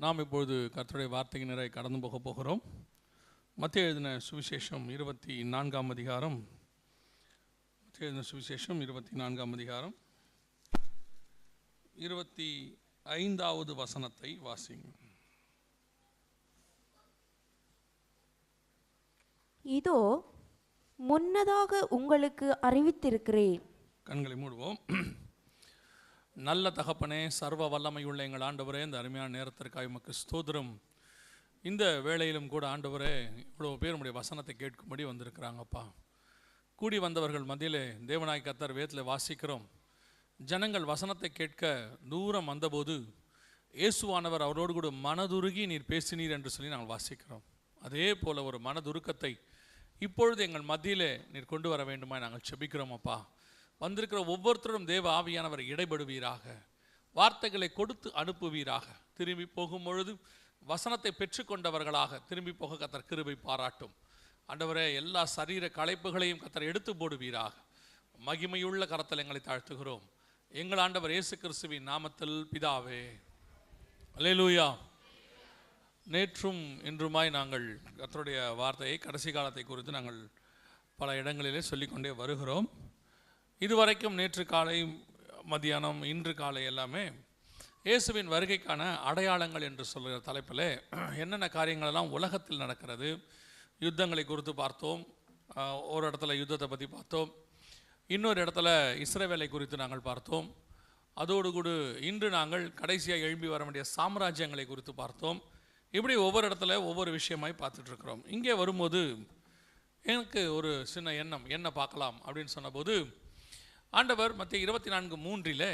நாம் இப்பொழுது கர்த்தருடைய வார்த்தைக்கு நிறைய கடந்து போக போகிறோம். மத்தேயு எழுதின சுவிசேஷம் 24ஆம் அதிகாரம். மத்தேயு எழுதின சுவிசேஷம் 24ஆம் அதிகாரம் 25வது வசனத்தை வாசிங்க. இதோ முன்னதாக உங்களுக்கு அறிவித்திருக்கிறேன். கண்களை மூடுவோம். நல்ல தகப்பனே, சர்வ வல்லமையுள்ள எங்கள் ஆண்டவரே, இந்த அருமையான நேரத்திற்காக உமக்கு ஸ்தோத்திரம். இந்த வேளையிலும் கூட ஆண்டவரே, இவ்வளோ பேர் உடைய வசனத்தை கேட்கும்படி வந்திருக்கிறாங்கப்பா. கூடி வந்தவர்கள் மத்தியிலே தேவனாய் கர்த்தர் வேதத்தில் வாசிக்கிறோம். ஜனங்கள் வசனத்தை கேட்க தூரம் வந்தபோது இயேசுவானவர் அவரோடு கூட மனதுருகி நீர் பேசினீர் என்று சொல்லி நாங்கள் வாசிக்கிறோம். அதே போல் ஒரு மனதுருக்கத்தை இப்பொழுது எங்கள் மத்தியிலே நீர் கொண்டு வர வேண்டுமா நாங்கள் செபிக்கிறோம். அப்பா, வந்திருக்கிற ஒவ்வொருத்தரும் தேவ ஆவியானவர் இடைபடுவீராக, வார்த்தைகளை கொடுத்து அனுப்புவீராக. திரும்பி போகும் பொழுது வசனத்தை பெற்றுக்கொண்டவர்களாக திரும்பி போக கர்த்தர் கிருபை பாராட்டும். ஆண்டவரே, எல்லா சரீர களைப்புகளையும் கர்த்தர் எடுத்து போடுவீராக. மகிமையுள்ள கரத்தில் எங்களை தாழ்த்துகிறோம் எங்கள் ஆண்டவர் இயேசு கிறிஸ்துவின் நாமத்தில் பிதாவே, அல்லேலூயா. நேற்றும் இன்றுமாய் நாங்கள் கர்த்தருடைய வார்த்தையை, கடைசி காலத்தை குறித்து நாங்கள் பல இடங்களிலே சொல்லிக்கொண்டே வருகிறோம். இதுவரைக்கும் நேற்று காலை, மத்தியானம், இன்று காலை எல்லாமே இயேசுவின் வருகைக்கான அடையாளங்கள் என்று சொல்கிற தலைப்பில் என்னென்ன காரியங்களெல்லாம் உலகத்தில் நடக்கிறது, யுத்தங்களை குறித்து பார்த்தோம். ஒரு இடத்துல யுத்தத்தை பற்றி பார்த்தோம், இன்னொரு இடத்துல இஸ்ரவேலை குறித்து நாங்கள் பார்த்தோம். அதோடு கூட இன்று நாங்கள் கடைசியாக எழும்பி வர வேண்டிய சாம்ராஜ்யங்களை குறித்து பார்த்தோம். இப்படி ஒவ்வொரு இடத்துல ஒவ்வொரு விஷயமாய் பார்த்துட்ருக்குறோம். இங்கே வரும்போது எனக்கு ஒரு சின்ன எண்ணம், என்ன பார்க்கலாம் அப்படின்னு சொன்னபோது, ஆண்டவர் மத்தேயு 24:3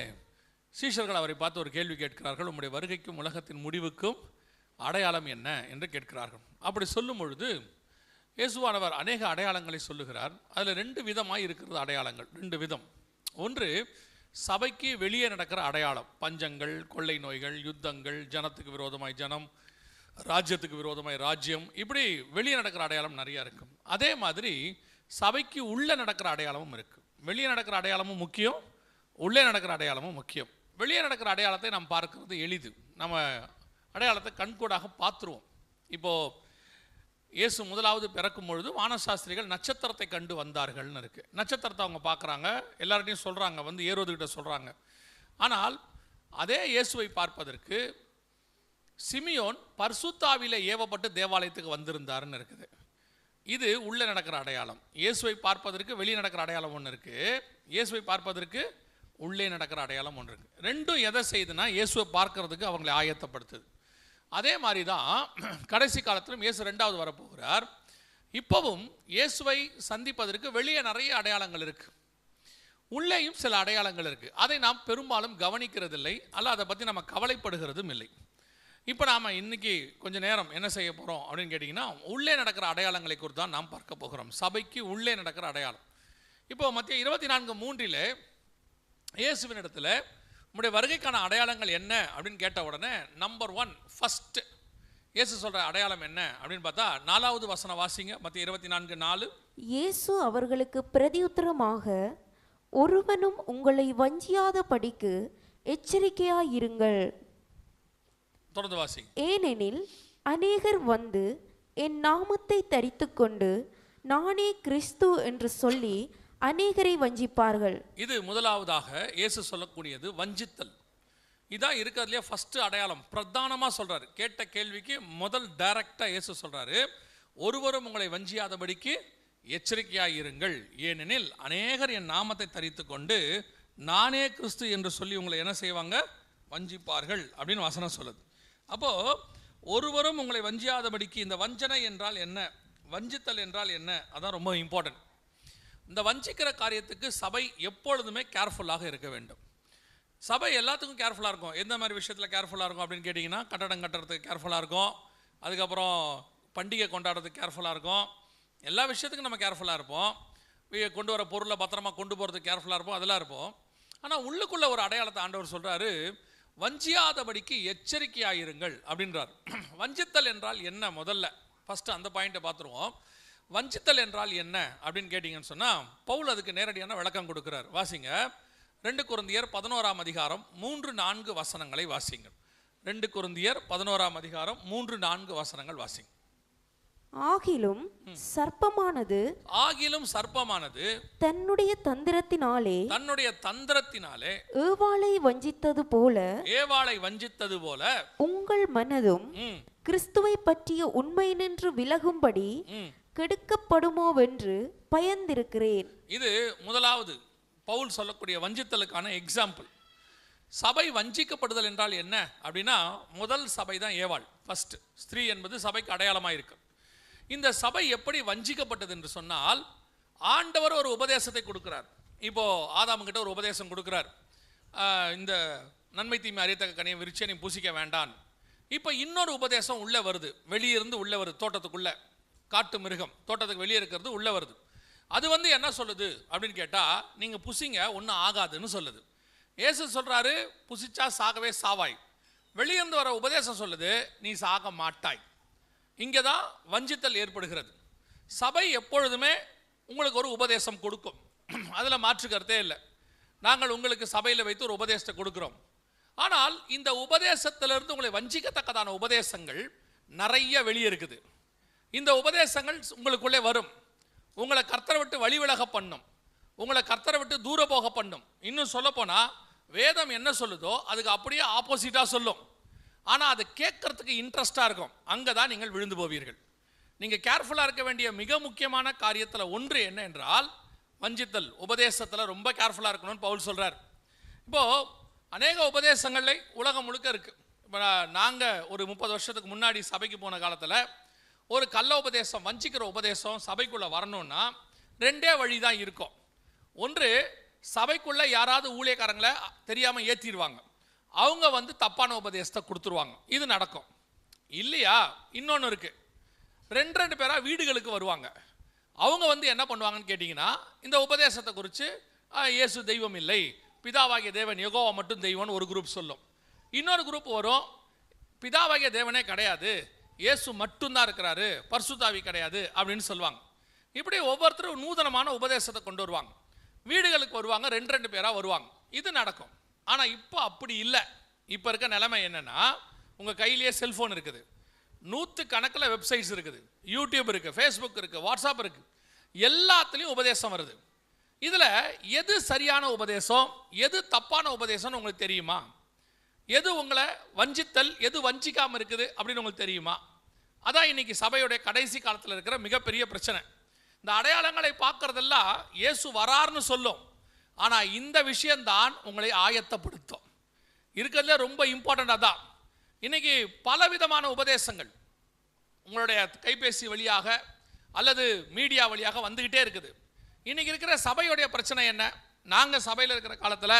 சீஷர்கள் அவரை பார்த்து ஒரு கேள்வி கேட்கிறார்கள். உம்முடைய வருகைக்கும் உலகத்தின் முடிவுக்கும் அடையாளம் என்ன என்று கேட்கிறார்கள். அப்படி சொல்லும் பொழுது இயேசுவானவர் அநேக அடையாளங்களை சொல்லுகிறார். அதில் 2 விதமாக இருக்கிறது அடையாளங்கள், 2 விதம். ஒன்று சபைக்கு வெளியே நடக்கிற அடையாளம், பஞ்சங்கள், கொள்ளை நோய்கள், யுத்தங்கள், ஜனத்துக்கு விரோதமாய் ஜனம், ராஜ்யத்துக்கு விரோதமாய் ராஜ்யம், இப்படி வெளியே நடக்கிற அடையாளம் நிறையா இருக்கும். அதே மாதிரி சபைக்கு உள்ளே நடக்கிற அடையாளமும் இருக்குது. வெளியே நடக்கிற அடையாளமும் முக்கியம், உள்ளே நடக்கிற அடையாளமும் முக்கியம். வெளியே நடக்கிற அடையாளத்தை நாம் பார்க்கறது எளிது, நம்ம அடையாளத்தை கண்கூடாக பார்த்துருவோம். இப்போது இயேசு முதலாவது பிறக்கும் பொழுது வானசாஸ்திரிகள் நட்சத்திரத்தை கண்டு வந்தார்கள்னு இருக்குது. நட்சத்திரத்தை அவங்க பார்க்குறாங்க, எல்லார்ட்டையும் சொல்கிறாங்க, வந்து ஏரோதுகிட்ட சொல்கிறாங்க. ஆனால் அதே இயேசுவை பார்ப்பதற்கு சிமியோன் பரிசுத்தாவிலே ஏவப்பட்டு தேவாலயத்துக்கு வந்திருந்தாருன்னு இருக்குது. இது உள்ளே நடக்கிற அடையாளம். இயேசுவை பார்ப்பதற்கு வெளியே நடக்கிற அடையாளம் ஒன்று இருக்குது, இயேசுவை பார்ப்பதற்கு உள்ளே நடக்கிற அடையாளம் ஒன்று இருக்குது. ரெண்டும் எதை செய்யுதுன்னா இயேசுவை பார்க்கறதுக்கு அவங்களை ஆயத்தப்படுத்துது. அதே மாதிரி தான் கடைசி காலத்திலும் இயேசு 2வது வரப்போகிறார். இப்போவும் இயேசுவை சந்திப்பதற்கு வெளியே நிறைய அடையாளங்கள் இருக்குது, உள்ளேயும் சில அடையாளங்கள் இருக்குது. அதை நாம் பெரும்பாலும் கவனிக்கிறதில்லை, அல்ல அதை பற்றி நம்ம கவலைப்படுகிறதும் இல்லை. இப்போ நாம் இன்றைக்கி கொஞ்சம் நேரம் என்ன செய்ய போகிறோம் அப்படின்னு கேட்டிங்கன்னா, உள்ளே நடக்கிற அடையாளங்களை குறித்து தான் நாம் பார்க்க போகிறோம். சபைக்கு உள்ளே நடக்கிற அடையாளம். இப்போ மத்தேயு 24:3 இயேசுவின் இடத்துல உம்முடைய வருகைக்கான அடையாளங்கள் என்ன அப்படின்னு கேட்ட உடனே நம்பர் 1 ஃபஸ்ட்டு இயேசு சொல்கிற அடையாளம் என்ன அப்படின்னு பார்த்தா 4வது வசனம் வாசிங்க. மத்தேயு 24:4. இயேசு அவர்களுக்கு பிரதியுத்தரமாக, ஒருவனும் உங்களை வஞ்சியாத படிக்கு எச்சரிக்கையாயிருங்கள். தொடர்ந்து வாசிங்க. ஏனெனில் அநேகர் வந்து என் நாமத்தை தரித்து கொண்டு நானே கிறிஸ்து என்று சொல்லி அநேகரை வஞ்சிப்பார்கள். இது முதலாவதாக இயேசு சொல்லக்கூடியது வஞ்சித்தல். இதான் இருக்கிறதுலையே ஃபஸ்ட்டு அடையாளம். பிரதானமாக சொல்கிறாரு. கேட்ட கேள்விக்கு முதல் டைரக்டாக இயேசு சொல்கிறாரு, ஒருவரும் உங்களை வஞ்சியாதபடிக்கு எச்சரிக்கையாயிருங்கள். ஏனெனில் அநேகர் என் நாமத்தை தரித்து கொண்டு நானே கிறிஸ்து என்று சொல்லி உங்களை என்ன செய்வாங்க, வஞ்சிப்பார்கள் அப்படின்னு வசனம் சொல்லுது. அப்போது ஒருவரும் உங்களை வஞ்சியாதபடிக்கு, இந்த வஞ்சனை என்றால் என்ன, வஞ்சித்தல் என்றால் என்ன, அதான் ரொம்ப இம்பார்ட்டன்ட். இந்த வஞ்சிக்கிற காரியத்துக்கு சபை எப்பொழுதுமே கேர்ஃபுல்லாக இருக்க வேண்டும். சபை எல்லாத்துக்கும் கேர்ஃபுல்லாக இருக்கும். எந்த மாதிரி விஷயத்தில் கேர்ஃபுல்லாக இருக்கும் அப்படின்னு கேட்டிங்கன்னா, கட்டடம் கட்டுறதுக்கு கேர்ஃபுல்லாக இருக்கும், அதுக்கப்புறம் பண்டிகை கொண்டாடுறதுக்கு கேர்ஃபுல்லாக இருக்கும், எல்லா விஷயத்துக்கும் நம்ம கேர்ஃபுல்லாக இருப்போம். கொண்டு வர பொருளை பத்திரமா கொண்டு போகிறதுக்கு கேர்ஃபுல்லாக இருப்போம், அதெல்லாம் இருப்போம். ஆனால் உள்ளுக்குள்ளே ஒரு அடையாளத்தை ஆண்டவர் சொல்கிறாரு, வஞ்சியாதபடிக்கு எச்சரிக்கையாயிருங்கள் அப்படின்றார். வஞ்சித்தல் என்றால் என்ன, முதல்ல ஃபஸ்ட்டு அந்த பாயிண்ட்டை பார்த்துருவோம். வஞ்சித்தல் என்றால் என்ன அப்படின்னு கேட்டிங்கன்னு சொன்னால் பவுல் அதுக்கு நேரடியான விளக்கம் கொடுக்குறார். வாசிங்க 2 கொரிந்தியர் 11ஆம் அதிகாரம் 3-4 வசனங்களை வாசிங்கள். 2 கொரிந்தியர் 11ஆம் அதிகாரம் 3-4 வசனங்கள் வாசிங்க. ஆகிலும் சர்ப்பமானது தன்னுடைய தந்திரத்தினாலே ஏவாளை வஞ்சித்தது போல உங்கள் மனதும் கிறிஸ்துவை பற்றிய உண்மை நின்று விலகும்படி கெடுக்கப்படுமோவென்று பயந்திருக்கிறேன். இது முதலாவது பவுல் சொல்லக்கூடிய வஞ்சித்தலுக்கான எக்ஸாம்பிள். சபை வஞ்சிக்கப்படுதல் என்றால் என்ன அப்படின்னா, முதல் சபை தான் ஏவாள், ஃபர்ஸ்ட் ஸ்திரீ என்பது சபைக்கு அடையாளமாக இருக்கு. இந்த சபை எப்படி வஞ்சிக்கப்பட்டது என்று சொன்னால், ஆண்டவர் ஒரு உபதேசத்தை கொடுக்கிறார். இப்போ ஆதாம் கிட்ட ஒரு உபதேசம் கொடுக்கிறார், இந்த நன்மை தீமை அறியத்தக்க கனியை விரிச்சே நீ பூசிக்க வேண்டான். இப்போ இன்னொரு உபதேசம் உள்ளே வருது, வெளியிருந்து உள்ளே வருது, தோட்டத்துக்குள்ளே. காட்டு மிருகம் தோட்டத்துக்கு வெளியே இருக்கிறது உள்ளே வருது. அது என்ன சொல்லுது அப்படின்னு கேட்டால், நீங்கள் புசிங்க ஒன்றும் ஆகாதுன்னு சொல்லுது. இயேசு சொல்கிறாரு, புசிச்சா சாகவே சாவாய். வெளியிருந்து வர உபதேசம் சொல்லுது, நீ சாக மாட்டாய். இங்கே தான் வஞ்சித்தல் ஏற்படுகிறது. சபை எப்பொழுதுமே உங்களுக்கு ஒரு உபதேசம் கொடுக்கும், அதில் மாற்று கருத்தே இல்லை. நாங்கள் உங்களுக்கு சபையில் வைத்து ஒரு உபதேசத்தை கொடுக்குறோம். ஆனால் இந்த உபதேசத்திலிருந்து உங்களை வஞ்சிக்கத்தக்கதான உபதேசங்கள் நிறைய வெளியே இருக்குது. இந்த உபதேசங்கள் உங்களுக்குள்ளே வரும், உங்களை கர்த்தரை விட்டு வழி விலக பண்ணும், உங்களை கர்த்தரை விட்டு தூர போக பண்ணும். இன்னும் சொல்லப்போனால் வேதம் என்ன சொல்லுதோ அதுக்கு அப்படியே ஆப்போசிட்டாக சொல்லும். ஆனால் அது கேட்கறதுக்கு இன்ட்ரெஸ்டாக இருக்கும். அங்கே தான் நீங்கள் விழுந்து போவீர்கள். நீங்கள் கேர்ஃபுல்லாக இருக்க வேண்டிய மிக முக்கியமான காரியத்தில் ஒன்று என்ன என்றால், வஞ்சித்தல். உபதேசத்தில் ரொம்ப கேர்ஃபுல்லாக இருக்கணும்னு பவுல் சொல்கிறார். இப்போது அநேக உபதேசங்களை உலகம் முழுக்க இருக்குது. இப்போ நாங்கள் ஒரு 30 வருஷத்துக்கு முன்னாடி சபைக்கு போன காலத்தில் ஒரு கள்ள உபதேசம், வஞ்சிக்கிற உபதேசம் சபைக்குள்ளே வரணும்னா 2 வழி தான் இருக்கும். ஒன்று, சபைக்குள்ளே யாராவது ஊழியக்காரங்களை தெரியாமல் ஏற்றிடுவாங்க, அவங்க தப்பான உபதேசத்தை கொடுத்துருவாங்க, இது நடக்கும். இல்லையா, இன்னொன்று இருக்குது, 2 பேராக வீடுகளுக்கு வருவாங்க. அவங்க என்ன பண்ணுவாங்கன்னு கேட்டிங்கன்னா, இந்த உபதேசத்தை குறித்து இயேசு தெய்வம் இல்லை, பிதாவாகிய தேவன் யெகோவா மட்டும் தெய்வம்னு ஒரு குரூப் சொல்லும். இன்னொரு குரூப் வரும், பிதாவாகிய தேவனே கிடையாது, இயேசு மட்டும்தான் இருக்கிறாரு, பரிசுத்தாவி கிடையாது அப்படின்னு சொல்லுவாங்க. இப்படி ஒவ்வொருத்தரும் நூதனமான உபதேசத்தை கொண்டு வருவாங்க. வீடுகளுக்கு வருவாங்க, 2 பேராக வருவாங்க, இது நடக்கும். ஆனால் இப்போ அப்படி இல்லை. இப்போ இருக்க நிலைமை என்னென்னா, உங்கள் கையிலேயே செல்ஃபோன் இருக்குது, 100 கணக்கில் வெப்சைட்ஸ் இருக்குது, யூடியூப் இருக்குது, ஃபேஸ்புக் இருக்குது, வாட்ஸ்அப் இருக்குது, எல்லாத்துலேயும் உபதேசம் வருது. இதில் எது சரியான உபதேசம், எது தப்பான உபதேசம்னு உங்களுக்கு தெரியுமா? எது உங்களை வஞ்சித்தல், எது வஞ்சிக்காமல் இருக்குது அப்படின்னு உங்களுக்கு தெரியுமா? அதான் இன்னைக்கு சபையுடைய கடைசி காலத்தில் இருக்கிற மிகப்பெரிய பிரச்சனை. இந்த அடையாளங்களை பார்க்கறதெல்லாம் இயேசு வரார்னு சொல்லும், ஆனால் இந்த விஷயம்தான் உங்களை ஆயத்தப்படுத்தும். இருக்கிறதுல ரொம்ப இம்பார்ட்டண்டாக தான். இன்னைக்கு பலவிதமான உபதேசங்கள் உங்களுடைய கைபேசி வழியாக அல்லது மீடியா வழியாக வந்துக்கிட்டே இருக்குது. இன்னைக்கு இருக்கிற சபையுடைய பிரச்சனை என்ன? நாங்கள் சபையில் இருக்கிற காலத்தில்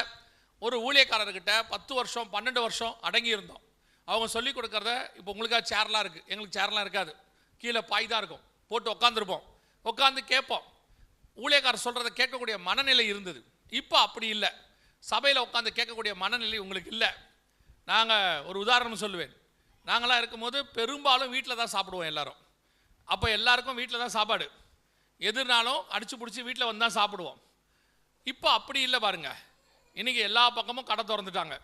ஒரு ஊழியக்காரர்கிட்ட 10 வருஷம் 12 வருஷம் அடங்கி இருந்தோம். அவங்க சொல்லிக் கொடுக்கறத, இப்போ உங்களுக்காக சேர்லாம் இருக்குது, எங்களுக்கு சேர்லாம் இருக்காது, கீழே பாய் தான் இருக்கும், போட்டு உட்காந்துருப்போம், உட்காந்து கேட்போம். ஊழியக்காரர் சொல்கிறத கேட்கக்கூடிய மனநிலை இருந்தது. இப்போ அப்படி இல்லை, சபையில் உட்காந்து கேட்கக்கூடிய மனநிலை உங்களுக்கு இல்லை. நாங்கள் ஒரு உதாரணம் சொல்லுவேன். நாங்களாம் இருக்கும்போது பெரும்பாலும் வீட்டில் தான் சாப்பிடுவோம் எல்லாரும். அப்போ எல்லாருக்கும் வீட்டில் தான் சாப்பாடு, எதுனாலும் அடித்து பிடிச்சி வீட்டில் வந்து தான் சாப்பிடுவோம். இப்போ அப்படி இல்லை பாருங்க. இன்றைக்கி எல்லா பக்கமும் கடை திறந்துட்டாங்க,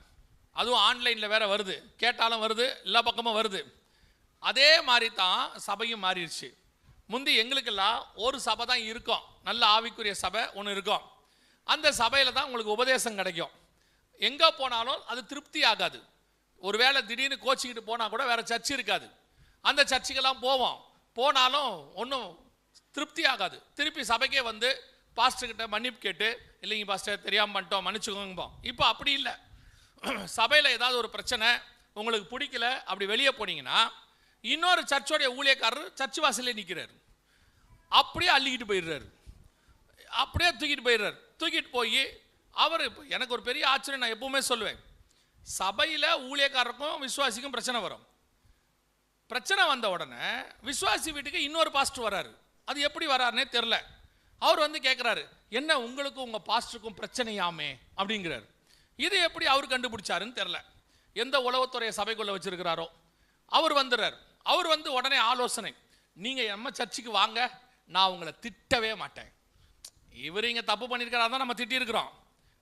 அதுவும் ஆன்லைனில் வேறு வருது, கேட்டாலும் வருது, எல்லா பக்கமும் வருது. அதே மாதிரி தான் சபையும் மாறிடுச்சு. முந்தி எங்களுக்கெல்லாம் ஒரு சபை தான் இருக்கும், நல்ல ஆவிக்குரிய சபை ஒன்று இருக்கும். அந்த சபையில் தான் உங்களுக்கு உபதேசம் கிடைக்கும். எங்கே போனாலும் அது திருப்தி ஆகாது. ஒரு வேளை திடீர்னு கோச்சிக்கிட்டு போனால் கூட வேறு சர்ச்சு இருக்காது, அந்த சர்ச்சுக்கெல்லாம் போவோம், போனாலும் ஒன்றும் திருப்தி ஆகாது. திருப்பி சபைக்கே வந்து பாஸ்டர்கிட்ட மன்னிப்பு கேட்டு, இல்லைங்க பாஸ்டர் தெரியாமல் பண்ணிட்டோம் மன்னிச்சுக்கோங்கப்போம். இப்போ அப்படி இல்லை. சபையில் ஏதாவது ஒரு பிரச்சனை உங்களுக்கு பிடிக்கல, அப்படி வெளியே போனீங்கன்னா இன்னொரு சர்ச்சோடைய ஊழியக்காரர் சர்ச்சு வாசலே நிற்கிறார், அப்படியே அள்ளிக்கிட்டு போயிடுறாரு, அப்படியே தூக்கிட்டு போயிடுறாரு. தூக்கிட்டு போய் அவர், இப்போ எனக்கு ஒரு பெரிய ஆச்சரியம், நான் எப்பவுமே சொல்லுவேன், சபையில் ஊழியக்காரருக்கும் விசுவாசிக்கும் பிரச்சனை வரும். பிரச்சனை வந்த உடனே விசுவாசி வீட்டுக்கு இன்னொரு பாஸ்டர் வராரு. அது எப்படி வராருன்னே தெரில. அவர் வந்து கேட்குறாரு, என்ன உங்களுக்கும் உங்கள் பாஸ்டருக்கும் பிரச்சனையாமே அப்படிங்கிறார். இது எப்படி அவர் கண்டுபிடிச்சாருன்னு தெரில. எந்த உளவுத்துறையை சபைக்குள்ளே வச்சுருக்கிறாரோ அவர் வந்துடுறார். அவர் வந்து உடனே ஆலோசனை, நீங்கள் நம்ம சர்ச்சுக்கு வாங்க, நான் உங்களை திட்டவே மாட்டேன். இவர் இங்கே தப்பு பண்ணியிருக்கிறா தான் நம்ம திட்டியிருக்கிறோம்.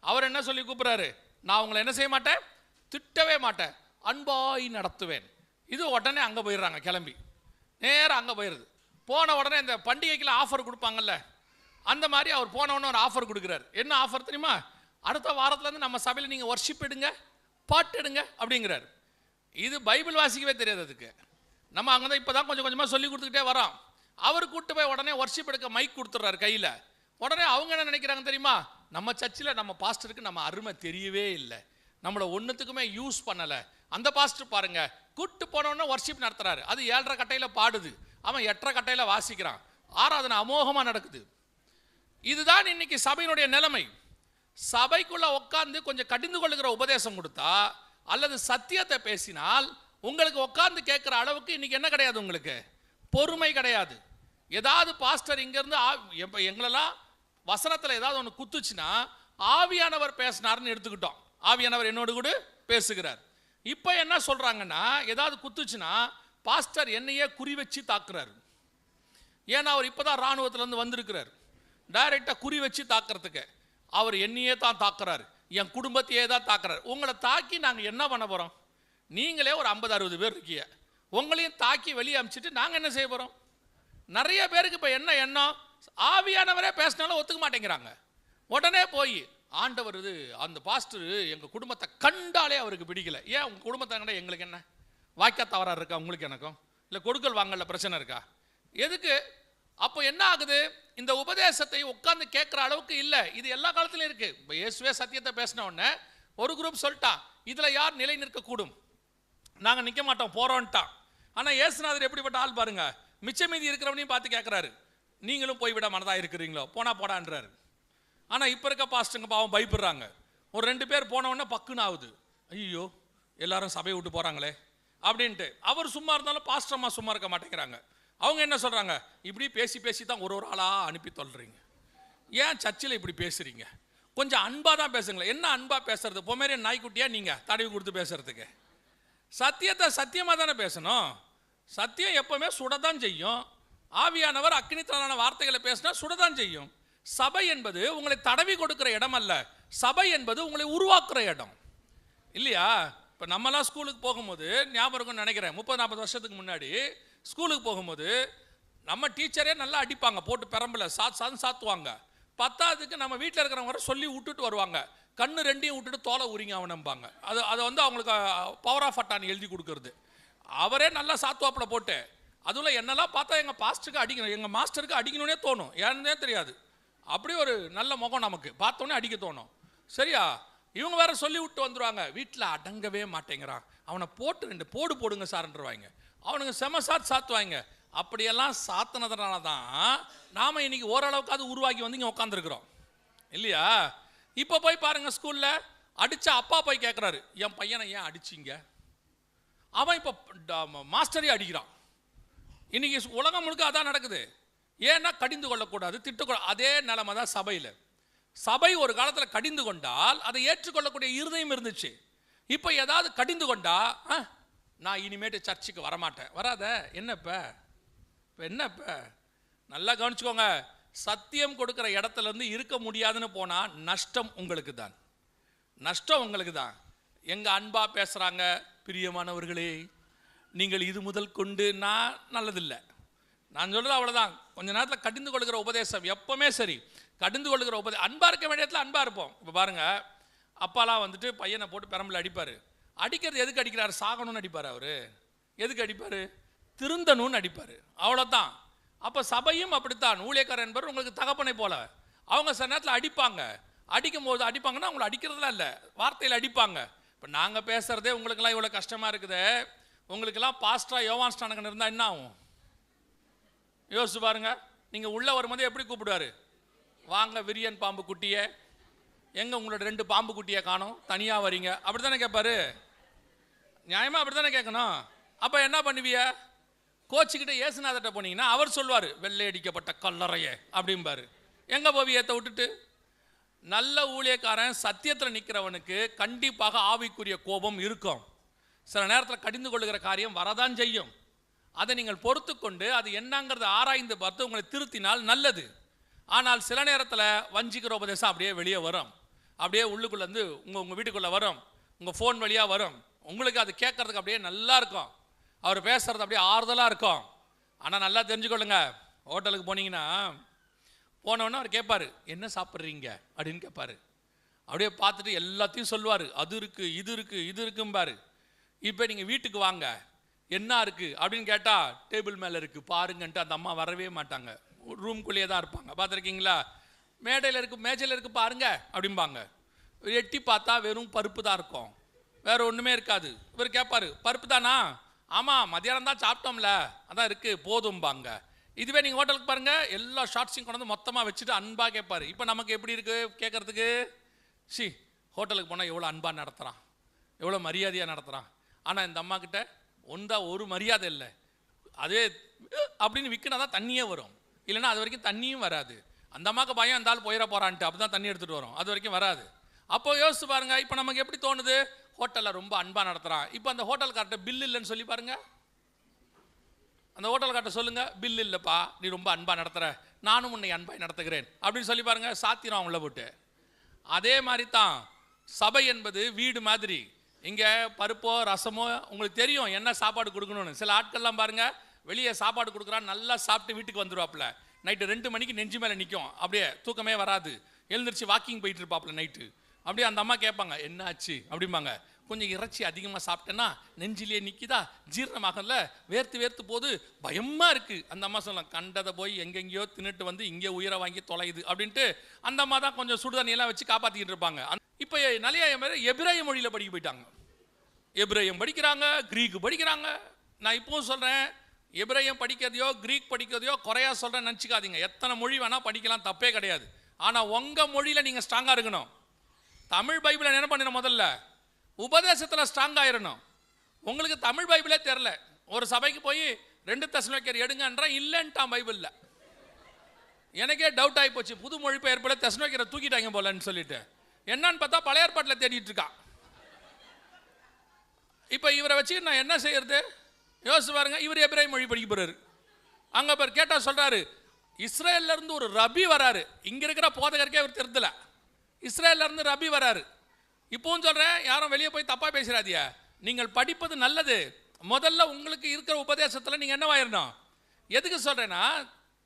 அவர் என்ன சொல்லி கூப்பிட்றாரு, நான் உங்களை என்ன செய்ய மாட்டேன், திட்டவே மாட்டேன், அன்பாய் நடத்துவேன். இது உடனே அங்கே போயிடுறாங்க, கிளம்பி நேராக அங்கே போயிடுது. போன உடனே இந்த பண்டிகைக்கெல்லாம் ஆஃபர் கொடுப்பாங்கல்ல, அந்த மாதிரி அவர் போன உடனே ஒரு ஆஃபர் கொடுக்குறாரு. என்ன ஆஃபர் தெரியுமா? அடுத்த வாரத்துலேருந்து நம்ம சபையில் நீங்கள் வர்ஷிப் எடுங்க, பாட்டு எடுங்க அப்படிங்கிறார். இது பைபிள் வாசிக்கவே தெரியாது அதுக்கு. நம்ம அங்கே தான் இப்போ தான் கொஞ்சம் கொஞ்சமாக சொல்லி கொடுத்துக்கிட்டே வரோம். அவர் கூப்பிட்டு போய் உடனே வர்ஷிப் எடுக்க மைக் கொடுத்துட்றாரு கையில். உடனே அவங்க என்ன நினைக்கிறாங்க தெரியுமா? நம்ம சர்ச்சில் நம்ம பாஸ்டருக்கு நம்ம அருமை தெரியவே இல்லை, நம்மளை ஒன்றுத்துக்குமே யூஸ் பண்ணலை. அந்த பாஸ்டர் பாருங்க, கூப்பிட்டு போனோன்னே வர்ஷிப் நடத்துறாரு. அது 7:30 கட்டையில் பாடுது, அவன் 8:30 கட்டையில் வாசிக்கிறான். ஆராதனை அமோகமாக நடக்குது. இதுதான் இன்னைக்கு சபையினுடைய நிலைமை. சபைக்குள்ள உட்கார்ந்து கொஞ்சம் கடிந்து கொள்ளுகிற உபதேசம் கொடுத்தா அல்லது சத்தியத்தை பேசினால் உங்களுக்கு உட்கார்ந்து கேட்குற அளவுக்கு இன்னைக்கு என்ன கிடையாது, உங்களுக்கு பொறுமை கிடையாது. ஏதாவது பாஸ்டர் இங்கேருந்து எங்களெல்லாம் வசனத்தில் ஏதாவது ஒன்று குத்துச்சுன்னா ஆவியானவர் பேசினார்னு எடுத்துக்கிட்டோம். ஆவியானவர் என்னோடு கூட பேசுகிறார். இப்போ என்ன சொல்கிறாங்கன்னா, ஏதாவது குத்துச்சுன்னா பாஸ்டர் என்னையே குறி வச்சு தாக்குறாரு. ஏன்னா அவர் இப்போ தான் இராணுவத்திலேருந்து வந்திருக்கிறார். டைரெக்டாக குறி வச்சு தாக்குறதுக்கு அவர் என்னையே தான் தாக்குறாரு, என் குடும்பத்தையே தான் தாக்குறாரு. உங்களை தாக்கி நாங்கள் என்ன பண்ண போகிறோம்? நீங்களே ஒரு 50-60 பேர் இருக்கீங்க, உங்களையும் தாக்கி வெளியே அனுப்பிச்சிட்டு நாங்கள் என்ன செய்ய போகிறோம்? நிறைய பேருக்கு இப்போ என்ன எண்ணம், ஆவியானவரே பேசினாலும் ஒத்துக்க மாட்டேங்கிறாங்க. உடனே போய் ஆண்டவர் இது அந்த பாஸ்டர் எங்கள் குடும்பத்தை கண்டாலே அவருக்கு பிடிக்கல. ஏன் உங்கள் குடும்பத்தை கண்டா எங்களுக்கு என்ன? வாய்க்கா தவறாக இருக்கா உங்களுக்கு எனக்கும்? இல்லை கொடுக்கல் வாங்கல பிரச்சனை இருக்கா? எதுக்கு? அப்போ என்ன ஆகுது? இந்த உபதேசத்தை உட்கார்ந்து கேட்குற அளவுக்கு இல்லை. இது எல்லா காலத்திலும் இருக்கு. இப்போ இயேசுவே சத்தியத்தை பேசின உடனே ஒரு குரூப் சொல்லிட்டான், இதில் யார் நிலை நிற்கக்கூடும், நாங்கள் நிற்க மாட்டோம் போகிறோன்ட்டான். ஆனால் இயேசுநாதர் எப்படிப்பட்ட ஆள் பாருங்க, மிச்ச மீதி இருக்கிறவனையும் பார்த்து கேட்குறாரு, நீங்களும் போய்விட மனதாக இருக்கிறீங்களோ, போடான்றாரு. ஆனால் இப்போ இருக்க பாஸ்டருங்க பாவம் பயப்படுறாங்க. ஒரு 2 பேர் போனவுடனே பக்குன்னு ஆகுது, ஐயோ எல்லாரும் சபையை விட்டு போகிறாங்களே அப்படின்ட்டு. அவர் சும்மா இருந்தாலும் பாஸ்டர்மா சும்மா இருக்க மாட்டேங்கிறாங்க. அவங்க என்ன சொல்கிறாங்க, இப்படி பேசி தான் ஒரு ஆளாக அனுப்பி தொல்றீங்க, ஏன் சர்ச்சில் இப்படி பேசுகிறீங்க, கொஞ்சம் அன்பாக தான் பேசுங்களேன். என்ன அன்பாக பேசுறது? பொம்மேரிய நாய்க்குட்டியா நீங்கள் தடவி கொடுத்து பேசுறதுக்கு? சத்தியத்தை சத்தியமாக தானே பேசணும். சத்தியம் எப்பவுமே சுடதான் செய்யும். ஆவியானவர் அக்னித்தலான வார்த்தைகளை பேசினா சுடதான் செய்யும். சபை என்பது உங்களை தடவி கொடுக்கிற இடம் அல்ல, சபை என்பது உங்களை உருவாக்குற இடம் இல்லையா? இப்போ நம்மலாம் ஸ்கூலுக்கு போகும்போது ஞாபகம் நினைக்கிறேன், 30-40 வருஷத்துக்கு முன்னாடி ஸ்கூலுக்கு போகும்போது நம்ம டீச்சரே நல்லா அடிப்பாங்க, போட்டு பெரம்பல சாத்துவாங்க. 10ஆவதுக்கு நம்ம வீட்டில் இருக்கிறவங்க வர சொல்லி விட்டுட்டு வருவாங்க, கண்ணு 2ஐயும் விட்டுட்டு தோலை உரிங்க அவனம்பாங்க. அதை வந்து அவங்களுக்கு பவர் ஆஃப் அட்டான்னு எழுதி கொடுக்கறது. அவரே நல்லா சாத்துவாப்பில் போட்டு, அதுல என்னெல்லாம் பார்த்தா எங்கள் பாஸ்டருக்கு அடிக்கணும், எங்கள் மாஸ்டருக்கு அடிக்கணும்னே தோணும், ஏன்னே தெரியாது. அப்படி ஒரு நல்ல முகம் நமக்கு பார்த்தோன்னே அடிக்க தோணும். சரியா? இவங்க வேற சொல்லி விட்டு வந்துடுவாங்க, வீட்டில் அடங்கவே மாட்டேங்கிறான், அவனை போட்டு 2 போடுங்க சார்ன்றவாங்க. அவனுங்க செம சாத்துவாங்க. அப்படியெல்லாம் சாத்தினதுனால தான் நாம் இன்னைக்கு ஓரளவுக்காவது உருவாக்கி வந்து இங்கே உட்காந்துருக்குறோம் இல்லையா? இப்போ போய் பாருங்க, ஸ்கூலில் அடித்தா அப்பா போய் கேட்குறாரு, என் பையனை ஏன் அடிச்சிங்க? அவன் இப்போ மாஸ்டரே அடிக்கிறான். இன்னைக்கு உலகம் முழுக்க அதான் நடக்குது. ஏன்னா கடிந்து கொள்ளக்கூடாது, திட்டக்கூடாது. அதே நிலைமை தான் சபையில். சபை ஒரு காலத்தில் கடிந்து கொண்டால் அதை ஏற்றுக்கொள்ளக்கூடிய இருதயம் இருந்துச்சு. இப்போ ஏதாவது கடிந்து கொண்டா நான் இனிமேட்டு சர்ச்சுக்கு வரமாட்டேன், வராத என்னப்ப என்னப்ப. நல்லா கவனிச்சுக்கோங்க, சத்தியம் கொடுக்குற இடத்துல இருந்து இருக்க முடியாதுன்னு போனால் நஷ்டம் உங்களுக்கு தான், நஷ்டம் உங்களுக்கு தான். எங்க அன்பா பேசுறாங்க, பிரியமானவர்களே நீங்கள் இது முதல் கொண்டு நான் நல்லதில்லை, நான் சொல்றது அவ்வளோதான். கொஞ்ச நேரத்தில் கடிந்து கொள்கிற உபதேசம் எப்பவுமே சரி, கடிந்து கொள்கிற உபதேசம் அன்பா இருக்க வேண்டிய இடத்துல அன்பா இருப்போம். இப்போ பாருங்க, அப்பாலாம் வந்துட்டு பையனை போட்டு பெரம்பல அடிப்பார். அடிக்கிறது எதுக்கு அடிக்கிறாரு? சாகணும்னு அடிப்பார். அவர் எதுக்கு அடிப்பார்? திருந்தணும்னு அடிப்பார், அவ்வளோதான். அப்போ சபையும் அப்படித்தான். ஊழியக்காரர் என்பவர் உங்களுக்கு தகப்பனை போல, அவங்க சில நேரத்தில் அடிப்பாங்க. அடிக்கும் போது அடிப்பாங்கன்னா அவங்களை அடிக்கிறதுலாம் இல்லை, வார்த்தையில் அடிப்பாங்க. இப்போ நாங்கள் பேசுகிறதே உங்களுக்கெல்லாம் இவ்வளோ கஷ்டமாக இருக்குது, உங்களுக்கெல்லாம் பாஸ்டரா யோவான் ஸ்நானகன் இருந்தால் என்ன ஆகும் யோசிச்சு பாருங்க. நீங்கள் உள்ளே வரும்போது எப்படி கூப்பிடுவார்? வாங்க விரியன் பாம்பு குட்டியே, எங்கே உங்களோட 2 பாம்பு குட்டியை காணும், தனியாக வரீங்க, அப்படி தானே கேட்பாரு. நியாயமாக அப்படி தானே கேட்கணும். அப்போ என்ன பண்ணுவிய? கோச்சிக்கிட்ட இயேசுநாதர்கிட்ட போனீங்கன்னா அவர் சொல்லுவார், வெள்ளை அடிக்கப்பட்ட கல்லறையே அப்படிம்பாரு. எங்கே போவியத்தை விட்டுட்டு? நல்ல ஊழியக்காரன் சத்தியத்தில் நிற்கிறவனுக்கு கண்டிப்பாக ஆவிக்குரிய கோபம் இருக்கும். சில நேரத்தில் கடிந்து கொள்ளுகிற காரியம் வரதான் செய்யும். அதை நீங்கள் பொறுத்து கொண்டு அது என்னங்கிறத ஆராய்ந்து பார்த்து உங்களை திருத்தினால் நல்லது. ஆனால் சில நேரத்தில் வஞ்சிக்கிற உபதேசம் அப்படியே வெளியே வரும், அப்படியே உள்ளுக்குள்ளேருந்து உங்கள் வீட்டுக்குள்ளே வரும், உங்கள் ஃபோன் வழியாக வரும், உங்களுக்கு அது கேட்கறதுக்கு அப்படியே நல்லா இருக்கும், அவர் பேசுறது அப்படியே ஆறுதலாக இருக்கும். ஆனால் நல்லா தெரிஞ்சுக்கொள்ளுங்க, ஹோட்டலுக்கு போனீங்கன்னா போனோடனே அவர் கேட்பாரு, என்ன சாப்பிட்றீங்க அப்படின்னு கேட்பாரு. அப்படியே பார்த்துட்டு எல்லாத்தையும் சொல்லுவார், அது இருக்குது இது இருக்குது இது இருக்கும்பாரு. இப்போ நீங்கள் வீட்டுக்கு வாங்க, என்ன இருக்குது அப்படின்னு கேட்டால் டேபிள் மேலே இருக்குது பாருங்கன்ட்டு அந்த அம்மா வரவே மாட்டாங்க, ரூம்குள்ளேயே தான் இருப்பாங்க. பார்த்துருக்கீங்களா? மேஜையில் இருக்குது பாருங்க அப்படிம்பாங்க. எட்டி பார்த்தா வெறும் பருப்பு தான் இருக்கும், வேறு ஒன்றுமே இருக்காது. இவர் கேட்பாரு, பருப்பு தானா? ஆமாம், மதியானம் தான் சாப்பிட்டோம்ல, அதான் இருக்குது போதும்பாங்க. இதுவே நீங்கள் ஹோட்டலுக்கு பாருங்கள், எல்லா ஷார்ட்ஸையும் கொண்டு வந்து மொத்தமாக வச்சுட்டு அன்பாக கேட்பாரு. இப்போ நமக்கு எப்படி இருக்குது கேட்குறதுக்கு? ஹோட்டலுக்கு போனால் எவ்வளோ அன்பாக நடத்துகிறான், எவ்வளோ மரியாதையாக நடத்துகிறான். ஆனால் இந்த அம்மா கிட்ட ஒரு மரியாதை இல்லை. அதே அப்படின்னு விற்கினா தான் தண்ணியே வரும், இல்லைன்னா அது வரைக்கும் தண்ணியும் வராது. அந்த அம்மாவுக்கு பயம் அந்த ஆள் போயிட போகிறான்ட்டு அப்போ தான் தண்ணி எடுத்துகிட்டு வரும், அது வரைக்கும் வராது. அப்போ யோசிச்சு பாருங்க, இப்போ நமக்கு எப்படி தோணுது? ஹோட்டலில் ரொம்ப அன்பாக நடத்துகிறான். இப்போ அந்த ஹோட்டல்கார்ட்ட பில் இல்லைன்னு சொல்லி பாருங்க, அந்த ஹோட்டல்கார்ட்ட சொல்லுங்க, பில் இல்லைப்பா, நீ ரொம்ப அன்பாக நடத்துகிற, நானும் உன்னை அன்பாய் நடத்துகிறேன் அப்படின்னு சொல்லி பாருங்க, சாத்திரம் உள்ள போட்டு. அதே மாதிரி தான் சபை என்பது வீடு மாதிரி. இங்கே பருப்போ ரசமோ உங்களுக்கு தெரியும் என்ன சாப்பாடு கொடுக்கணும்னு. சில ஆட்கள்லாம் பாருங்க, வெளியே சாப்பாடு கொடுக்குறான், நல்லா சாப்பிட்டு வீட்டுக்கு வந்துடுவாப்புல, நைட்டு 2 மணிக்கு நெஞ்சு மேலே நிற்கும், அப்படியே தூக்கமே வராது, எழுந்திரிச்சு வாக்கிங் போயிட்டு இருப்பாப்புல நைட்டு. அப்படியே அந்த அம்மா கேட்பாங்க, என்ன ஆச்சு அப்படிம்பாங்க. கொஞ்சம் இறைச்சி அதிகமாக சாப்பிட்டேன்னா நெஞ்சிலேயே நிற்கிதா, ஜீரணமாகல, வேர்த்து போது பயமாக இருக்குது. அந்த அம்மா சொல்லலாம், கண்டதை போய் எங்கெங்கேயோ தின்னுட்டு வந்து இங்கே உயிரை வாங்கி தொலையுது அப்படின்ட்டு அந்த அம்மா தான் கொஞ்சம் சுடுதண்ணியெல்லாம் வச்சு காப்பாற்றிக்கிட்டு இருப்பாங்க. இப்போ நிறைய எபிரேய மொழியில் படிக்க போயிட்டாங்க, எபிரேயம் படிக்கிறாங்க, கிரீக்கு படிக்கிறாங்க. நான் இப்பவும் சொல்கிறேன், எபிரேயம் படிக்கிறதையோ கிரீக் படிக்கிறதையோ குறையா சொல்கிறேன் நினச்சிக்காதீங்க. எத்தனை மொழி வேணால் படிக்கலாம், தப்பே கிடையாது. ஆனால் உங்கள் மொழியில் நீங்கள் ஸ்ட்ராங்காக இருக்கணும். தமிழ் பைபிளை என்ன பண்ணணும்? முதல்ல உபதேசத்தில் ஸ்ட்ராங் ஆயிடணும். உங்களுக்கு தமிழ் பைபிளே தெரில, ஒரு சபைக்கு போய் 2 தெசலோனிக்கர் எடுங்கன்றா இல்லைன்ட்டான் பைபிளில். எனக்கே டவுட் ஆகி போச்சு, புது மொழிபெயர்ப்புல தெசலோனிக்கரை தூக்கிட்டாங்க போலன்னு சொல்லிட்டு. என்னன்னு பார்த்தா பழைய ஏற்பாட்டில் தேடிட்டு இருக்கான். இப்போ இவரை வச்சு நான் என்ன செய்யறது? யோசிச்சு பாருங்க. இவர் எபிரேய மொழி படிக்க போறாரு. அங்கே பேர் கேட்டால் சொல்றாரு, இஸ்ரேல்ல இருந்து ஒரு ரபி வராரு. இங்க இருக்கிற போதகருக்கே அவர் தெரிதல, இஸ்ரேல்ல இருந்து ரபி வராரு. இப்பவும் சொல்றேன், யாரும் வெளியே போய் தப்பா பேசுறாதியா. நீங்கள் படிப்பது நல்லது, முதல்ல உங்களுக்கு இருக்கிற உபதேசத்தில் நீங்க என்னவாயிரணும். எதுக்கு சொல்றேன்னா,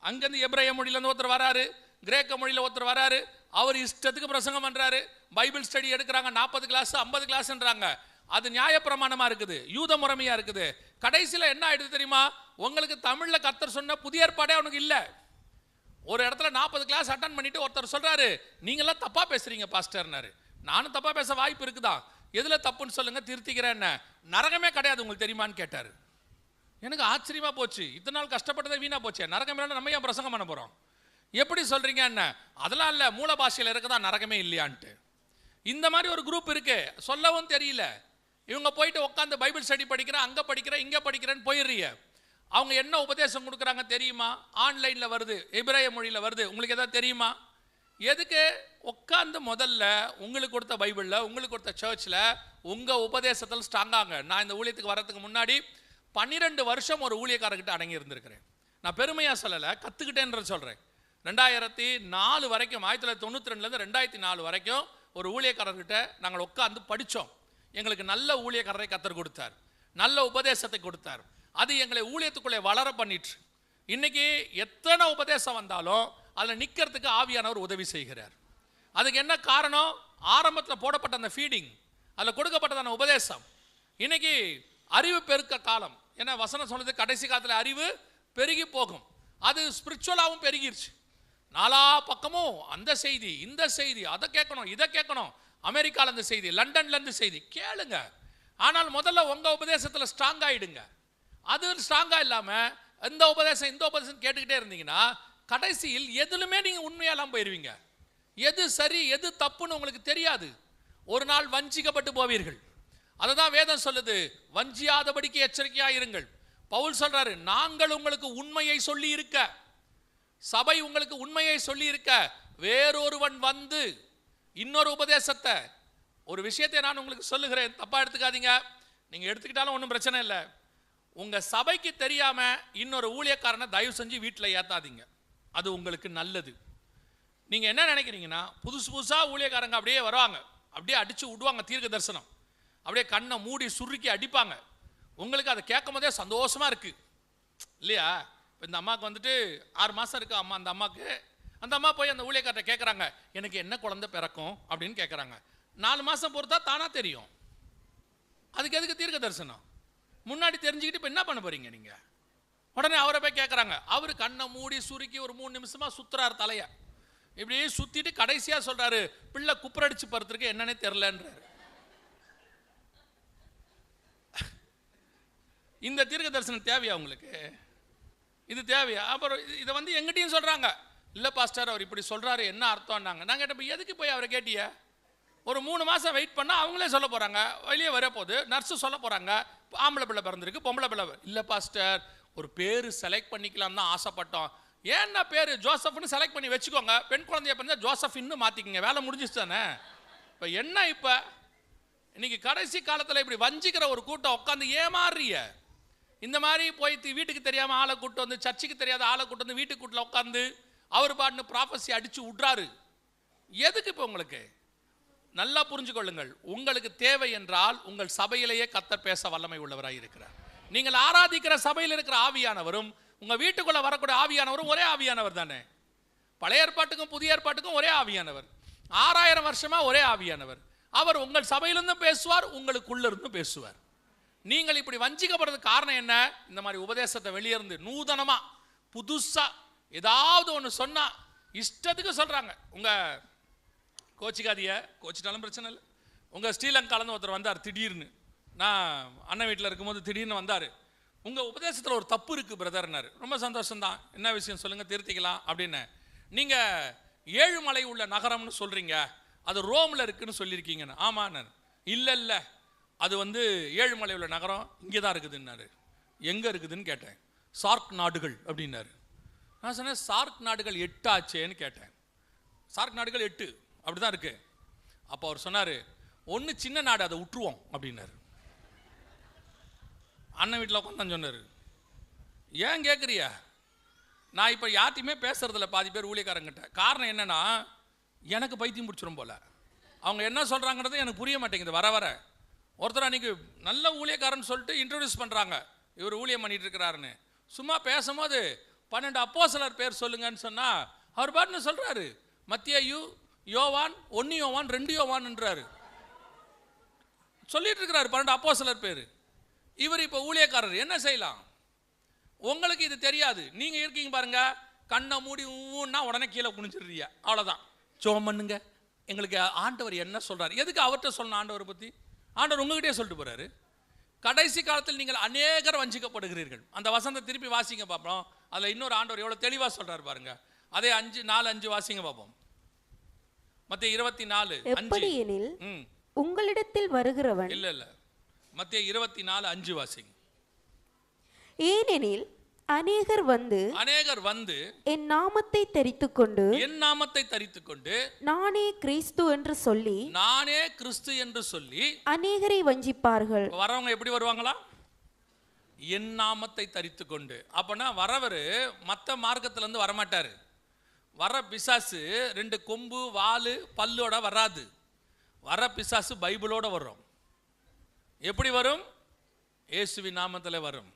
அங்கிருந்து எபிரேய மொழியிலேருந்து ஒருத்தர் வராரு, கிரேக்க மொழியில் ஒருத்தர் வராரு, அவர் இஷ்டத்துக்கு பிரசங்கம் பண்றாரு, பைபிள் ஸ்டடி எடுக்கிறாங்க, 40 கிளாஸ் 50 கிளாஸ்ன்றாங்க. அது நியாயப்பிரமாணமா இருக்குது, யூத முறைமையா இருக்குது. கடைசியில் என்ன ஆயிடுது தெரியுமா? உங்களுக்கு தமிழ்ல கர்த்தர் சொன்ன புதிய ஏற்பாடே அவனுக்கு இல்லை. ஒரு இடத்துல 40 கிளாஸ் அட்டன் பண்ணிட்டு ஒருத்தர் சொல்றாரு, நீங்களாம் தப்பா பேசுறீங்க பாஸ்டர்னாரு. நானும் தப்பா பேச வாய்ப்பு இருக்குதா, எதுல தப்புன்னு சொல்லுங்க திருத்திக்கிறேன். நரகமே கிடையாது உங்களுக்கு தெரியுமான்னு கேட்டாரு. எனக்கு ஆச்சரியமா போச்சு, இத்தனை நாள் கஷ்டப்பட்டதே வீணா போச்சு, நரகம் இல்லைன்னா நம்ம ஏன் பிரசங்கம் பண்ண போறோம்? எப்படி சொல்றீங்க? என்ன அதெல்லாம் இல்லை, மூல பாஷையில் இருக்குதா நரகமே இல்லையான்ட்டு. இந்த மாதிரி ஒரு குரூப் இருக்கு, சொல்லவும் தெரியல. இவங்க போயிட்டு உட்காந்து பைபிள் ஸ்டடி படிக்கிறேன், அங்கே படிக்கிறேன் இங்கே படிக்கிறேன்னு போயிடுறீங்க. அவங்க என்ன உபதேசம் கொடுக்குறாங்க தெரியுமா? ஆன்லைனில் வருது, எபிரேய மொழியில் வருது, உங்களுக்கு எதாவது தெரியுமா? எதுக்கு உட்காந்து முதல்ல உங்களுக்கு கொடுத்த பைபிளில், உங்களுக்கு கொடுத்த சர்ச்சில் உங்கள் உபதேசத்தில் ஸ்ட்ராங்காங்க. நான் இந்த ஊழியத்துக்கு வர்றதுக்கு முன்னாடி 12 வருஷம் ஒரு ஊழியக்காரர்கிட்ட அடங்கி இருந்திருக்கிறேன். நான் பெருமையாக சொல்லலை, கற்றுக்கிட்டேன்ற சொல்கிறேன். 2004 வரைக்கும், 1992லேருந்து 2004 வரைக்கும் ஒரு ஊழியக்காரர்கிட்ட நாங்கள் உட்காந்து படித்தோம். எங்களுக்கு நல்ல ஊழியக்காரரை கத்தர் கொடுத்தார், நல்ல உபதேசத்தை கொடுத்தார். அது எங்களை ஊழியத்துக்குள்ளே வளர பண்ணிட்டு, இன்னைக்கு எத்தனை உபதேசம் வந்தாலும் அதில் நிற்கிறதுக்கு ஆவியானவர் உதவி செய்கிறார். அதுக்கு என்ன காரணம்? ஆரம்பத்தில் போடப்பட்ட அந்த ஃபீடிங், அதில் கொடுக்கப்பட்டதான உபதேசம். இன்னைக்கு அறிவு பெருக்க காலம். ஏன்னா வசனம் சொல்லுது, கடைசி காலத்தில் அறிவு பெருகி போகும். அது ஸ்பிரிச்சுவலாகவும் பெருகிருச்சு. நாலா பக்கமும் அந்த செய்தி இந்த செய்தி, அதை கேட்கணும் இதை கேட்கணும், அமெரிக்காலேருந்து செய்தி, லண்டன்லேருந்து செய்தி கேளுங்க. ஆனால் முதல்ல உங்கள் உபதேசத்தில் ஸ்ட்ராங் ஆகிடுங்க. அது ஸ்ட்ராங்காக இல்லாமல் இந்த உபதேசம் இந்த உபதேசம் கேட்டுக்கிட்டே இருந்தீங்கன்னா கடைசியில் எதுலுமே நீங்கள் உண்மையெல்லாம் போயிடுவீங்க. எது சரி எது தப்புன்னு உங்களுக்கு தெரியாது. ஒரு நாள் வஞ்சிக்கப்பட்டு போவீர்கள். அதை தான் வேதம் சொல்லுது, வஞ்சியாதபடிக்கு எச்சரிக்கையாக இருங்கள். பவுல் சொல்றாரு, நாங்கள் உங்களுக்கு உண்மையை சொல்லி இருக்க, சபை உங்களுக்கு உண்மையை சொல்லி இருக்க, வேறொருவன் வந்து இன்னொரு உபதேசத்தை, ஒரு விஷயத்தை நான் உங்களுக்கு சொல்லுகிறேன், தப்பா எடுத்துக்காதீங்க. நீங்க எடுத்துக்கிட்டாலும் ஒன்றும் பிரச்சனை இல்லை. உங்க சபைக்கு தெரியாம இன்னொரு ஊழியக்காரனை தயவு செஞ்சு வீட்டில் ஏத்தாதீங்க, அது உங்களுக்கு நல்லது. நீங்க என்ன நினைக்கிறீங்கன்னா, புதுசா ஊழியக்காரங்க அப்படியே வருவாங்க, அப்படியே அடிச்சு விடுவாங்க தீர்க்க தரிசனம். அப்படியே கண்ணை மூடி சுருக்கி அடிப்பாங்க. உங்களுக்கு அதை கேட்கும் போதே சந்தோஷமா இருக்கு இல்லையா? இப்போ இந்த அம்மாவுக்கு வந்துட்டு 6 மாதம் இருக்கு அம்மா. அந்த அம்மா போய் அந்த ஊழியக்கார்ட்ட கேட்குறாங்க, எனக்கு என்ன குழந்தை பிறக்கும் அப்படின்னு கேட்குறாங்க. 4 மாதம் பொறுத்தா தானா தெரியும். அதுக்கு எதுக்கு தீர்க்க தரிசனம்? முன்னாடி தெரிஞ்சுக்கிட்டு இப்போ என்ன பண்ண போறீங்க நீங்க? உடனே அவரை போய் கேட்குறாங்க. அவர் கண்ணை மூடி சுருக்கி ஒரு 3 நிமிஷமா சுத்துறாரு தலைய. இப்படியே சுத்திட்டு கடைசியா சொல்றாரு, பிள்ளை குப்புரடிச்சு படுத்துருக்கு என்னன்னே தெரியலன்றாரு. இந்த தீர்க்க தரிசனம் தேவையா உங்களுக்கு? இது தேவையா? அப்புறம் இதை வந்து எங்கிட்டையும் சொல்றாங்க, இல்லை பாஸ்டர் அவர் இப்படி சொல்றாரு என்ன அர்த்தம்னாங்க. நான் கேட்டப்ப எதுக்கு போய் அவரை கேட்டிய? ஒரு 3 மாதம் வெயிட் பண்ணால் அவங்களே சொல்ல போகிறாங்க, வெளியே வர போகுது, நர்ஸு சொல்ல போகிறாங்க ஆம்பளை பிள்ளை பிறந்திருக்கு பொம்பளை பிள்ளை. இல்லை பாஸ்டர் ஒரு பேர் செலக்ட் பண்ணிக்கலாம் தான் ஆசைப்பட்டோம். ஏன்னா பேர் ஜோசப்னு செலக்ட் பண்ணி வச்சுக்கோங்க, பெண் குழந்தைய பிறந்தா ஜோசப்னு மாற்றிக்கிங்க, வேலை முடிஞ்சிச்சு தானே. இப்போ என்ன இப்போ இன்னைக்கு கடைசி காலத்தில் இப்படி வஞ்சிக்கிற ஒரு கூட்டம் உட்காந்து ஏமாறுறிய. இந்த மாதிரி போய் வீட்டுக்கு தெரியாமல் ஆளை கூட்டு வந்து, சர்ச்சுக்கு தெரியாத ஆளை கூட்டு வந்து வீட்டுக்கு கூட்டில் உட்காந்து அவர் பாட்டுன்னு ப்ராஃபஸி அடிச்சு விட்றாரு. எதுக்கு இப்போ உங்களுக்கு? நல்லா புரிஞ்சுக்கொள்ளுங்கள், உங்களுக்கு தேவை என்றால் உங்கள் சபையிலேயே கர்த்தர் பேச வல்லமை உள்ளவராக இருக்கிறார். நீங்கள் ஆராதிக்கிற சபையில் இருக்கிற ஆவியானவரும் உங்க வீட்டுக்குள்ள வரக்கூடிய ஆவியானவரும் ஒரே ஆவியானவர் தானே. பழைய ஏற்பாட்டுக்கும் புதிய ஏற்பாட்டுக்கும் ஒரே ஆவியானவர், 6000 வருஷமா ஒரே ஆவியானவர். அவர் உங்கள் சபையிலிருந்தும் பேசுவார், உங்களுக்குள்ள இருந்தும் பேசுவார். நீங்கள் இப்படி வஞ்சிக்கப்படுறதுக்கு காரணம் என்ன? இந்த மாதிரி உபதேசத்தை வெளியே இருந்து நூதனமா புதுசா ஏதாவது ஒன்று சொன்னா இஷ்டத்துக்கு சொல்றாங்க. உங்க கோச்சிக்காதிய, கோச்சிட்டாலும் பிரச்சனை இல்லை. உங்க ஸ்ரீலங்காலேருந்து ஒருத்தர் வந்தார் திடீர்னு. நான் அண்ணன் வீட்டில் இருக்கும்போது திடீர்னு வந்தார். உங்கள் உபதேசத்தில் ஒரு தப்பு இருக்குது பிரதர்னாரு. ரொம்ப சந்தோஷம்தான், என்ன விஷயம் சொல்லுங்கள் திருத்திக்கலாம் அப்படின்னு. நீங்கள் 7 மலை உள்ள நகரம்னு சொல்கிறீங்க, அது ரோமில் இருக்குன்னு சொல்லியிருக்கீங்கன்னு. ஆமாண்ண. இல்லை இல்லை அது வந்து 7 மலை உள்ள நகரம் இங்கே தான் இருக்குதுன்னாரு. எங்கே இருக்குதுன்னு கேட்டேன். சார்க் நாடுகள் அப்படின்னாரு. நான் சொன்னேன் சார்க் நாடுகள் 8 ஆச்சேன்னு கேட்டேன். சார்க் நாடுகள் 8 அப்படி தான் இருக்கு. அப்போ அவர் சொன்னார், ஒன்று சின்ன நாடு அதை விட்டுருவோம் அப்படின்னாரு. அண்ணன் வீட்டில் உட்காந்து சொன்னார். ஏன் கேட்குறியா? நான் இப்போ யார்ட்டையுமே பேசுறதில்ல பாதி பேர் ஊழியக்காரங்கிட்ட. காரணம் என்னன்னா எனக்கு பைத்தியம் பிடிச்சிரும் போல. அவங்க என்ன சொல்கிறாங்கிறது எனக்கு புரிய மாட்டேங்குது. வர வர ஒருத்தர் அன்றைக்கி நல்ல ஊழியக்காரன்னு சொல்லிட்டு இன்ட்ரடியூஸ் பண்ணுறாங்க, இவர் ஊழியம் பண்ணிட்டு இருக்கிறாருன்னு. சும்மா பேசும்போது 12 அப்போஸ்தலர் பேர் சொல்லுங்கன்னு சொன்னால் அவர் பாட்டுன்னு சொல்கிறாரு, மத்தேயு, யோவான், 1 யோவான், 2 யோவான்ன்றாரு. சொல்லிட்டு இருக்கிறாரு 12 அப்போஸ்தலர் பேர். இவர் இப்போ ஊழியக்காரர், என்ன செய்யலாம்? உங்களுக்கு இது தெரியாது. நீங்கள் இருக்கீங்க பாருங்க, கண்ணை மூடி ஊன்னா உடனே கீழே குனிஞ்சிடுறீங்க, அவ்வளோதான். ஜெபம் பண்ணுங்க, எங்களுக்கு ஆண்டவர் என்ன சொல்கிறார். எதுக்கு அவர்கிட்ட சொல்லணும் ஆண்டவரை பற்றி? ஆண்டவர் உங்ககிட்டே சொல்லிட்டு போகிறாரு. கடைசி காலத்தில் நீங்கள் அநேகர் வஞ்சிக்கப்படுகிறீர்கள். அந்த வசனத்தை திருப்பி வாசிங்க பார்ப்போம். அதில் இன்னொரு ஆண்டவர் எவ்வளோ தெளிவாக சொல்கிறார் பாருங்க. அதே 4:5 வாசிங்க பார்ப்போம். மத்தேயு 24:5. உங்களிடத்தில் வருகிறவன் இல்லை மத்தேயு 24:5 வாசிங்க. ஏனெனில் அநேகர் வந்து என் நாமத்தை தரித்துக்கொண்டு நானே கிறிஸ்து என்று சொல்லி அநேகரை வஞ்சிப்பார்கள். வரவங்க எப்படி வருவாங்களா? என் நாமத்தை தரித்துக்கொண்டு. அப்பனா வரவர் மற்ற மார்க்கத்திலிருந்து வரமாட்டாரு. வர பிசாசு 2 கொம்பு வாலு பல்லோட வராது. வர பிசாசு பைபிளோட வரும். எப்படி வரும்? இயேசுவின் நாமத்தில் வரும்.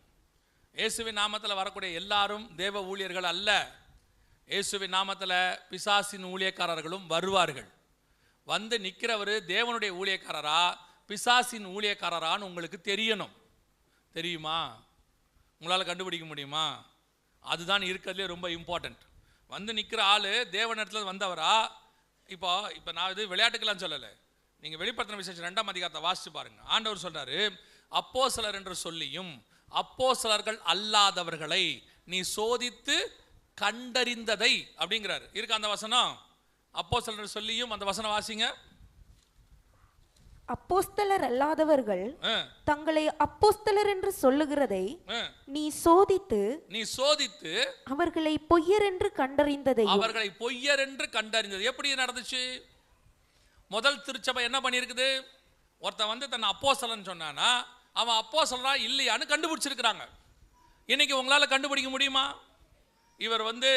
இயேசுவின் நாமத்தில் வரக்கூடிய எல்லாரும் தேவ ஊழியர்கள் அல்ல. இயேசுவின் நாமத்தில் பிசாசின் ஊழியக்காரர்களும் வருவார்கள். வந்து நிற்கிறவர் தேவனுடைய ஊழியக்காரரா பிசாசின் ஊழியக்காரரான்னு உங்களுக்கு தெரியணும். தெரியுமா? உங்களால் கண்டுபிடிக்க முடியுமா? அதுதான் இருக்கிறதுலே ரொம்ப இம்பார்ட்டன்ட். வந்து நிற்கிற ஆள் தேவனிடத்தில் வந்தவரா? இப்போ நான் இது விளையாட்டுக்கெல்லாம் சொல்லலை. நீங்கள் வெளிப்படுத்தின விசேஷம் 2ஆம் அதிகாரத்தை வாசித்து பாருங்க. ஆண்டவர் சொல்றாரு, அப்போஸ்தலர் என்று சொல்லியும் அப்போஸ்தலர்கள் அல்லாதவர்களை நீ சோதித்து கண்டறிந்ததை அப்படிங்கிறாரு. இருக்கு அந்த வசனம். அப்போஸ்தலர் சொல்லியும் அந்த வசனம் வாசிங்க. அப்போஸ்தலர் அல்லாதவர்கள் தங்களை அப்போஸ்தலர் என்று சொல்லுகிறதை நீ சோதித்து அவர்களை பொய்யர் என்று கண்டறிந்ததை. எப்படி நடந்துச்சு? முதல் திருச்சபை என்ன பண்ணியிருக்குது? ஒருத்தன் வந்து தன்னை அப்போஸ்தலன் சொன்னானா அவன் அப்போஸ்தலரா இல்லையான்னு கண்டுபிடிச்சிருக்கிறாங்க. இன்னைக்கு உங்களால் கண்டுபிடிக்க முடியுமா? இவர் வந்து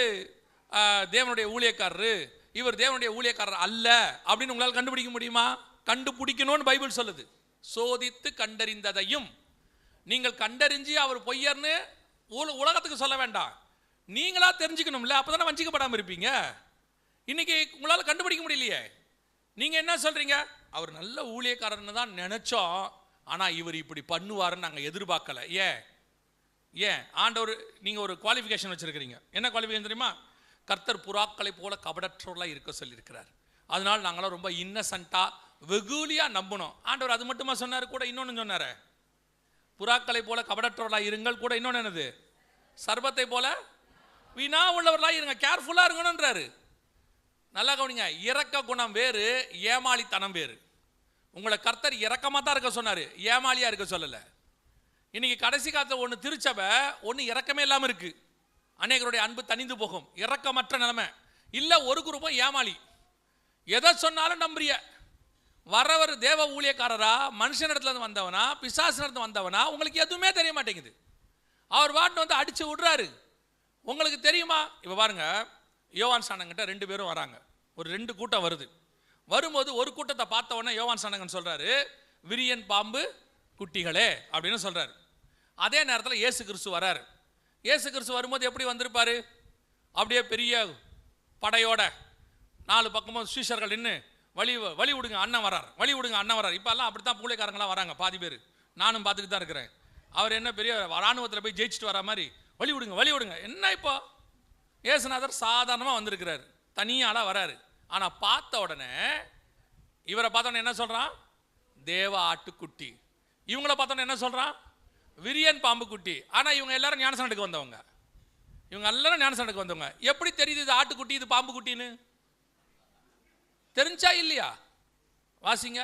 தேவனுடைய ஊழியக்காரரு, இவர் தேவனுடைய ஊழியக்காரர் அல்ல அப்படின்னு உங்களால் கண்டுபிடிக்க முடியுமா? கண்டுபிடிக்கணும்னு பைபிள் சொல்லுது. சோதித்து கண்டறிந்ததையும். நீங்கள் கண்டறிஞ்சு அவர் பொய்யர்னு உலகத்துக்கு சொல்ல வேண்டாம், நீங்களா தெரிஞ்சுக்கணும்ல, அப்பதானே வஞ்சிக்கப்படாமல் இருப்பீங்க. இன்னைக்கு உங்களால் கண்டுபிடிக்க முடியலையே. நீங்க என்ன சொல்றீங்க, அவர் நல்ல ஊழியக்காரன்னு தான் நினைச்சோம், ஆனா இவர் இப்படி பண்ணுவாருன்னு நாங்கள் எதிர்பார்க்கல. ஏன் ஆண்டவர், நீங்க ஒரு குவாலிஃபிகேஷன் வச்சிருக்கிறீங்க. என்ன குவாலிஃபிகேஷன் தெரியுமா? கர்த்தர் புறாக்களை போல கபடற்றவர்களாக இருக்க சொல்லியிருக்கிறார். அதனால நாங்களாம் ரொம்ப இன்னசென்ட்டா வெகுலியா நம்பணும். ஆண்டவர் அது மட்டுமா சொன்னார்? கூட இன்னொன்று சொன்னார், புறாக்களை போல கபடற்றவர்களாக இருங்கள். கூட இன்னொன்று என்னது? சர்பத்தை போல வீணா உள்ளவர்களாக இருங்க, கேர்ஃபுல்லா இருக்கணும்ன்றாரு. நல்லா கவனிங்க, இரக்க குணம் வேறு, ஏமாளித்தனம் வேறு. உங்களை கர்த்தர் இரக்கமாக தான் இருக்க சொன்னார், ஏமாளியா இருக்க சொல்லலை. இன்னைக்கு கடைசி காலத்தில் ஒன்று திருச்சபை, ஒன்று இரக்கமே இல்லாமல் இருக்கு. அநேகருடைய அன்பு தனிந்து போகும், இரக்கமற்ற நிலைமை. இல்லை ஒரு குரூப்பம் ஏமாளி, எதை சொன்னாலும் நம்புறிய. வரவர் தேவ ஊழியக்காரரா, மனுஷனிடத்துல வந்தவனா, பிசாசினிடத்துல வந்தவனா, உங்களுக்கு எதுவுமே தெரிய மாட்டேங்குது. அவர் வாட்டு வந்து அடிச்சு விடுறாரு. உங்களுக்கு தெரியுமா? இப்போ பாருங்க, யோவான் ஸ்நானங்கிட்ட 2 பேரும் வராங்க. ஒரு 2 கூட்டம் வருது. வரும்போது ஒரு கூட்டத்தை பார்த்த உடனே யோவான் ஸ்நானகன் சொல்றாரு, விரியன் பாம்பு குட்டிகளே அப்படின்னு சொல்றாரு. அதே நேரத்தில் இயேசு கிறிஸ்து வராரு. இயேசு கிறிஸ்து வரும்போது எப்படி வந்திருப்பாரு? அப்படியே பெரிய படையோட 4 பக்கமும் சீஷர்கள் நின்று வழி விடுங்க அண்ணன் வரார், வழி விடுங்க அண்ணன் வரார். இப்பெல்லாம் அப்படித்தான் பூளைக்காரங்களாம் வராங்க பாதி பேர், நானும் பார்த்துக்கிட்டு தான் இருக்கிறேன். அவர் என்ன பெரிய இராணுவத்தில் போய் ஜெயிச்சுட்டு வர மாதிரி வழி விடுங்க வழி விடுங்க. என்ன இப்போ இயேசுநாதர் சாதாரணமாக வந்திருக்கிறார், தனியாளாக வராரு. ஆனால் பார்த்த உடனே இவரை பார்த்தோன்னே என்ன சொல்கிறான்? தேவ ஆட்டுக்குட்டி. இவங்கள பார்த்தோன்னே என்ன சொல்கிறான்? விரியன் பாம்பு குட்டி. ஆனால் இவங்க எல்லாரும் ஞானஸ்நானத்துக்கு வந்தவங்க, இவங்க எல்லாரும் ஞானஸ்நானத்துக்கு வந்தவங்க. எப்படி தெரியுது இது ஆட்டுக்குட்டி இது பாம்பு குட்டின்னு? தெரிஞ்சா இல்லையா? வாசிங்க,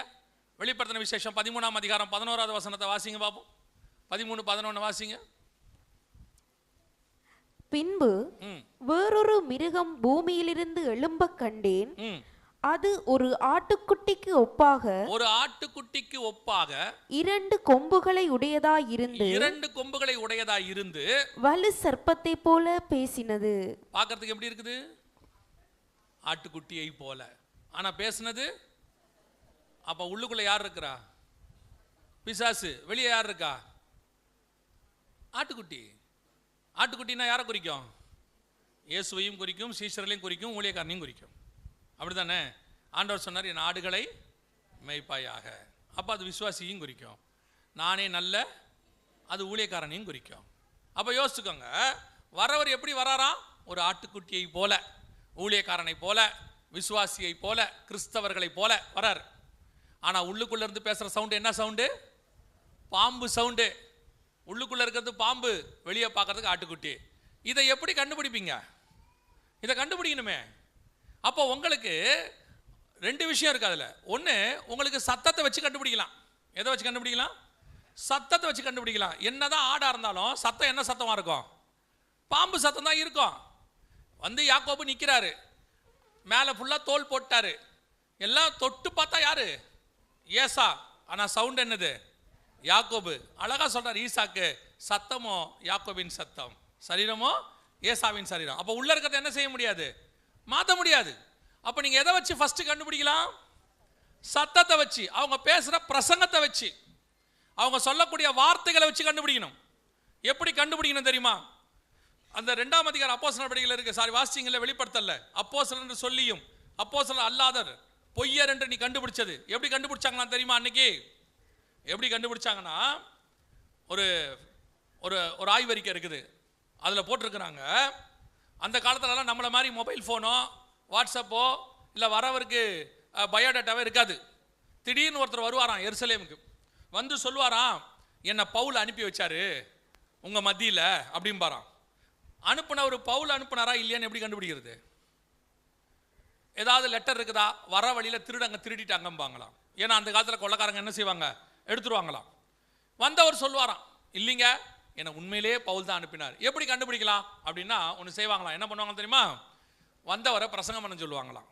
வெளிப்படுத்தின விசேஷம் 13ஆம் அதிகாரம் 11வது வசனத்தை வாசிங்க பார்ப்போம். 13-11 வாசிங்க. பின்பு வேறொரு மிருகம் பூமியிலிருந்து எழும்ப கண்டேன். அது ஒரு ஆட்டுக்குட்டிக்கு ஒப்பாக, ஒரு ஆட்டுக்குட்டிக்கு ஒப்பாக 2 கொம்புகளை உடையதாய் இருந்து, 2 கொம்புகளை உடையதாய் இருந்து வலு சர்ப்பத்தை போல பேசினது. பார்க்கிறதுக்கு எப்படி இருக்குது? ஆட்டுக்குட்டியை போல. ஆனா பேசுனது, அப்ப உள்ளுக்குள்ள யார் இருக்கிறா? பிசாசு. வெளியே யார் இருக்கா? ஆட்டுக்குட்டி. ஆட்டுக்குட்டினா யாரை குறிக்கும்? இயேசுவையும் குறிக்கும், சீஷர்களையும் குறிக்கும், ஊழியக்காரனையும் குறிக்கும். அப்படித்தானே? ஆண்டவர் சொன்னார், என் ஆடுகளை மேய்ப்பாயாக. அப்போ அது விசுவாசியும் குறிக்கும். நானே நல்ல, அது ஊழியக்காரனையும் குறிக்கும். அப்போ யோசிச்சுக்கோங்க, வரவர் எப்படி வராராம்? ஒரு ஆட்டுக்குட்டியை போல, ஊழியக்காரனை போல, விசுவாசியை போல, கிறிஸ்தவர்களை போல வரார். ஆனால் உள்ளுக்குள்ள இருந்து பேசுகிற சவுண்டு என்ன சவுண்டு? பாம்பு சவுண்டு. உள்ளுக்குள்ள இருக்கிறது பாம்பு, வெளியே பார்க்கறதுக்கு ஆட்டுக்குட்டி. இதை எப்படி கண்டுபிடிப்பீங்க? இதை கண்டுபிடிக்கணுமே. அப்போ உங்களுக்கு 2 விஷயம் இருக்கு அதில். ஒன்று, உங்களுக்கு சத்தத்தை வச்சு கண்டுபிடிக்கலாம். எதை வச்சு கண்டுபிடிக்கலாம்? சத்தத்தை வச்சு கண்டுபிடிக்கலாம். என்னதான் ஆடா இருந்தாலும் சத்தம் என்ன சத்தமா இருக்கும்? பாம்பு சத்தம் தான் இருக்கும். வந்து யாக்கோபு நிற்கிறாரு, மேலே ஃபுல்லாக தோல் போட்டாரு, எல்லாம் தொட்டு பார்த்தா யாரு? ஏசா. ஆனால் சவுண்ட் என்னது? யாக்கோபு. அழகா சொல்றார் ஈசாக்கு, சத்தமோ யாக்கோபின் சத்தம், சரீரமோ ஏசாவின் சரீரம். அப்போ உள்ள இருக்கிறத என்ன செய்ய முடியாது? மாற்ற முடியாது. அப்போ நீங்க எதை வச்சு ஃபர்ஸ்ட் கண்டுபிடிக்கலாம்? சத்தத்தை வச்சு, அவங்க பேசுற பிரசங்கத்தை வச்சு, அவங்க சொல்லக்கூடிய வார்த்தைகளை வச்சு கண்டுபிடிக்கணும். எப்படி கண்டுபிடிக்கணும் தெரியுமா? அந்த 2ஆம் அதிகாரம் அப்போஸ்தலர் படிகள் இருக்கு. சாரி, வாசிச்சீங்கல்ல, வெளிப்படுத்தல. அப்போஸ்தலர் என்று சொல்லியும் அப்போஸ்தலர் அல்லாதர் பொய்யர் என்று நீ கண்டுபிடிச்சது. எப்படி கண்டுபிடிச்சாங்களா தெரியுமா? அன்னைக்கு எப்படி கண்டுபிடிச்சாங்கன்னா, ஒரு ஒரு ஒரு ஆய்வறிக்கை இருக்குது, அதில் போட்டிருக்கிறாங்க, அந்த காலத்துலலாம் நம்மளை மாதிரி மொபைல் ஃபோனோ வாட்ஸ்அப்போ இல்லை வரவருக்கு பயோடேட்டாவே இருக்காது. திடீர்னு ஒருத்தர் வருவாராம் எருசலேமுக்கு, வந்து சொல்லுவாராம், என்னை பவுல் அனுப்பி வச்சாரு உங்கள் மத்தியில் அப்படின்பாராம். அனுப்புனவர் பவுல் அனுப்புனாரா இல்லையான்னு எப்படி கண்டுபிடிக்கிறது? ஏதாவது லெட்டர் இருக்குதா? வர வழியில் திருடங்க திருடிட்டாங்கம்பாங்களாம். ஏன்னா அந்த காலத்தில் கொள்ளக்காரங்க என்ன செய்வாங்க? எடுத்துருவாங்களாம். வந்தவர் சொல்லுவாராம், இல்லைங்க என்னை உண்மையிலேயே பவுல் தான் அனுப்பினார். எப்படி கண்டுபிடிக்கலாம் அப்படின்னா ஒன்று செய்வாங்களாம். என்ன பண்ணுவாங்க தெரியுமா? வந்தவரை பிரசங்கம் பண்ண சொல்லுவாங்களாம்.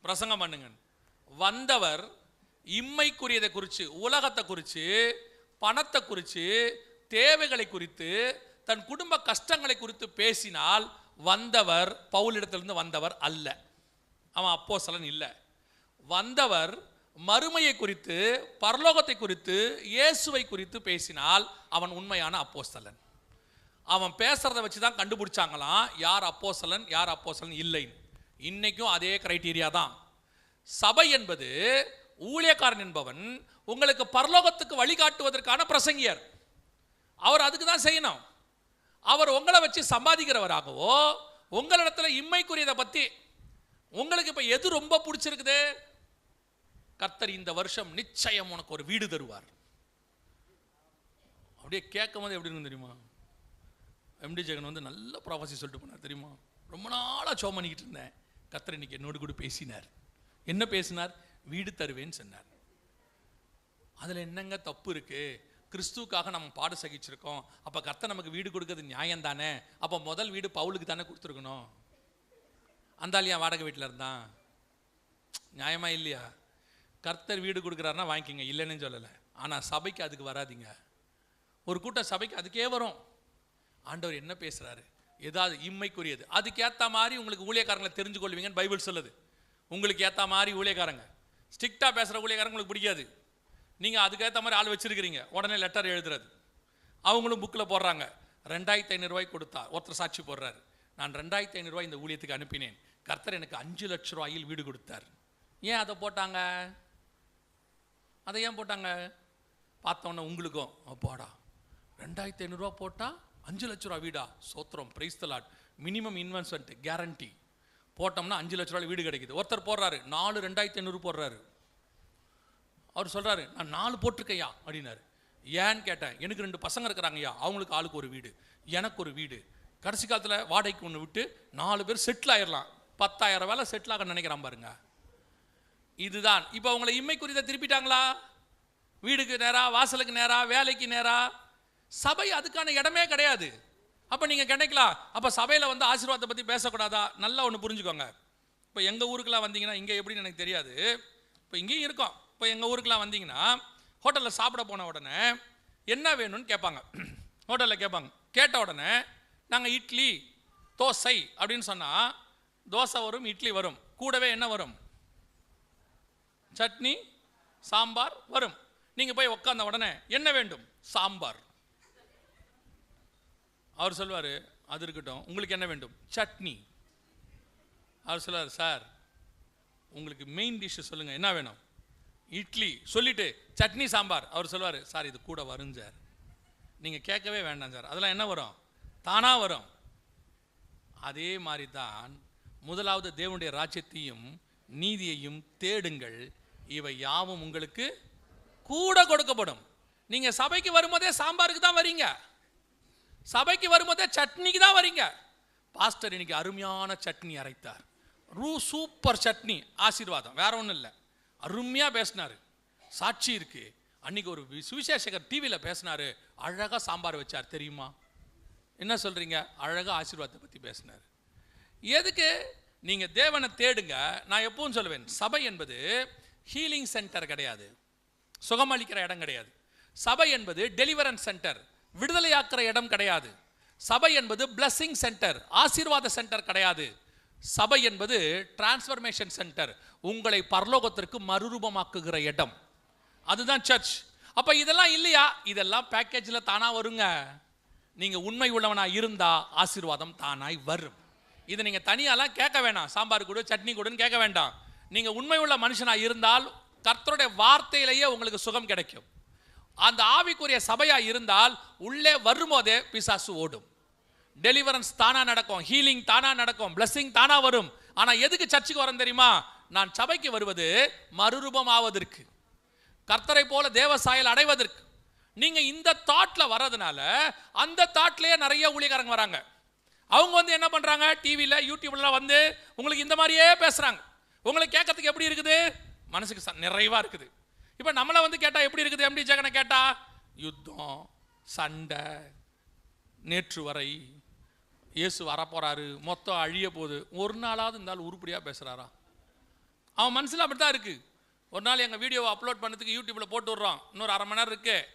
பிரசங்கம் பண்ணுங்க. வந்தவர் இம்மைக்குரியதை குறித்து, உலகத்தை குறித்து, பணத்தை குறித்து, தேவைகளை குறித்து, தன் குடும்ப கஷ்டங்களை குறித்து பேசினால் வந்தவர் பவுலிடத்திலிருந்து வந்தவர் அல்ல, அவன் அப்போஸ்தலன் இல்லை. வந்தவர் மறுமையை குறித்து, பரலோகத்தை குறித்து, இயேசுவை குறித்து பேசினால் அவன் உண்மையான அப்போஸ்தலன். அவன் பேசுறத வச்சு தான் கண்டுபிடிச்சாங்களாம் யார் அப்போஸ்தலன் யார் அப்போஸ்தலன் இல்லைன்னு. இன்னைக்கும் அதே கிரைட்டீரியா தான். சபை என்பது ஊழியக்காரன் என்பவன் உங்களுக்கு பரலோகத்துக்கு வழிகாட்டுவதற்கான பிரசங்கியர். அவர் அதுக்கு தான் செய்யணும். அவர் உங்களை வச்சு சம்பாதிக்கிறவராகவோ, உங்களிடத்துல இம்மைக்குரியதை பத்தி உங்களுக்கு இப்ப எது ரொம்ப பிடிச்சிருக்குது, கர்த்தர் இந்த வருஷம் நிச்சயம் உனக்கு ஒரு வீடு தருவார். அப்படியே கேட்கும் போது எப்படி இருக்கும் தெரியுமா? எம்டி ஜெகன் வந்து நல்ல ப்ராஃபஸி சொல்லிட்டு போனார் தெரியுமா? ரொம்ப நாளாக சோம் பண்ணிக்கிட்டு இருந்தேன், கர்த்தர் இன்னைக்கு என்னோடு கூட பேசினார். என்ன பேசினார்? வீடு தருவேன்னு சொன்னார். அதில் என்னங்க தப்பு இருக்கு? கிறிஸ்துக்காக நம்ம பாடு சகிச்சிருக்கோம். அப்போ கர்த்தர் நமக்கு வீடு கொடுக்கறது நியாயம் தானே? அப்போ முதல் வீடு பவுலுக்கு தானே கொடுத்துருக்கணும். அந்தாலியா வாடகை வீட்டில் இருந்தான், நியாயமா இல்லையா? கர்த்தர் வீடு கொடுக்குறாருன்னா வாங்கிக்கிங்க, இல்லைன்னு சொல்லலை. ஆனால் சபைக்கு அதுக்கு வராதிங்க. ஒரு கூட்டம் சபைக்கு அதுக்கே வரும். ஆண்டவர் என்ன பேசுறாரு, ஏதாவது இம்மைக்குரியது, அதுக்கு ஏற்ற மாதிரி உங்களுக்கு ஊழியக்காரங்களை தெரிஞ்சு கொள்வீங்கன்னு பைபிள் சொல்லுது. உங்களுக்கு ஏற்ற மாதிரி ஊழியக்காரங்க, ஸ்ட்ரிக்டாக பேசுகிற ஊழியக்காரங்க உங்களுக்கு பிடிக்காது. நீங்கள் அதுக்கேற்ற மாதிரி ஆள் வச்சிருக்கிறீங்க, உடனே லெட்டர் எழுதுறது. அவங்களும் புக்கில் போடுறாங்க. 2500 ரூபாய் கொடுத்தா ஒருத்தர் சாட்சி போடுறாரு, நான் 2500 ரூபாய் இந்த ஊழியத்துக்கு அனுப்பினேன், கர்த்தர் எனக்கு 5 லட்சம் ரூபாயில் வீடு கொடுத்தார். ஏன் அதை போட்டாங்க? அதை ஏன் போட்டாங்க? பார்த்தோன்னே உங்களுக்கும் அப்பாடா 2500 ரூபா போட்டால் 5 லட்ச ரூபா வீடா, சோத்திரம், praise the Lord. Minimum investment guarantee போட்டோம்னா 5 லட்ச ரூபாய் வீடு கிடைக்குது. ஒருத்தர் போடுறாரு 4 2500 போடுறாரு. அவர் சொல்றாரு நான் 4 போட்டிருக்கையா அப்படின்னாரு. ஏன்னு கேட்டேன், எனக்கு 2 பசங்க இருக்கிறாங்கய்யா, அவங்களுக்கு ஆளுக்கு ஒரு வீடு, எனக்கு ஒரு வீடு. கடைசி காலத்தில் வாடகைக்கு ஒன்று விட்டு 4 பேர் செட்டில் ஆயிடலாம். 10,000 வேலை செட்டில் ஆக நினைக்கிறான் பாருங்க. இதுதான் இப்போ அவங்களை இம்மைக்குரியதை திருப்பிட்டாங்களா? வீடுக்கு நேரா, வாசலுக்கு நேரா, வேலைக்கு நேரா. சபை அதுக்கான இடமே கிடையாது. அப்போ நீங்கள் கிடைக்கலாம், அப்போ சபையில் வந்து ஆசீர்வாதத்தை பற்றி பேசக்கூடாதா? நல்லா ஒன்று புரிஞ்சுக்கோங்க. இப்போ எங்கள் ஊருக்கெல்லாம் வந்தீங்கன்னா, இங்கே எப்படின்னு எனக்கு தெரியாது, இப்போ இங்கேயும் இருக்கோம். இப்போ எங்கள் ஊருக்கெல்லாம் வந்தீங்கன்னா ஹோட்டலில் சாப்பிட போன உடனே என்ன வேணும்னு கேட்பாங்க. ஹோட்டலில் கேட்பாங்க. கேட்ட உடனே நாங்கள் இட்லி தோசை அப்படின்னு சொன்னால் தோசை வரும், இட்லி வரும், கூடவே என்ன வரும்? சட்னி சாம்பார் வரும். நீங்கள் போய் உட்கார்ந்த உடனே என்ன வேண்டும்? சாம்பார். அவர் சொல்வார் அது இருக்கட்டும், உங்களுக்கு என்ன வேண்டும்? சட்னி. அவர் சொல்வார் சார் உங்களுக்கு மெயின் டிஷ் சொல்லுங்கள், என்ன வேணும்? இட்லி. சொல்லிட்டு சட்னி சாம்பார். அவர் சொல்வார் சார் இது கூட வரும் சார். நீங்கள் கேட்கவே வேண்டாம் சார், அதெல்லாம் என்ன வரும்? தானாக வரும். அதே மாதிரி தான் முதலாவது தேவனுடைய ராஜ்யத்தையும் நீதியையும் தேடுங்கள், இவை யாவும் உங்களுக்கு கூட கொடுக்கப்படும். நீங்கள் சபைக்கு வரும்போதே சாம்பாருக்கு தான் வரீங்க, சபைக்கு வரும்போதே சட்னிக்கு தான் வரீங்க. பாஸ்டர் இன்னைக்கு அருமையான சட்னி அரைத்தார், சூப்பர் சட்னி, ஆசீர்வாதம், வேற ஒன்றும் இல்லை. அருமையாக பேசினார், சாட்சி இருக்கு. அன்னைக்கு ஒரு சுவிசேஷகர் டிவியில் பேசினார், அழகாக சாம்பார் வச்சார் தெரியுமா? என்ன சொல்கிறீங்க? அழகாக ஆசீர்வாதத்தை பற்றி பேசினார். எதுக்கு? நீங்கள் தேவனை தேடுங்க. நான் எப்பவும் சொல்லுவேன், சபை என்பது ஹீலிங் சென்டர் கிடையாது, சுகமளிக்கிற இடம் கிடையாது. சபை என்பது டெலிவரன்ஸ் சென்டர், விடுதலையாக்குற இடம் கிடையாது. சபை என்பது பிளஸிங் சென்டர், ஆசீர்வாத சென்டர் கிடையாது. சபை என்பது டிரான்ஸ்ஃபர்மேஷன் சென்டர், உங்களை பரலோகத்திற்கு மறுரூபமாக்குகிற இடம். அதுதான் சர்ச். அப்போ இதெல்லாம் இல்லையா? இதெல்லாம் பேக்கேஜில் தானா வருங்க. நீங்கள் உண்மை உள்ளவனாக இருந்தால் ஆசீர்வாதம் தானாய் வரும். இதை நீங்கள் தனியாலாம் கேட்க வேண்டாம், சாம்பார் கொடு சட்னி கொடுன்னு கேட்க வேண்டாம். நீங்கள் உண்மை உள்ள மனுஷனாக இருந்தால் கர்த்தருடைய வார்த்தையிலேயே உங்களுக்கு சுகம் கிடைக்கும். அந்த ஆவிக்குரிய சபையாக இருந்தால் உள்ளே வரும்போதே பிசாசு ஓடும். டெலிவரன்ஸ் தானா நடக்கும், ஹீலிங் தானா நடக்கும், பிளஸிங் தானா வரும். ஆனால் எதுக்கு சர்ச்சுக்கு வரேன் தெரியுமா? நான் சபைக்கு வருவது மறுரூபம் ஆவதற்கு, கர்த்தரை போல தேவ சாயல் அடைவதற்கு. நீங்க இந்த தாட்ல வர்றதுனால அந்த தாட்லயே நிறைய ஊழியக்காரங்க வராங்க. அவங்க வந்து என்ன பண்றாங்க? டிவியில் யூடியூப்ல வந்து உங்களுக்கு இந்த மாதிரியே பேசுறாங்க. உங்களுக்கு கேட்கறதுக்கு எப்படி இருக்குது? மனசுக்கு நிறைவா இருக்குது. இப்போ நம்மளை வந்து கேட்டா எப்படி இருக்குது? எம்டி ஜெகனை கேட்டா யுத்தம், சண்டை, நேற்று வரை இயேசு வரப்போறாரு, மொத்தம் அழிய போகுது. ஒரு நாளாவது இந்த ஆள் உருப்படியாக பேசுகிறாரா? அவன் மனசில் அப்படி தான் இருக்குது. ஒரு நாள் எங்கள் வீடியோவை அப்லோட் பண்ணதுக்கு யூடியூப்பில் போட்டு விட்றோம், இன்னொரு அரை மணி நேரம் இருக்குது,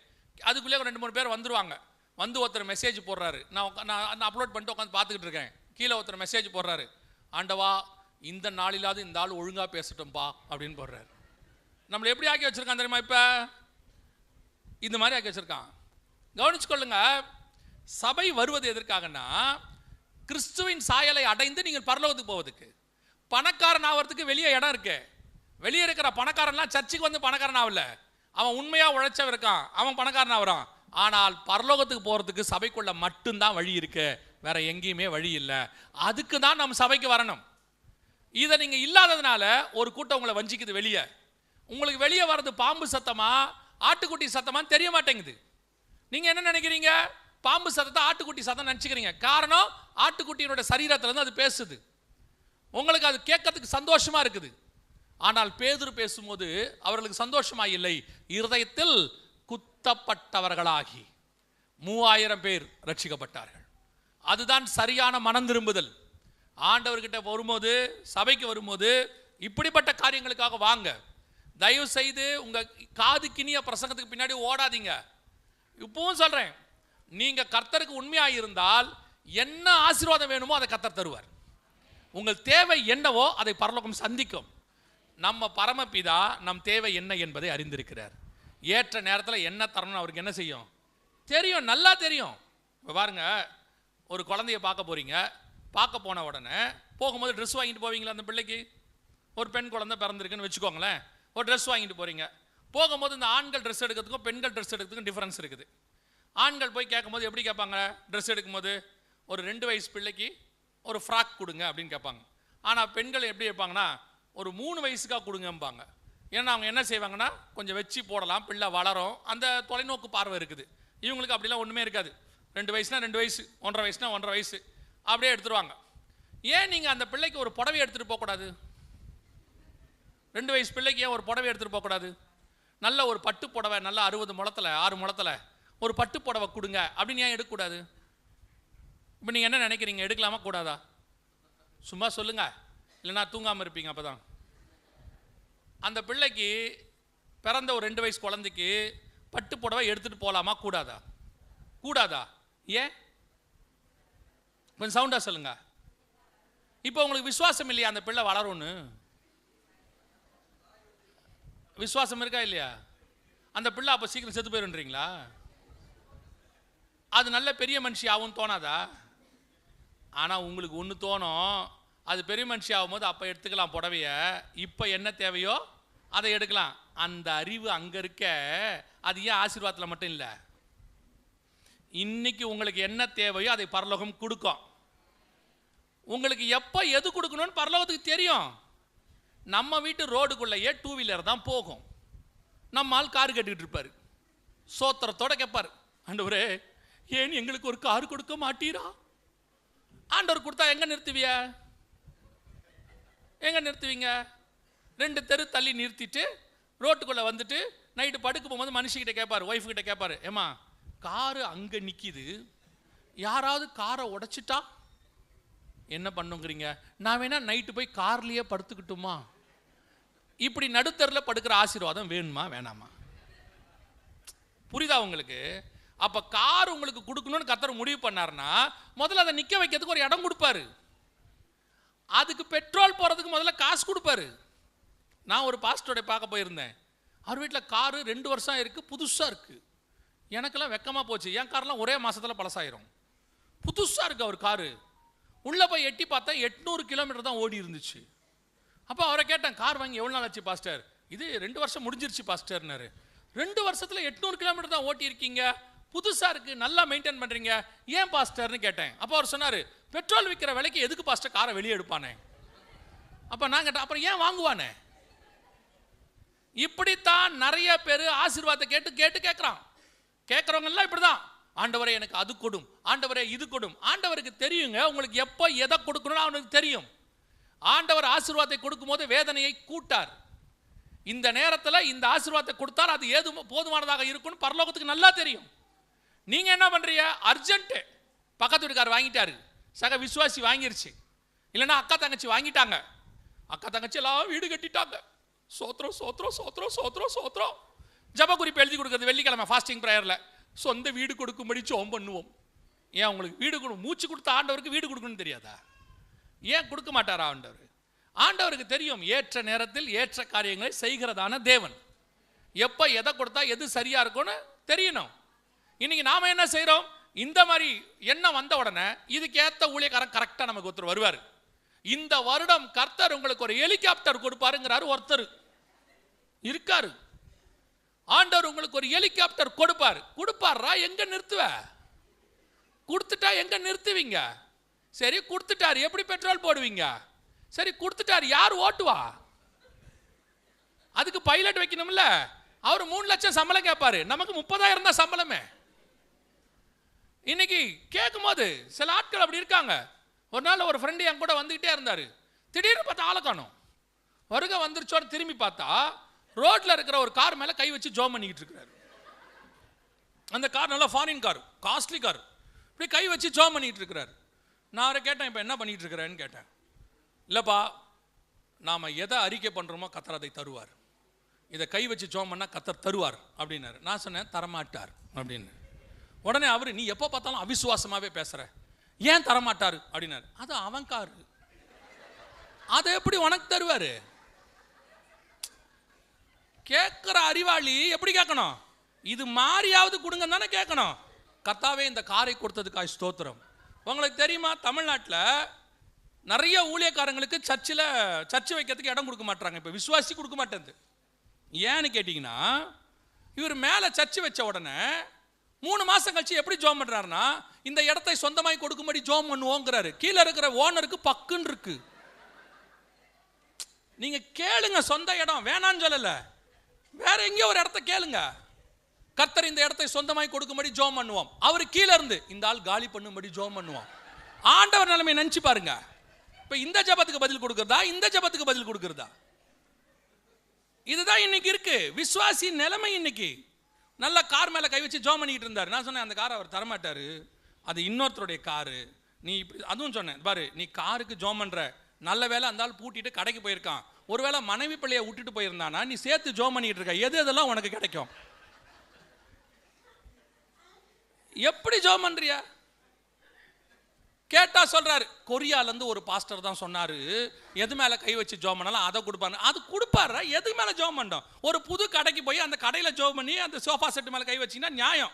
அதுக்குள்ளே 2-3 பேர் வந்துருவாங்க. வந்து ஒருத்தர் மெசேஜ் போடுறாரு, நான் அப்லோட் பண்ணிட்டு உட்காந்து பார்த்துக்கிட்டு இருக்கேன். கீழே ஒருத்தர் மெசேஜ் போடுறாரு, ஆண்டவா இந்த நாளிலாவது இந்த ஆள் ஒழுங்காக பேசட்டும்பா அப்படின்னு போடுறாரு. நம்மளை எப்படி ஆக்கி வச்சிருக்கான் தெரியுமா? இப்போ இந்த மாதிரி ஆக்கி வச்சிருக்கான். கவனிச்சுக்கொள்ளுங்க. சபை வருவது எதற்காகனா கிறிஸ்துவின் சாயலை அடைந்து நீங்கள் பரலோகத்துக்கு போவதுக்கு. பணக்காரன் ஆகிறதுக்கு வெளியே இடம் இருக்கு. வெளியே இருக்கிற பணக்காரன்லாம் சர்ச்சுக்கு வந்து பணக்காரன் ஆகல, அவன் உண்மையா உழைச்சவன் இருக்கான், அவன் பணக்காரன் ஆகிறான். ஆனால் பரலோகத்துக்கு போறதுக்கு சபைக்குள்ள மட்டும்தான் வழி இருக்கு, வேற எங்கேயுமே வழி இல்லை. அதுக்கு தான் நம்ம சபைக்கு வரணும். இதை நீங்க இல்லாததுனால ஒரு கூட்டம் உங்களை வஞ்சிக்குது. வெளியே உங்களுக்கு வெளியே வர்றது பாம்பு சத்தமா ஆட்டுக்குட்டி சத்தமா தெரிய மாட்டேங்குது. நீங்க என்ன நினைக்கிறீங்க? பாம்பு சத்தத்தை ஆட்டுக்குட்டி சத்தம் நினைச்சுக்கிறீங்க. காரணம், ஆட்டுக்குட்டியோட சரீரத்துல இருந்து அது பேசுது, உங்களுக்கு அது கேட்கறதுக்கு சந்தோஷமா இருக்குது. ஆனால் பேதுரு பேசும்போது அவர்களுக்கு சந்தோஷமா இல்லை, இருதயத்தில் குத்தப்பட்டவர்களாகி 3000 பேர் ரட்சிக்கப்பட்டார்கள். அதுதான் சரியான மனம் திரும்புதல். ஆண்டவர்கிட்ட வரும்போது, சபைக்கு வரும்போது இப்படிப்பட்ட காரியங்களுக்காக வாங்க. தயவு செய்து உங்க காது கிணிய பிரசங்கத்துக்கு பின்னாடி ஓடாதீங்க. இப்பவும் சொல்றேன், நீங்க கர்த்தருக்கு உண்மையாக இருந்தால் என்ன ஆசீர்வாதம் வேணுமோ அதை கர்த்தர் தருவார். உங்கள் தேவை என்னவோ அதை பரலோகம் சந்திக்கும். நம்ம பரமபிதா நம் தேவை என்ன என்பதை அறிந்திருக்கிறார். ஏற்ற நேரத்தில் என்ன தரணும் அவருக்கு என்ன செய்யும் தெரியும், நல்லா தெரியும். இப்போ பாருங்க, ஒரு குழந்தைய பார்க்க போறீங்க. பார்க்க போன உடனே போகும்போது ட்ரெஸ் வாங்கிட்டு போவீங்களா? அந்த பிள்ளைக்கு ஒரு பெண் குழந்தை பிறந்திருக்குன்னு வச்சுக்கோங்களேன். ஒரு ட்ரெஸ் வாங்கிட்டு போறீங்க. போகும்போது இந்த ஆண்கள் ட்ரெஸ் எடுக்கிறதுக்கும் பெண்கள் ட்ரெஸ் எடுக்கிறதுக்கும் டிஃபரன்ஸ் இருக்குது. ஆண்கள் போய் கேட்கும்போது எப்படி கேட்பாங்க? ட்ரெஸ் எடுக்கும்போது ஒரு 2 வயசு பிள்ளைக்கு ஒரு ஃப்ராக் கொடுங்க அப்படின்னு கேட்பாங்க. ஆனால் பெண்கள் எப்படி கேட்பாங்கன்னா ஒரு 3 வயசுக்காக கொடுங்கம்பாங்க. ஏன்னா அவங்க என்ன செய்வாங்கன்னா கொஞ்சம் வச்சு போடலாம், பிள்ளை வளரும், அந்த தொலைநோக்கு பார்வை இருக்குது. இவங்களுக்கு அப்படிலாம் ஒன்றுமே இருக்காது. 2 வயசுனா 2 வயசு, 1.5 வயசுனா 1.5 வயசு, அப்படியே எடுத்துருவாங்க. ஏன் நீங்கள் அந்த பிள்ளைக்கு ஒரு புடவை எடுத்துகிட்டு போகக்கூடாது? 2 வயசு பிள்ளைக்கு ஏன் ஒரு புடவை எடுத்துகிட்டு போகக்கூடாது? நல்ல ஒரு பட்டு புடவை, நல்ல 60 முழத்தில் 6 முழத்தில் ஒரு பட்டு புடவை கொடுங்க அப்படின்னு ஏன் எடுக்கக்கூடாது? இப்போ நீங்கள் என்ன நினைக்கிறீங்க, எடுக்கலாமா கூடாதா? சும்மா சொல்லுங்க, இல்லைன்னா தூங்காமல் இருப்பீங்க. அப்போ தான் அந்த பிள்ளைக்கு பிறந்த ஒரு 2 வயசு குழந்தைக்கு பட்டு புடவை எடுத்துகிட்டு போகலாமா கூடாதா? கூடாதா? ஏன்? கொஞ்சம் சவுண்டாக சொல்லுங்க. இப்போ உங்களுக்கு விசுவாசம் இல்லையா அந்த பிள்ளை வளரும்னு? விசுவாசம் இருக்கா இல்லையா? அந்த பிள்ளை அப்போ சீக்கிரம் செத்து போயிருன்றீங்களா? அது நல்ல பெரிய மனுஷி ஆகும் தோணாதா? ஆனால் உங்களுக்கு ஒன்று தோணும், அது பெரிய மனுஷி ஆகும்போது அப்போ எடுத்துக்கலாம் புடவைய, இப்போ என்ன தேவையோ அதை எடுக்கலாம். அந்த அறிவு அங்கே இருக்க, அது ஏன் ஆசீர்வாதத்தில் மட்டும் இல்லை? இன்னைக்கு உங்களுக்கு என்ன தேவையோ அதை பரலோகம் கொடுக்கும். உங்களுக்கு எப்போ எது கொடுக்கணும்னு பரலோகத்துக்கு தெரியும். நம்ம வீட்டு ரோடுக்குள்ளேயே 2 வீலர் தான் போகும். நம்ம ஆள் கார் கட்டிக்கிட்டு இருப்பார், சோத்திரத்தோட கேட்பார், ஆண்டவரே ஏன் எங்களுக்கு ஒரு கார் கொடுக்க மாட்டீரா? ஆண்டவர் கொடுத்தா எங்க நிறுத்துவிய? எங்க நிறுத்துவீங்க? 2 தெரு தள்ளி நிறுத்திட்டு ரோட்டுக்குள்ள வந்துட்டு நைட்டு படுக்க போகும்போது மனுஷிக்கிட்ட கேட்பாரு, ஒய்ஃப் கிட்ட கேட்பாரு, ஏமா காரு அங்க நிக்குது, யாராவது காரை உடைச்சிட்டா என்ன பண்ணுங்கிறீங்க? நான் வேணா நைட்டு போய் கார்லயே படுத்துக்கிட்டுமா? இப்படி நடுத்தரில் படுக்கிற ஆசீர்வாதம் வேணுமா வேணாமா? புரியுதா உங்களுக்கு? அப்ப கார் உங்களுக்கு கொடுக்கணும்னு கர்த்தர் முடிவு பண்ணாருன்னா முதல்ல அதை நிக்க வைக்கிறதுக்கு ஒரு இடம் கொடுப்பாரு. அதுக்கு பெட்ரோல் போறதுக்கு முதல்ல காசு கொடுப்பாரு. நான் ஒரு பாஸ்டரோட பார்க்க போயிருந்தேன். அவர் வீட்டில் காரு 2 வருஷம் இருக்கு, புதுசா இருக்கு. எனக்கெல்லாம் வெக்கமா போச்சு. என் கார்லாம் ஒரே மாசத்துல பழசாயிரும். புதுசா இருக்கு அவர் காரு. உள்ள போய் எட்டி பார்த்தா 800 கிலோமீட்டர் தான் ஓடி இருந்துச்சு. அப்போ அவரை கேட்டேன், கார் வாங்கி எவ்வளோ நாள் ஆச்சு பாஸ்டர்? இது 2 வருஷம் முடிஞ்சிருச்சு பாஸ்டர்னாரு. 2 வருஷத்துல 800 கிலோமீட்டர் தான் ஓட்டி இருக்கீங்க, புதுசா இருக்கு, நல்லா மெயின்டைன் பண்றீங்க, ஏன் பாஸ்டர்னு கேட்டேன். அப்போ அவர் சொன்னாரு, பெட்ரோல் விற்கிற விலைக்கு எதுக்கு பாஸ்டர் காரை வெளியே எடுப்பானே? அப்ப நான் கேட்டேன், அப்புறம் ஏன் வாங்குவானே? இப்படித்தான் நிறைய பேர் ஆசீர்வாதத்தை கேட்டு கேட்டு கேட்கிறான். கேட்கறவங்க எல்லாம் இப்படிதான், ஆண்டவரே எனக்கு அது கொடும், ஆண்டவரே இது கொடும். ஆண்டவருக்கு தெரியுங்க உங்களுக்கு எப்போ எதை கொடுக்கணும்னு அவனுக்கு தெரியும். ஆண்டவர் ஆசீர்வாதத்தை கொடுக்கும் போது வேதனையை கூட்டார். இந்த நேரத்தில் இந்த ஆசீர்வாதத்தை கொடுத்தால் அது ஏது போதுமானதாக இருக்கும்னு பரலோகத்துக்கு நல்லா தெரியும். நீங்க என்ன பண்றீங்க? அர்ஜென்ட், பக்கத்து வீட்டுக்காரர் வாங்கிட்டாரு, சக விசுவாசி வாங்கிருச்சு, இல்லைன்னா அக்கா தங்கச்சி வாங்கிட்டாங்க, அக்கா தங்கச்சி எல்லாம் வீடு கட்டிட்டாங்க, சோத்ரம் சோத்ரம் சோத்ரம் சோத்ரம் சோத்ரம். ஜப குறிப்பு எழுதி கொடுக்குறது வெள்ளிக்கிழமை ஃபாஸ்டிங் ப்ரேயர்ல, சொந்த வீடு கொடுக்கும்படி ஜெபம் பண்ணுவோம். ஏன் உங்களுக்கு வீடு மூச்சு கொடுத்த ஆண்டவருக்கு வீடு கொடுக்கணும்னு தெரியாதா? ஏன் கொடுக்க மாட்டாரா ஆண்டவர்? ஆண்டவருக்கு தெரியும் ஏற்ற நேரத்தில் ஏற்ற காரியங்களை செய்கிறதான தேவன். எப்போ எதை கொடுத்தா எது சரியா இருக்கும்னு தெரியணும். இன்னைக்கு நாம என்ன செய்கிறோம்? இந்த மாதிரி எண்ணம் வந்த உடனே இதுக்கு ஏற்ற ஊழியக்காரன் கரெக்டாக நமக்கு ஒருத்தர் வருவார். இந்த வருடம் கர்த்தர் உங்களுக்கு ஒரு ஹெலிகாப்டர் கொடுப்பாருங்கிறாரு ஒருத்தர் இருக்காரு. ஆண்டவர் உங்களுக்கு ஒரு ஹெலிகாப்டர் கொடுப்பாரா? எங்க நிறுத்துவ? கொடுத்துட்டா எங்க நிறுத்துவீங்க? சரி கொடுத்துட்டாரு, எப்படி பெட்ரோல் போடுவீங்க? சரி கொடுத்துட்டாரு, யார் ஓட்டுவா? அதுக்கு பைலட் வைக்கணும்ல. அவர் 3 லட்சம் சம்பளம் கேட்பாரு, நமக்கு 30,000 தான் சம்பளமே. இன்னைக்கு கேட்கும் போது சில ஆட்கள் அப்படி இருக்காங்க. ஒரு நாள் ஒரு ஃப்ரெண்டு என் கூட வந்துகிட்டே இருந்தாரு. திடீர்னு பார்த்தா ஆளை காணோம். வருக வந்துருச்சோன்னு திரும்பி பார்த்தா ரோட்ல இருக்கிற ஒரு கார் மேல கை வச்சு ஜோம் பண்ணிக்கிட்டு இருக்காரு. அந்த கார் நல்லா ஃபாரின் கார், காஸ்ட்லி கார். இப்படி கை வச்சு ஜோம் பண்ணிட்டு இருக்கிறாரு. நான் அவரை கேட்டேன், இப்போ என்ன பண்ணிட்டு இருக்கிறேன்னு கேட்டேன். இல்லைப்பா, நாம் எதை அறிக்கை பண்ணுறோமோ கத்தர் அதை தருவார். இதை கை வச்சு ஜோம் பண்ணால் கத்தர் தருவார் அப்படின்னாரு. நான் சொன்னேன் தரமாட்டார் அப்படின்னு. உடனே அவர், நீ எப்போ பார்த்தாலும் அவிசுவாசமாகவே பேசுகிற, ஏன் தரமாட்டார் அப்படின்னாரு. அது அவன் காரு, அதை எப்படி உனக்கு தருவார்? கேட்குற அறிவாளி எப்படி கேட்கணும்? இது மாறியாவது கொடுங்க தானே கேட்கணும். கர்த்தாவே இந்த காரை கொடுத்ததுக்காக ஸ்தோத்திரம். உங்களுக்கு தெரியுமா, தமிழ்நாட்டில் நிறைய ஊழியக்காரங்களுக்கு சர்ச்சு வைக்கிறதுக்கு இடம் கொடுக்க மாட்டாங்க. இப்போ விசுவாசி கொடுக்க மாட்டேங்குது. ஏன்னு கேட்டிங்கன்னா, இவர் மேலே சர்ச்சு வச்ச உடனே 3 மாதம் கழிச்சு எப்படி ஜோம் பண்ணுறாருன்னா, இந்த இடத்தை சொந்தமாய் கொடுக்கும்படி ஜோம் பண்ணுவோங்கிறாரு. கீழே இருக்கிற ஓனருக்கு பக்குன்னு இருக்கு. நீங்கள் கேளுங்க, சொந்த இடம் வேணான்னு சொல்லலை, வேற எங்கேயோ ஒரு இடத்த கேளுங்க. கர்த்தர் இந்த இடத்தை சொந்தமாய் கொடுக்கும்படி ஜோம் பண்ணுவோம். அவர் கீழே இருந்து இந்த ஆள் காலி பண்ணும்படி ஜோம் பண்ணுவோம். ஆண்டவர் நிலைமை நினைச்சு பாருங்க. இப்ப இந்த ஜபத்துக்கு பதில் கொடுக்கிறதா, இந்த ஜபத்துக்கு பதில் கொடுக்கிறதா? இதுதான் இன்னைக்கு இருக்கு விசுவாசி நிலைமை. இன்னைக்கு நல்ல கார் மேல கை வச்சு ஜோம் பண்ணிட்டு இருந்தாரு. நான் சொன்னேன், அந்த காரை அவர் தரமாட்டாரு, அது இன்னொருத்தருடைய காரு. நீ அதுவும் சொன்னேன், பாரு நீ காருக்கு ஜோம் பண்ற, நல்ல வேலை அந்த ஆள் பூட்டிட்டு கடைக்கு போயிருக்கான். ஒருவேளை மனைவி பிள்ளைய விட்டுட்டு போயிருந்தானா நீ சேர்த்து ஜோம் பண்ணிட்டு இருக்க, எது எதெல்லாம் உனக்கு கிடைக்கும்? எப்படி ஜோம் பண்றியா? கேட்டா சொல்றாரு, கொரியால இருந்து ஒரு பாஸ்டர் தான் சொன்னாரு, எது மேல கை வச்சு ஜோம் பண்ணாலும் அதை கொடுப்பாரு. அது கொடுப்பாரு, எது மேல ஜோம் பண்ணோம்? ஒரு புது கடைக்கு போய் அந்த கடையில ஜோம் பண்ணி அந்த சோஃபா செட் மேல கை வச்சீங்கன்னா நியாயம்.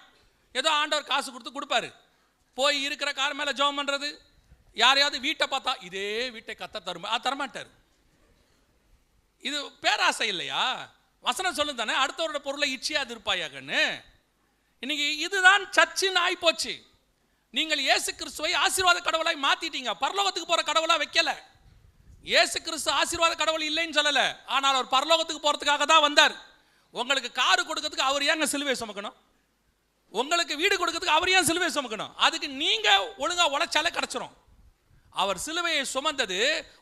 ஏதோ ஆண்டவர் காசு கொடுத்து கொடுப்பாரு. போய் இருக்கிற கார் மேல ஜோம் பண்றது, யாரையாவது வீட்டை பார்த்தா இதே வீட்டை கத்த தரும், தரமாட்டாரு. இது பேராசை இல்லையா? வசனம் சொல்லும் தானே, அடுத்தவரோட பொருளை இச்சியாது இருப்பாயாகன்னு. இன்னைக்கு இதுதான் சர்ச்சுன்னு ஆகி போச்சு. நீங்கள் இயேசு கிறிஸ்துவை ஆசீர்வாத கடவுளாய் மாத்திட்டீங்க, பரலோகத்துக்கு போற கடவுளா வைக்கல. இயேசு கிறிஸ்து ஆசீர்வாத கடவுள் இல்லைன்னு சொல்லல, ஆனால் அவர் பரலோகத்துக்கு போறதுக்காக தான் வந்தார். உங்களுக்கு காரு கொடுக்கிறதுக்கு அவர் ஏங்க சிலுவை சுமக்கணும்? உங்களுக்கு வீடு கொடுக்கிறதுக்கு அவர் ஏன் சிலுவை சுமக்கணும்? அதுக்கு நீங்க ஒழுங்கா உழைச்சாலே கிடைச்சிரும். அவர் சிலுவையை சுமந்தது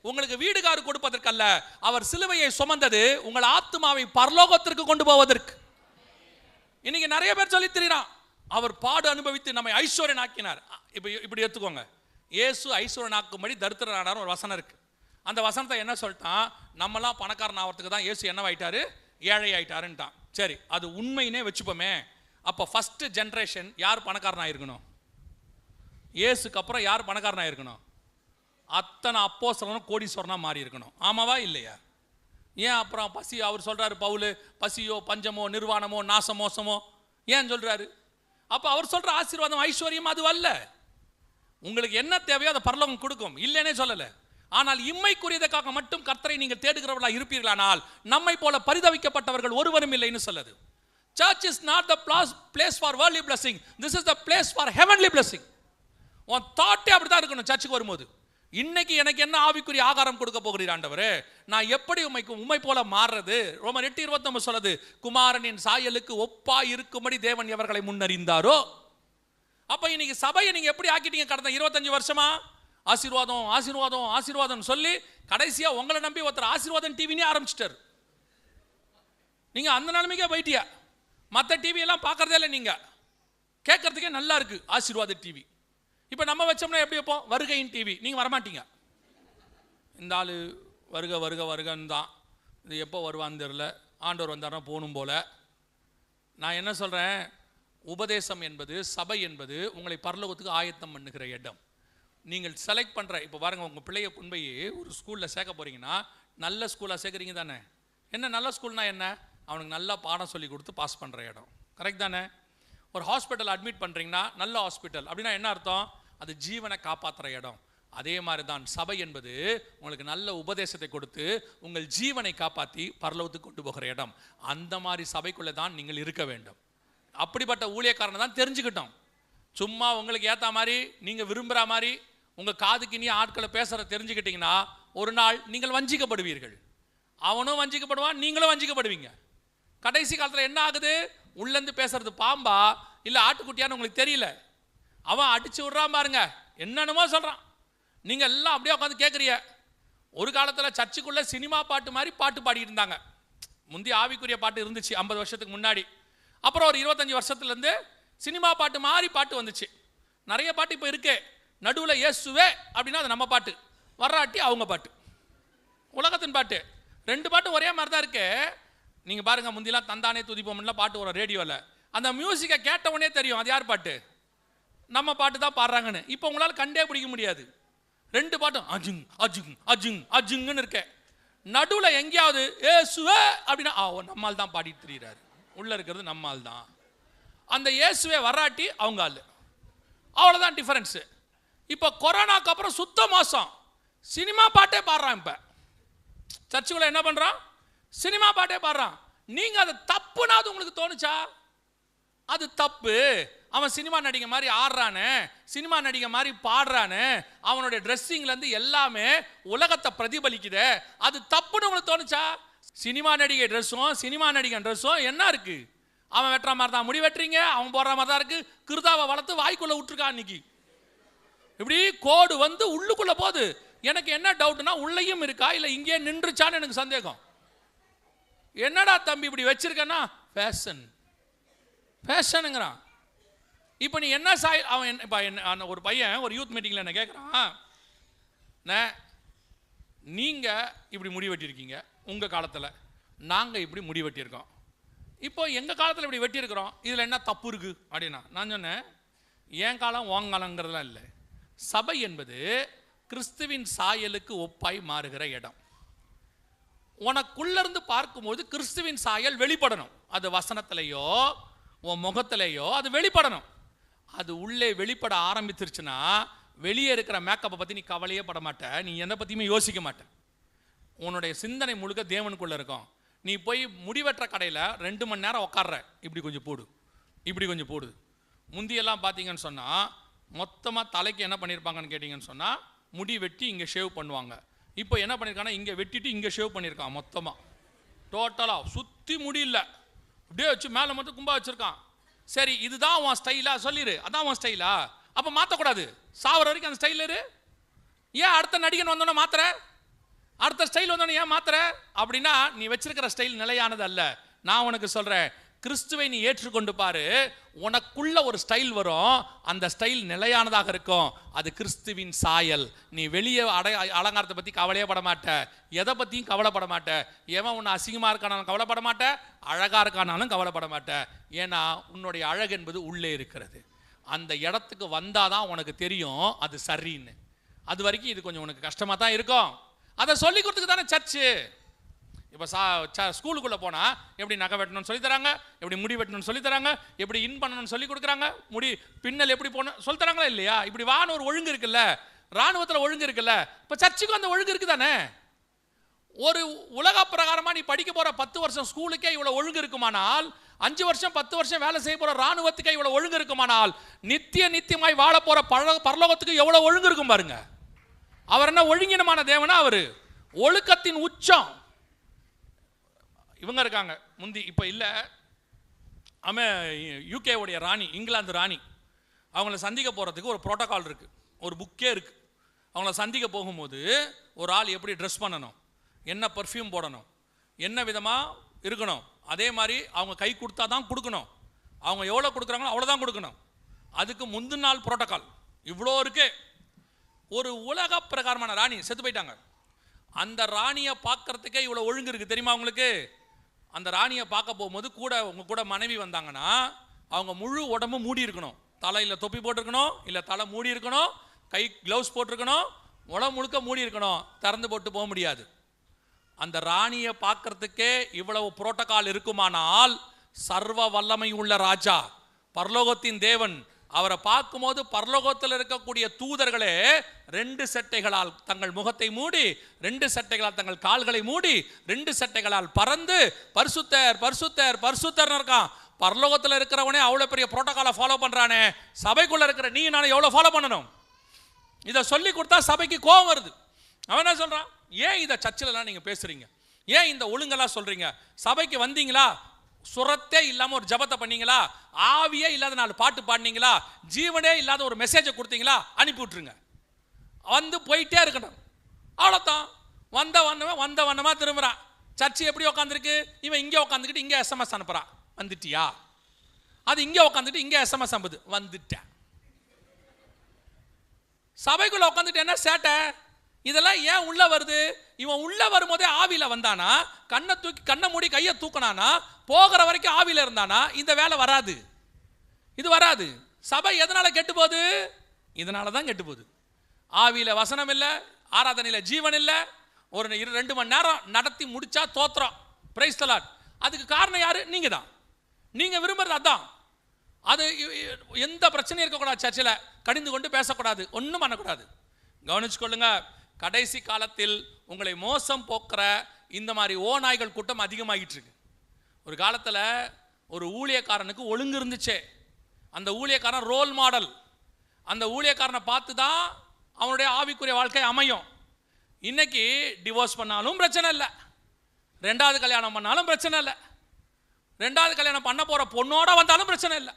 உங்களுக்கு வீடு காரு கொடுப்பதற்கல்ல, அவர் சிலுவையை சுமந்தது உங்கள் ஆத்மாவை பரலோகத்திற்கு கொண்டு போவதற்கு. இன்னைக்கு நிறைய பேர் சொல்லி திரிறான், அவர் பாடு அனுபவித்து நம்மை ஐஸ்வர்யன் ஆக்கினார். இப்படி எடுத்துக்கோங்க, இயேசு ஐஸ்வர்யன் ஆக்கும்படி தரித்திரனானார் ஒரு வசனம் இருக்கு. அந்த வசனத்தை என்ன சொல்லிட்டான்? நம்மலாம் பணக்காரன் ஆகிறதுக்கு தான் இயேசு என்னவாயிட்டாரு? ஏழை ஆயிட்டாருன்ட்டான். சரி, அது உண்மையினே வச்சுப்போமே. அப்போ ஃபர்ஸ்ட் ஜென்ரேஷன் யார் பணக்காரன் ஆயிருக்கணும்? இயேசுக்கு அப்புறம் யார் பணக்காரன் ஆயிருக்கணும்? அத்தனை அப்போஸ்தலனும் கோடீஸ்வரனா மாறி இருக்கணும். ஆமாவா இல்லையா? ஏன் அப்புறம் பசி, அவர் சொல்றாரு பவுல், பசியோ பஞ்சமோ நிர்வாணமோ நாசமோசமோ ஏன் சொல்றாரு? அப்போ அவர் சொல்ற ஆசீர்வாதம் ஐஸ்வர்யம் அது அல்ல. உங்களுக்கு என்ன தேவையோ அதை பரலோகம் கொடுக்கும், இல்லைன்னே சொல்லலை. ஆனால் இம்மைக்குரியதற்காக மட்டும் கர்த்தரை நீங்கள் தேடுகிறவர்களா இருப்பீர்களானால் நம்மை போல பரிதவிக்கப்பட்டவர்கள் ஒருவரும் இல்லைன்னு சொல்லுது. Church is not the place for worldly blessing. This is the place for heavenly blessing. உன் தாட்டே அப்படிதான் இருக்கணும். சர்ச்சுக்கு வரும்போது, இன்னைக்கு எனக்கு என்ன ஆவிக்குரிய ஆகாரம் கொடுக்க போகிறீர் ஆண்டவரே, நான் எப்படி உம்மை போல மாறுறது? ரோமர் 8:29 சொல்லுது, குமாரனின் சாயலுக்கு ஒப்பா இருக்கும்படி தேவன் எவர்களை முன்னறிந்தாரோ. அப்ப இன்னைக்கு சபையை நீங்க எப்படி ஆக்கிட்டீங்க? கடந்த 25 வருஷமா ஆசீர்வாதம் ஆசீர்வாதம் ஆசீர்வாதம் சொல்லி கடைசியா உங்களை நம்பி ஒருத்தர் ஆசீர்வாதம் டிவினே ஆரம்பிச்சிட்டாரு. நீங்க அந்த நிலைமைக்கே போயிட்டியா? மற்ற டிவி எல்லாம் பார்க்கறதே இல்லை, நீங்க கேட்கறதுக்கே நல்லா இருக்கு ஆசீர்வாத டிவி. இப்போ நம்ம வச்சோம்னா எப்படி வைப்போம்? வருகையின் டிவி. நீங்கள் வரமாட்டீங்க. இந்த ஆள் வருக வருக வருகன்னு தான், இது எப்போ வருவான்னு தெரில, ஆண்டவர் வந்தாருன்னா போகணும் போல. நான் என்ன சொல்கிறேன், உபதேசம் என்பது, சபை என்பது உங்களை பரலோகத்துக்கு ஆயத்தம் பண்ணுகிற இடம். நீங்கள் செலக்ட் பண்ணுற, இப்போ பாருங்கள், உங்கள் பிள்ளையை கொண்டு போய் ஒரு ஸ்கூலில் சேர்க்க போகிறீங்கன்னா நல்ல ஸ்கூலாக சேர்க்குறீங்க தானே. என்ன நல்ல ஸ்கூல்னா என்ன? அவனுக்கு நல்லா பாடம் சொல்லி கொடுத்து பாஸ் பண்ணுற இடம், கரெக்ட் தானே? ஒரு ஹாஸ்பிட்டல் அட்மிட் பண்ணுறீங்கன்னா நல்ல ஹாஸ்பிட்டல் அப்படின்னா என்ன அர்த்தம்? அது ஜீவனை காப்பாற்றுற இடம். அதே மாதிரி தான் சபை என்பது உங்களுக்கு நல்ல உபதேசத்தை கொடுத்து உங்கள் ஜீவனை காப்பாற்றி பரலோகத்துக்கு கொண்டு போகிற இடம். அந்த மாதிரி சபைக்குள்ளே தான் நீங்கள் இருக்க வேண்டும். அப்படிப்பட்ட ஊழியக்காரனை தான் தெரிஞ்சுக்கிட்டோம். சும்மா உங்களுக்கு ஏற்ற மாதிரி நீங்கள் விரும்புகிற மாதிரி உங்கள் காதுக்கு இனிய ஆட்களை பேசுகிற தெரிஞ்சுக்கிட்டிங்கன்னா ஒரு நாள் நீங்கள் வஞ்சிக்கப்படுவீர்கள். அவனும் வஞ்சிக்கப்படுவான், நீங்களும் வஞ்சிக்கப்படுவீங்க. கடைசி காலத்தில் என்ன ஆகுது? உள்ளேருந்து பேசுறது பாம்பா இல்லை ஆட்டுக்குட்டியான்னு உங்களுக்கு தெரியல. அவன் அடிச்சு விட்றான் பாருங்க, என்னென்னமோ சொல்கிறான். நீங்கள் எல்லாம் அப்படியே உட்காந்து கேட்குறீங்க. ஒரு காலத்தில் சர்ச்சுக்குள்ளே சினிமா பாட்டு மாதிரி பாட்டு பாடிட்டு இருந்தாங்க. முந்தி ஆவிக்குரிய பாட்டு இருந்துச்சு 50 வருஷத்துக்கு முன்னாடி. அப்புறம் ஒரு 25 வருஷத்துலேருந்து சினிமா பாட்டு மாதிரி பாட்டு வந்துச்சு. நிறைய பாட்டு இப்போ இருக்கு. நடுவில் இயேசுவே அப்படின்னா அது நம்ம பாட்டு, வர்றாட்டி அவங்க பாட்டு, உலகத்தின் பாட்டு. 2 பாட்டு ஒரே மாதிரி தான் இருக்கு. நீங்கள் பாருங்கள், முந்திலாம் தந்தானே துதிப்போம்லாம் பாட்டு வரும் ரேடியோவில். அந்த மியூசிக்கை கேட்டவொடனே தெரியும் அது யார் பாட்டு, நம்ம பாட்டு தான் பாடுறாங்கன்னு. இப்போ உங்களால் கண்டே பிடிக்க முடியாது. 2 பாட்டும் அஜுங் அஜுங் அஜுங் அஜுங்குன்னு இருக்க. நடுவில் எங்கேயாவது ஏசுவே அப்படின்னா நம்மால் தான் பாடிட்டு தெரியுறாரு. உள்ளே இருக்கிறது நம்மால் தான். அந்த இயேசுவே வராட்டி அவங்க ஆள். அவ்வளோதான் டிஃபரன்ஸு. இப்போ கொரோனாக்கு அப்புறம் சுத்த மோசம், சினிமா பாட்டே பாடுறான். இப்போ சர்ச்சுக்குள்ள என்ன பண்ணுறான்? சினிமா பாட்டே பாடுறான். நீங்கள் அது தப்புனா அது உங்களுக்கு தோணுச்சா? அது தப்பு. அவன் சினிமா நடிகை மாதிரி ஆடுறானே, சினிமா நடிகை மாதிரி பாடுறானே, அவனுடைய ட்ரெஸ்ஸிங்லேருந்து எல்லாமே உலகத்தை பிரதிபலிக்குதே, அது தப்புன்னு உங்களுக்கு தோணுச்சா? சினிமா நடிகை ட்ரெஸ்ஸும் சினிமா நடிகன் ட்ரெஸ்ஸும் என்ன இருக்கு? அவன் வெட்டுற மாதிரி தான் முடி வெட்டுறீங்க, அவன் போடுற மாதிரி தான் இருக்கு. கிருதாவை வளர்த்து வாய்க்குள்ளே விட்டுருக்கான். இன்னைக்கு இப்படி கோடு வந்து உள்ளுக்குள்ளே போகுது. எனக்கு என்ன டவுட்னா, உள்ளேயும் இருக்கா இல்லை இங்கே நின்றுச்சான்னு எனக்கு சந்தேகம். என்னடா தம்பி இப்படி வச்சிருக்கேன்னா ஃபேஷன் ஃபேஷனுங்கிறான். இப்போ நீ என்ன அவன் இப்போ ஒரு பையன் ஒரு யூத் மீட்டிங்கில் என்ன கேட்குறான், நீங்கள் இப்படி முடி வெட்டியிருக்கீங்க உங்கள் காலத்தில், நாங்கள் இப்படி முடி வெட்டியிருக்கோம், இப்போ எங்கள் காலத்தில் இப்படி வெட்டியிருக்கிறோம், இதில் என்ன தப்பு இருக்குது அப்படின்னா நான் சொன்னேன், என் காலம் ஓங்காலங்கிறதுலாம் இல்லை. சபை என்பது கிறிஸ்துவின் சாயலுக்கு ஒப்பாய் மாறுகிற இடம். உனக்குள்ளேருந்து பார்க்கும்போது கிறிஸ்துவின் சாயல் வெளிப்படணும். அது வசனத்திலேயோ உன் முகத்திலேயோ அது வெளிப்படணும். அது உள்ளே வெளிப்பட ஆரம்பிச்சிருச்சுன்னா வெளியே இருக்கிற மேக்கப்பை பற்றி நீ கவலையே பட மாட்ட, நீ எதை பற்றியுமே யோசிக்க மாட்ட. உன்னுடைய சிந்தனை முழுக்க தேவனுக்குள்ளே இருக்கும். நீ போய் முடிவெட்டுற கடையில் 2 மணி நேரம் உட்கார்ற, இப்படி கொஞ்சம் போடு, இப்படி கொஞ்சம் போடு. முந்தியெல்லாம் பார்த்தீங்கன்னு சொன்னால் மொத்தமாக தலைக்கு என்ன பண்ணியிருப்பாங்கன்னு கேட்டிங்கன்னு சொன்னால் முடி வெட்டி இங்கே ஷேவ் பண்ணுவாங்க. இப்போ என்ன பண்ணியிருக்காங்கன்னா இங்கே வெட்டிட்டு இங்கே ஷேவ் பண்ணியிருக்கான். மொத்தமாக டோட்டலாக சுற்றி முடியல, அப்படியே வச்சு மேலே மட்டும் கும்பா வச்சுருக்கான். சரி, இதுதான் உன் ஸ்டைலா? சொல்லிடு, அதான் உன் ஸ்டைலா? அப்போ மாற்றக்கூடாது, சாவர வரைக்கும் அந்த ஸ்டைல் இரு. ஏன் அடுத்த நடிகன் வந்தோன்னே மாத்திர, அடுத்த ஸ்டைல் வந்தோன்னே ஏன் மாத்திர அப்படின்னா நீ வச்சிருக்கிற ஸ்டைல் நிலையானது அல்ல. நான் உனக்கு சொல்கிறேன், கிறிஸ்துவை நீ ஏற்றுக்கொண்டு பாரு, உனக்குள்ள ஒரு ஸ்டைல் வரும், அந்த ஸ்டைல் நிலையானதாக இருக்கும். அது கிறிஸ்துவின் சாயல். நீ வெளியே அலங்காரத்தை பற்றி கவலையே பட மாட்ட, எதை பற்றியும் கவலைப்பட மாட்ட. எவன் உன்னை அசிங்கமாக இருக்கானாலும் கவலைப்பட மாட்ட, அழகாக இருக்கானாலும் கவலைப்பட மாட்ட. ஏன்னா உன்னுடைய அழகு என்பது உள்ளே இருக்கிறது. அந்த இடத்துக்கு வந்தால் தான் உனக்கு தெரியும் அது சரின்னு. அது வரைக்கும் இது கொஞ்சம் உனக்கு கஷ்டமாக தான் இருக்கும். அதை சொல்லி கொடுத்துக்கு தானே சர்ச்சு. இப்போ ஸ்கூலுக்குள்ளே போனால் எப்படி நகை வெட்டணும்னு சொல்லி தராங்க, எப்படி முடி வெட்டணும்னு சொல்லி தராங்க, எப்படி இன் பண்ணணும்னு சொல்லி கொடுக்குறாங்க, முடி பின்னல் எப்படி போகணும் சொல்லி தராங்களா இல்லையா? இப்படி வான்னு ஒரு ஒழுங்கு இருக்குல்ல, இராணுவத்தில் ஒழுங்கு இருக்குல்ல, இப்போ சர்ச்சுக்கும் அந்த ஒழுங்கு இருக்குது தானே. ஒரு உலக பிரகாரமாக நீ படிக்க போகிற 10 வருஷம் ஸ்கூலுக்கே இவ்வளோ ஒழுங்கு இருக்குமானால், 5 வருஷம் 10 வருஷம் வேலை செய்ய போகிற இராணுவத்துக்கே இவ்வளோ ஒழுங்கு இருக்குமானால், நித்தியமாய் வாழ போகிற பரலோகத்துக்கு எவ்வளோ ஒழுங்கு இருக்கும் பாருங்க. அவர் என்ன ஒழுங்கினமான தேவனா? அவர் ஒழுக்கத்தின் உச்சம். இவங்க இருக்காங்க முந்தி, இப்போ இல்லை, யூகேவுடைய ராணி, இங்கிலாந்து ராணி, அவங்கள சந்திக்க போகிறதுக்கு ஒரு ப்ரோட்டோகால் இருக்குது, ஒரு புக்கே இருக்குது. அவங்கள சந்திக்க போகும்போது ஒரு ஆள் எப்படி ட்ரெஸ் பண்ணணும், என்ன பர்ஃப்யூம் போடணும், என்ன விதமாக இருக்கணும், அதே மாதிரி அவங்க கை கொடுத்தா தான் கொடுக்கணும், அவங்க எவ்வளோ கொடுக்குறாங்களோ அவ்வளோதான் கொடுக்கணும். அதுக்கு முந்தின நாள் ப்ரோட்டோகால் இவ்வளோ இருக்கு. ஒரு உலக பிரகாரமான ராணி செத்து போயிட்டாங்க. அந்த ராணியை பார்க்கறதுக்கே இவ்வளோ ஒழுங்கு இருக்குது தெரியுமா உங்களுக்கு? அந்த ராணியை பார்க்க போகும்போது உங்கள் கூட மனைவி வந்தாங்கன்னா அவங்க முழு உடம்பு மூடி இருக்கணும். தலையில் தொப்பி போட்டிருக்கணும், இல்லை தலை மூடி இருக்கணும், கை க்ளவுஸ் போட்டிருக்கணும், உடம்பு முழுக்க மூடி இருக்கணும், திறந்து போட்டு போக முடியாது. அந்த ராணியை பார்க்கறதுக்கே இவ்வளவு புரோட்டோகால் இருக்குமானால், சர்வ வல்லமை உள்ள ராஜா, பரலோகத்தின் தேவன், அவரை பார்க்கும்போது பரலோகத்தில் இருக்கக்கூடிய தூதர்களே 2 சட்டைகளால் தங்கள் முகத்தை மூடி, 2 சட்டைகளால் தங்கள் கால்களை மூடி, 2 சட்டைகளால் பறந்து பரிசுத்தர் பரிசுத்தர் பரிசுத்தர் இருக்கான். பரலோகத்தில் இருக்கிறவனே அவ்வளோ பெரிய புரோட்டோகாலை ஃபாலோ பண்ணுறானே, சபைக்குள்ள இருக்கிற நீ நான் எவ்வளோ ஃபாலோ பண்ணணும்? இதை சொல்லி கொடுத்தா சபைக்கு கோபம் வருது. அவன் என்ன சொல்றான்? ஏன் இதை சர்ச்சிலலாம் நீங்கள் பேசுறீங்க? ஏன் இந்த ஒழுங்கெல்லாம் சொல்றீங்க? சபைக்கு வந்தீங்களா, சுரத்தே இல்லாமல் ஒரு ஜபத்தை பண்ணீங்களா, ஆவியே இல்லாத 4 பாட்டு பாடினீங்களா, ஜீவனே இல்லாத ஒரு மெசேஜை கொடுத்தீங்களா, அனுப்பி விட்டுருங்க. வந்து போயிட்டே இருக்கணும், அவ்வளோதான். வந்த வண்ணமா திரும்புறான். சர்ச்சு எப்படி உட்காந்துருக்கு? இவன் இங்கே உட்காந்துக்கிட்டு இங்கே எஸ்எம்எஸ் அனுப்புறான், வந்துட்டியா? அது இங்கே உட்காந்துட்டு இங்கே எஸ்எம்எஸ் அனுப்புது, வந்துட்டேன். சபைக்குள்ள உட்காந்துட்டு என்ன சேட்டை? இதெல்லாம் ஏன் உள்ள வருது? இவன் உள்ள வரும்போதே ஆவியில வந்தானா, கண்ணை மூடி கையை தூக்கினானா, போகிற வரைக்கும் ஆவியில இருந்தானா, இந்த வேலை வராது, இது வராது. சபை எதனால கெட்டு போகுது? இதனால தான் கெட்டு போகுது. ஆவியில வசனம் இல்லை, ஆராதனையில ஜீவன் இல்லை. ஒரு 2 மணி நேரம் நடத்தி முடிச்சா தோத்திரம், பிரைஸ் தி லார்ட். அதுக்கு காரணம் யாரு? நீங்க தான். நீங்க விரும்புறது அதான். அது எந்த பிரச்சனையும் இருக்கக்கூடாது, சர்ச்சில் கடிந்து கொண்டு பேசக்கூடாது, ஒன்றும் பண்ணக்கூடாது. கவனிச்சுக்கொள்ளுங்க, கடைசி காலத்தில் உங்களை மோசம் போக்குற இந்த மாதிரி ஓநாய்கள் கூட்டம் அதிகமாகிட்டு இருக்கு. ஒரு காலத்தில் ஒரு ஊழியக்காரனுக்கு ஒழுங்கு இருந்துச்சே, அந்த ஊழியக்காரன் ரோல் மாடல். அந்த ஊழியக்காரனை பார்த்து தான் அவனுடைய ஆவிக்குரிய வாழ்க்கை அமையும். இன்னைக்கு டிவோர்ஸ் பண்ணாலும் பிரச்சனை இல்லை, 2வது கல்யாணம் பண்ணாலும் பிரச்சனை இல்லை, 2வது கல்யாணம் பண்ண போகிற பொண்ணோட வந்தாலும் பிரச்சனை இல்லை.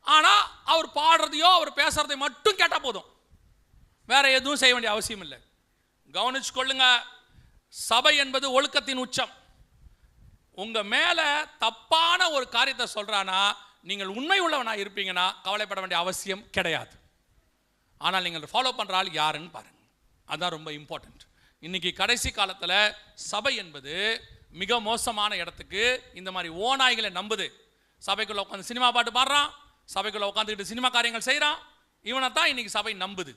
ஆனால் அவர் பாடுறதையோ அவர் பேசுறதை மட்டும் கேட்டால் போதும், வேற எதுவும் செய்ய வேண்டிய அவசியம் இல்லை. கவனிச்சு கொள்ளுங்க, சபை என்பது ஒழுக்கத்தின் உச்சம். உங்க மேல தப்பான ஒரு காரியத்தை சொல்றானா, நீங்கள் உண்மை உள்ளவனா இருப்பீங்கன்னா கவலைப்பட வேண்டிய அவசியம் கிடையாது. ஆனால் நீங்கள் ஃபாலோ பண்ற ஆள் யாருன்னு பாருங்க, அதான் ரொம்ப இம்பார்ட்டன்ட். இன்னைக்கு கடைசி காலத்தில் சபை என்பது மிக மோசமான இடத்துக்கு இந்த மாதிரி ஓநாய்களை நம்புது. சபைக்குள்ள உட்காந்து சினிமா பாட்டு பாடுறான், சபைக்குள்ள உட்காந்துக்கிட்டு சினிமா காரியங்கள் செய்கிறான், இவனை தான் இன்னைக்கு சபை நம்புது.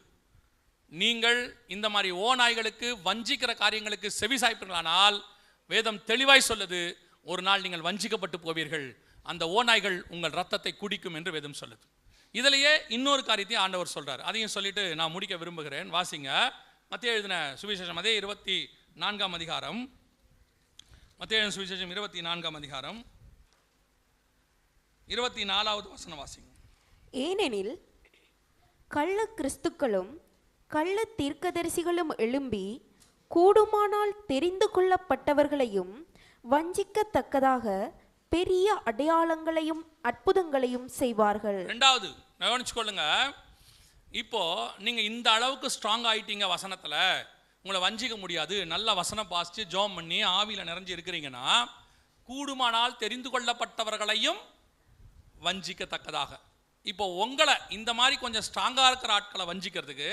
நீங்கள் இந்த மாதிரி ஓநாய்களுக்கு வஞ்சிக்கிற காரியங்களுக்கு செவி சாய்ப்பீர்களானால், வேதம் தெளிவாய் சொல்லுது, ஒரு நாள் நீங்கள் வஞ்சிக்கப்பட்டு போவீர்கள், அந்த ஓநாய்கள் உங்கள் ரத்தத்தை குடிக்கும் என்று வேதம் சொல்லுது. இதிலேயே இன்னொரு காரியத்தையும் ஆண்டவர் சொல்றார், அதையும் சொல்லிட்டு நான் முடிக்க விரும்புகிறேன். வாசிங்க, மத்தேயு எழுதின சுவிசேஷம் அதே 24ஆம் அதிகாரம், மத்தேயு எழுதின சுவிசேஷம் 24ஆம் அதிகாரம் 24வது வசனம் வாசிங்க. ஏனெனில் கள்ள கிறிஸ்துக்களும் கள்ள தீர்க்கதரிசிகளும் எழும்பி கூடுமானால் தெரிந்து கொள்ளப்பட்டவர்களையும் வஞ்சிக்கத்தக்கதாக பெரிய அடையாளங்களையும் அற்புதங்களையும் செய்வார்கள். 2வது கவனிச்சுக்கொள்ளுங்க, இப்போ நீங்க இந்த அளவுக்கு ஸ்ட்ராங் ஆயிட்டீங்க வசனத்துல, உங்களை வஞ்சிக்க முடியாது, நல்ல வசனம் பாசிச்சு ஜோம் பண்ணி ஆவியில நிறைஞ்சு இருக்கிறீங்கன்னா, கூடுமானால் தெரிந்து கொள்ளப்பட்டவர்களையும் வஞ்சிக்கத்தக்கதாக. இப்போ உங்களை இந்த மாதிரி கொஞ்சம் ஸ்ட்ராங்கா இருக்கிற ஆட்களை வஞ்சிக்கிறதுக்கு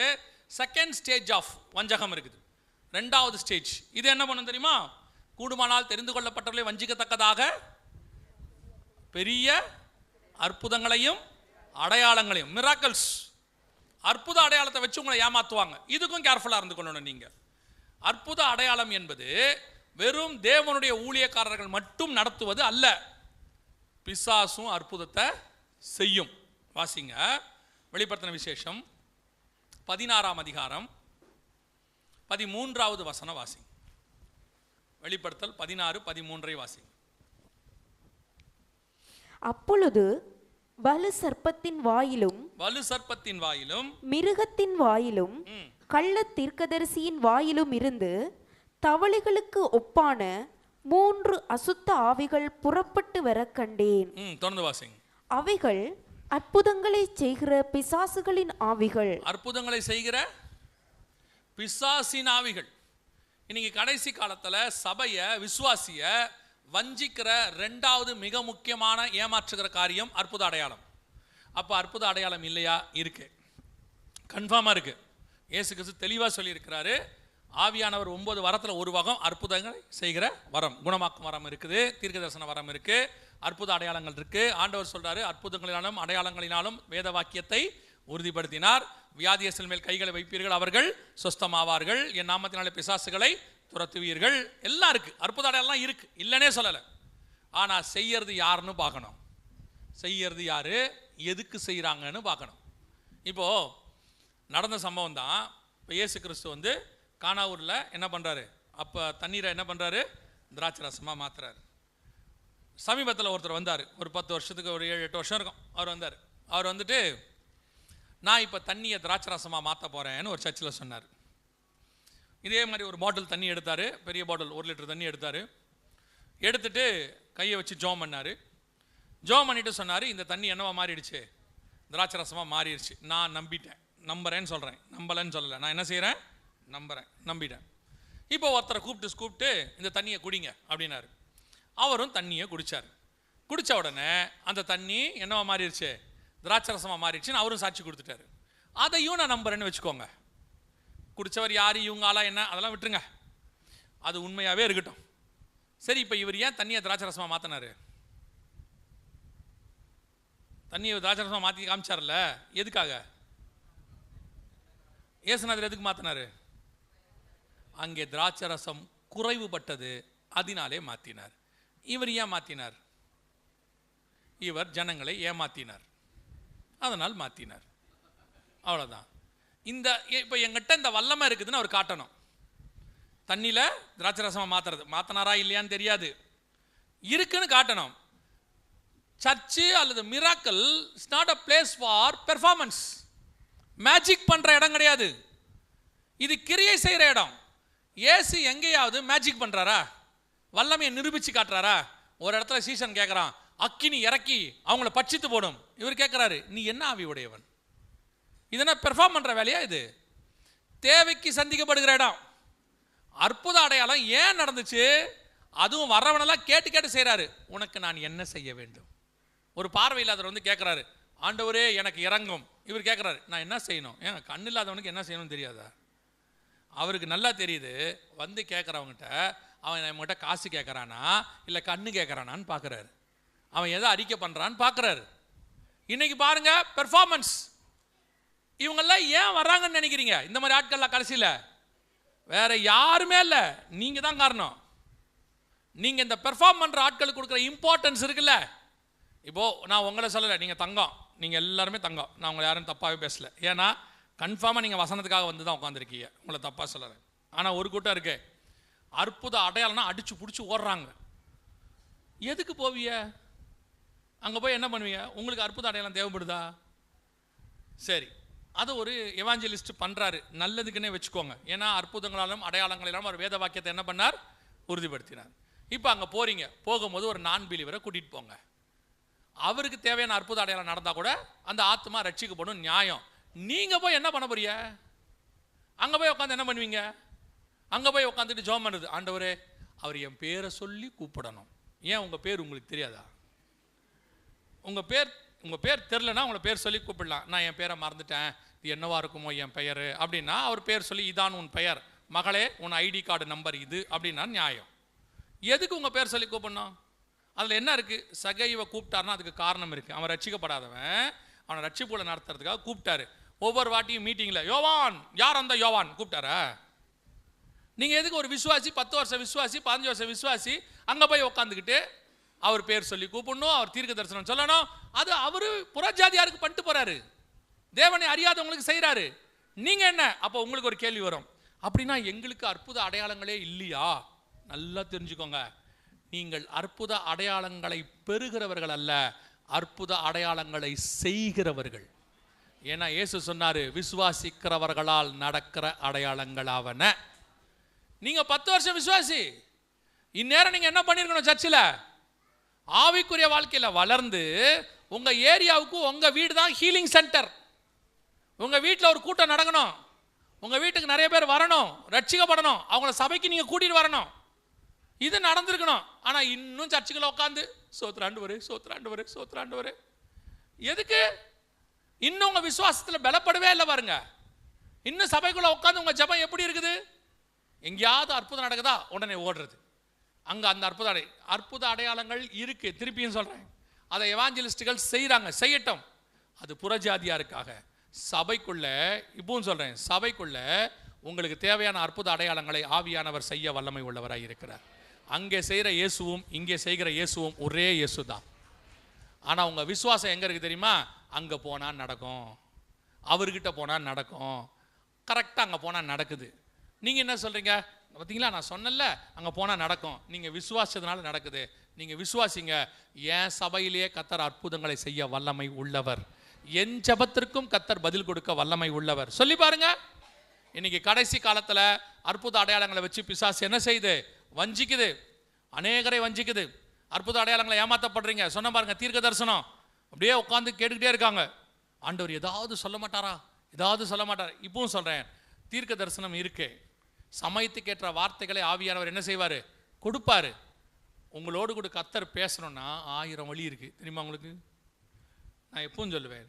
செகண்ட் ஸ்டேஜ் ஆஃப் வஞ்சகம் இருக்குது, 2வது ஸ்டேஜ். இது என்ன பண்ணும் தெரியுமா? கூடுமானால் தெரிந்து கொள்ளப்பட்டவர்களை வஞ்சிக்கத்தக்கதாக பெரிய அற்புதங்களையும் அடையாளங்களையும், மிராக்கிள்ஸ், அற்புத அடையாளத்தை வச்சு உங்களை ஏமாத்துவாங்க. இதுக்கும் கேர்ஃபுல்லா இருந்து கொள்ளணும். நீங்க அற்புத அடையாளம் என்பது வெறும் தேவனுடைய ஊழியக்காரர்கள் மட்டும் நடத்துவது அல்ல, பிசாசும் அற்புதத்தை செய்யும். வாசிங்க, வெளிப்படுத்தின விசேஷம் 16ஆம் அதிகாரம் 13வது வசனம் வாசிங்க. வெளிப்படுத்தல் 16:13 வாசிங்க. அப்பொழுது வலு சர்ப்பத்தின் வாயிலும் மிருகத்தின் வாயிலும் கள்ள தீர்க்கதரிசியின் வாயிலும் இருந்து தவளைகளுக்கு ஒப்பான 3 அசுத்த ஆவிகள் புறப்பட்டு வர கண்டேன். தொடர்ந்து வாசிங்க. அவைகள் அற்புதங்களை செய்கிற பிசாசுகளின் ஆவிகள். அற்புதங்களை செய்கிற பிசாசின் ஆவிகள். இன்னைக்கு கடைசி காலத்துல சபைய விசுவாசிய வஞ்சிக்கிற 2வது மிக முக்கியமான ஏமாற்றுகிற காரியம் அற்புத அடையாளம். அப்ப அற்புத அடையாளம் இல்லையா? இருக்கு, கன்ஃபார்மா இருக்கு. இயேசு கிறிஸ்து தெளிவா சொல்லி இருக்கிறாரு, ஆவியானவர் 9 வரத்துல ஒரு வகம் அற்புதங்களை செய்கிற வரம், குணமாக்கும் வரம் இருக்குது, தீர்க்கதரிசன வரம் இருக்கு, அற்புத அடையாளங்கள் இருக்கு. ஆண்டவர் சொல்றாரு, அற்புதங்களினாலும் அடையாளங்களினாலும் வேத வாக்கியத்தை உறுதிப்படுத்தினார். வியாதியஸ்தர்கள் மேல் கைகளை வைப்பீர்கள், அவர்கள் சொஸ்தமாவார்கள், என் நாமத்தினாலே பிசாசுகளை துரத்துவீர்கள். எல்லாம் இருக்கு, அற்புத அடையாளம் இருக்கு, இல்லைன்னே சொல்லலை. ஆனால் செய்யறது யாருன்னு பார்க்கணும். செய்யறது யாரு, எதுக்கு செய்கிறாங்கன்னு பார்க்கணும். இப்போது நடந்த சம்பவம் தான். இப்போ இயேசு கிறிஸ்து கானாவூரில் என்ன பண்ணுறாரு, அப்போ தண்ணீரை என்ன பண்ணுறாரு, திராட்சை ரசமாக மாற்றுறாரு. சமீபத்தில் ஒருத்தர் வந்தார், ஒரு 10 வருஷத்துக்கு, ஒரு 7-8 வருஷம் இருக்கும். அவர் வந்தார். அவர் வந்துட்டு, நான் இப்போ தண்ணியை திராட்சை ரசமாக மாற்ற போகிறேன்னு ஒரு சர்ச்சில் சொன்னார். இதே மாதிரி ஒரு பாட்டில் தண்ணி எடுத்தார், பெரிய பாட்டில் 1 லிட்டர் தண்ணி எடுத்தார். எடுத்துட்டு கையை வச்சு ஜோம் பண்ணார். ஜோம் பண்ணிட்டு சொன்னார், இந்த தண்ணி என்னவா மாறிடுச்சு, திராட்சை ரசமாக மாறிடுச்சு. நான் நம்புறேன்னு சொல்கிறேன், நம்பலைன்னு சொல்லலை. நான் என்ன செய்கிறேன், நம்பிட்டேன். இப்போ ஒருத்தரை கூப்பிட்டு இந்த தண்ணியை குடிங்க அப்படின்னாரு. அவரும் தண்ணியை குடித்தார். குடித்த உடனே அந்த தண்ணி என்னவா மாறிடுச்சு, திராட்சை ரசமாக மாறிடுச்சுன்னு அவரும் சாட்சி கொடுத்துட்டாரு. அதையும் நான் நம்புறேன்னு வச்சுக்கோங்க. குடித்தவர் யார், இவங்க ஆளா என்ன, அதெல்லாம் விட்டுருங்க, அது உண்மையாகவே இருக்கட்டும். சரி, இப்போ இவர் ஏன் தண்ணியை திராட்சை ரசமாக மாற்றினார்? தண்ணியை திராட்சை ரசமாக மாற்றி காமிச்சார்ல, எதுக்காக? இயேசுநாதர் எதுக்கு மாற்றினார்? அங்கே திராட்சை ரசம் குறைவுபட்டது, அதனாலே மாற்றினார். இவர் ஏன் மாற்றினார்? இவர் ஜனங்களை ஏமாத்தினார், அதனால் மாற்றினார். அவ்வளோதான். இப்போ எங்கிட்ட இந்த வல்லமை இருக்குதுன்னு அவர் காட்டணும். தண்ணியில் திராட்சை ரசமாக மாற்றினாரா இல்லையான்னு தெரியாது, இருக்குன்னு காட்டணும். சர்ச்சு அல்லது miracle is not a place for performance. Magic பண்ணுற இடம் கிடையாது, இது கிரியை செய்கிற இடம். இயேசு எங்கேயாவது மேஜிக் பண்ணுறாரா, வல்லமையை நிரூபித்து காட்டுறாரா? ஒரு இடத்துல சீசன் கேட்குறான், அக்கினி இறக்கி அவங்கள பட்சித்து போடும். இவர் கேட்குறாரு, நீ என்ன ஆவி உடையவன்? இதென்ன பெர்ஃபார்ம் பண்ணுற வேலையா? இது தேவைக்கு சந்திக்கப்படுகிற இடம். அற்புத அடையாளம் ஏன் நடந்துச்சு? அதுவும் வர்றவனெல்லாம் கேட்டு செய்கிறாரு, உனக்கு நான் என்ன செய்ய வேண்டும்? ஒரு பார்வை இல்லாதவர் கேட்குறாரு, ஆண்டவரே எனக்கு இறங்கும். இவர் கேட்குறாரு, நான் என்ன செய்யணும்? ஏன் கண் இல்லாதவனுக்கு என்ன செய்யணும்னு தெரியாதா? அவருக்கு நல்லா தெரியுது. கேட்குறவங்ககிட்ட அவன் நம்மகிட்ட காசு கேட்குறானா இல்லை கண்ணு கேட்குறானான்னு பார்க்குறாரு. அவன் எதை அறிக்கை பண்ணுறான்னு பார்க்குறாரு. இன்னைக்கு பாருங்க பெர்ஃபார்மன்ஸ். இவங்கெல்லாம் ஏன் வர்றாங்கன்னு நினைக்கிறீங்க? இந்த மாதிரி ஆட்கள்லாம் கடைசியில் வேற யாருமே இல்லை, நீங்கள் தான் காரணம். நீங்கள் இந்த பெர்ஃபார்ம் பண்ணுற ஆட்களுக்கு கொடுக்குற இம்பார்ட்டன்ஸ் இருக்குல்ல. இப்போது நான் உங்களை சொல்லலை, நீங்கள் தங்கம், நீங்கள் எல்லாருமே தங்கம், நான் உங்களை யாரும் தப்பாகவே பேசலை. ஏன்னா கன்ஃபார்மாக நீங்கள் வசனத்துக்காக வந்து தான் உட்காந்துருக்கீங்க, உங்களை தப்பாக சொல்லலை. ஆனால் ஒரு கூட்டம் இருக்கு, அற்புத அடையாளம்னா அடித்து பிடிச்சி ஓடுறாங்க. எதுக்கு போவிய? அங்கே போய் என்ன பண்ணுவீங்க? உங்களுக்கு அற்புத அடையாளம் தேவைப்படுதா? சரி, அது ஒரு எவாஞ்சலிஸ்ட் பண்ணுறாரு, நல்லதுக்குன்னே வச்சுக்கோங்க. ஏன்னா அற்புதங்களாலும் அடையாளங்களிலும் அவர் வேத வாக்கியத்தை என்ன பண்ணார், உறுதிப்படுத்தினார். இப்போ அங்கே போகிறீங்க, போகும்போது ஒரு நான் பிலீவரை கூட்டிகிட்டு போங்க. அவருக்கு தேவையான அற்புத அடையாளம் நடந்தால் கூட அந்த ஆத்மா ரட்சிக்கப்படும், நியாயம். நீங்கள் போய் என்ன பண்ண போறீங்க? அங்கே போய் உட்காந்து என்ன பண்ணுவீங்க? அங்கே போய் உட்காந்துட்டு ஜெபம் பண்ணுறது, ஆண்டவரே அவர் என் பேரை சொல்லி கூப்பிடணும். ஏன் உங்கள் பேர் உங்களுக்கு தெரியாதா? உங்கள் பேர் தெரிலனா உங்களை பேர் சொல்லி கூப்பிடலாம். நான் என் பேரை மறந்துட்டேன், இது என்னவா இருக்குமோ என் பெயர் அப்படின்னா அவர் பேர் சொல்லி, இதான் உன் பெயர் மகளே, உன் ஐடி கார்டு நம்பர் இது அப்படின்னா நியாயம். எதுக்கு உங்கள் பேர் சொல்லி கூப்பிடணும்? அதில் என்ன இருக்குது? சகைவை கூப்பிட்டாருன்னா அதுக்கு காரணம் இருக்குது. அவன் ரட்சிக்கப்படாதவன், அவனை ரட்சிப்புல நடத்துறதுக்காக கூப்பிட்டாரு. ஒவ்வொரு வாட்டியும் மீட்டிங்கில் யோவான், யார் அந்த யோவான் கூப்பிட்டாரா? நீங்கள் எதுக்கு ஒரு விசுவாசி, 10 வருஷம் விசுவாசி, 15 வருஷம் விசுவாசி அங்கே போய் உட்காந்துக்கிட்டு அவர் பேர் சொல்லி கூப்பிடணும், அவர் தீர்க்க தரிசனம் சொல்லணும்? அது அவர் புறஜாதியாருக்கு பண்ணிட்டு போறாரு, தேவனை அறியாதவங்களுக்கு செய்கிறாரு. நீங்கள் என்ன? அப்போ உங்களுக்கு ஒரு கேள்வி வரும், அப்படின்னா எங்களுக்கு அற்புத அடையாளங்களே இல்லையா? நல்லா தெரிஞ்சுக்கோங்க, நீங்கள் அற்புத அடையாளங்களை பெறுகிறவர்கள் அல்ல, அற்புத அடையாளங்களை செய்கிறவர்கள். ஏன்னா இயேசு சொன்னாரு, விசுவாசிக்கிறவர்களால் நடக்கிற அடையாளங்களாவன. நீங்க 10 வருஷம் விசுவாசி, இந்நேரம் நீங்க என்ன பண்ணிருக்கணும்? சர்ச்சில் ஆவிக்குரிய வாழ்க்கையில வளர்ந்து உங்க ஏரியாவுக்கு உங்க வீடு தான் ஹீலிங் சென்டர். உங்க வீட்டில் ஒரு கூட்டம் நடக்கணும், உங்க வீட்டுக்கு நிறைய பேர் வரணும், ரட்சிக்கப்படணும், அவங்கள சபைக்கு நீங்க கூட்டிட்டு வரணும். இது நடந்திருக்கணும். ஆனால் இன்னும் சர்ச்சுக்குள்ள உட்காந்து சோத்ராண்டு வரு. எதுக்கு? இன்னும் உங்க விசுவாசத்தில் பலப்படவே இல்லை பாருங்க. இன்னும் சபைக்குள்ள உட்காந்து உங்க ஜெபம் எப்படி இருக்குது? எங்கேயாவது அற்புதம் நடக்குதா உடனே ஓடுறது. அங்கே அந்த அற்புத அடையாளங்கள் இருக்கு. திருப்பியும் சொல்றேன், அதை எவாஞ்சலிஸ்டுகள் செய்கிறாங்க, செய்யட்டும். அது புறஜாதியாருக்காக, சபைக்குள்ள இப்பவும் சொல்கிறேன், சபைக்குள்ள உங்களுக்கு தேவையான அற்புத அடையாளங்களை ஆவியானவர் செய்ய வல்லமை உள்ளவராக இருக்கிறார். அங்கே செய்கிற இயேசுவும் இங்கே செய்கிற இயேசுவும் ஒரே இயேசு தான். ஆனால் உங்கள் விசுவாசம் எங்கே இருக்குது தெரியுமா? அங்கே போனால் நடக்கும், அவர்கிட்ட போனால் நடக்கும், கரெக்டாக அங்கே போனால் நடக்குது. நீங்கள் என்ன சொல்கிறீங்க? பார்த்தீங்களா, நான் சொன்னல அங்கே போனால் நடக்கும். நீங்கள் விசுவாசத்தினால நடக்குது. நீங்கள் விசுவாசிங்க. என் சபையிலேயே கர்த்தர் அற்புதங்களை செய்ய வல்லமை உள்ளவர். என் ஜெபத்திற்கும் கர்த்தர் பதில் கொடுக்க வல்லமை உள்ளவர். சொல்லி பாருங்க. இன்னைக்கு கடைசி காலத்தில் அற்புத அடையாளங்களை வச்சு பிசாசு என்ன செய்யுது? வஞ்சிக்குது, அநேகரை வஞ்சிக்குது. அற்புத அடையாளங்களை ஏமாற்றப்படுறீங்க. சொன்ன பாருங்க, தீர்க்க தரிசனம் அப்படியே உட்காந்து கேட்டுக்கிட்டே இருக்காங்க. ஆண்டவர் ஏதாவது சொல்ல மாட்டாரா, ஏதாவது சொல்ல மாட்டார். இப்பவும் சொல்கிறேன், தீர்க்க தரிசனம் இருக்கு. சமயத்துக்கேற்ற வார்த்தைகளை ஆவியானவர் என்ன செய்வார்? கொடுப்பாரு. உங்களோடு கூட கர்த்தர் பேசணும்னா 1000 வழி இருக்குது தெரியுமா உங்களுக்கு? நான் எப்பவும் சொல்லுவேன்,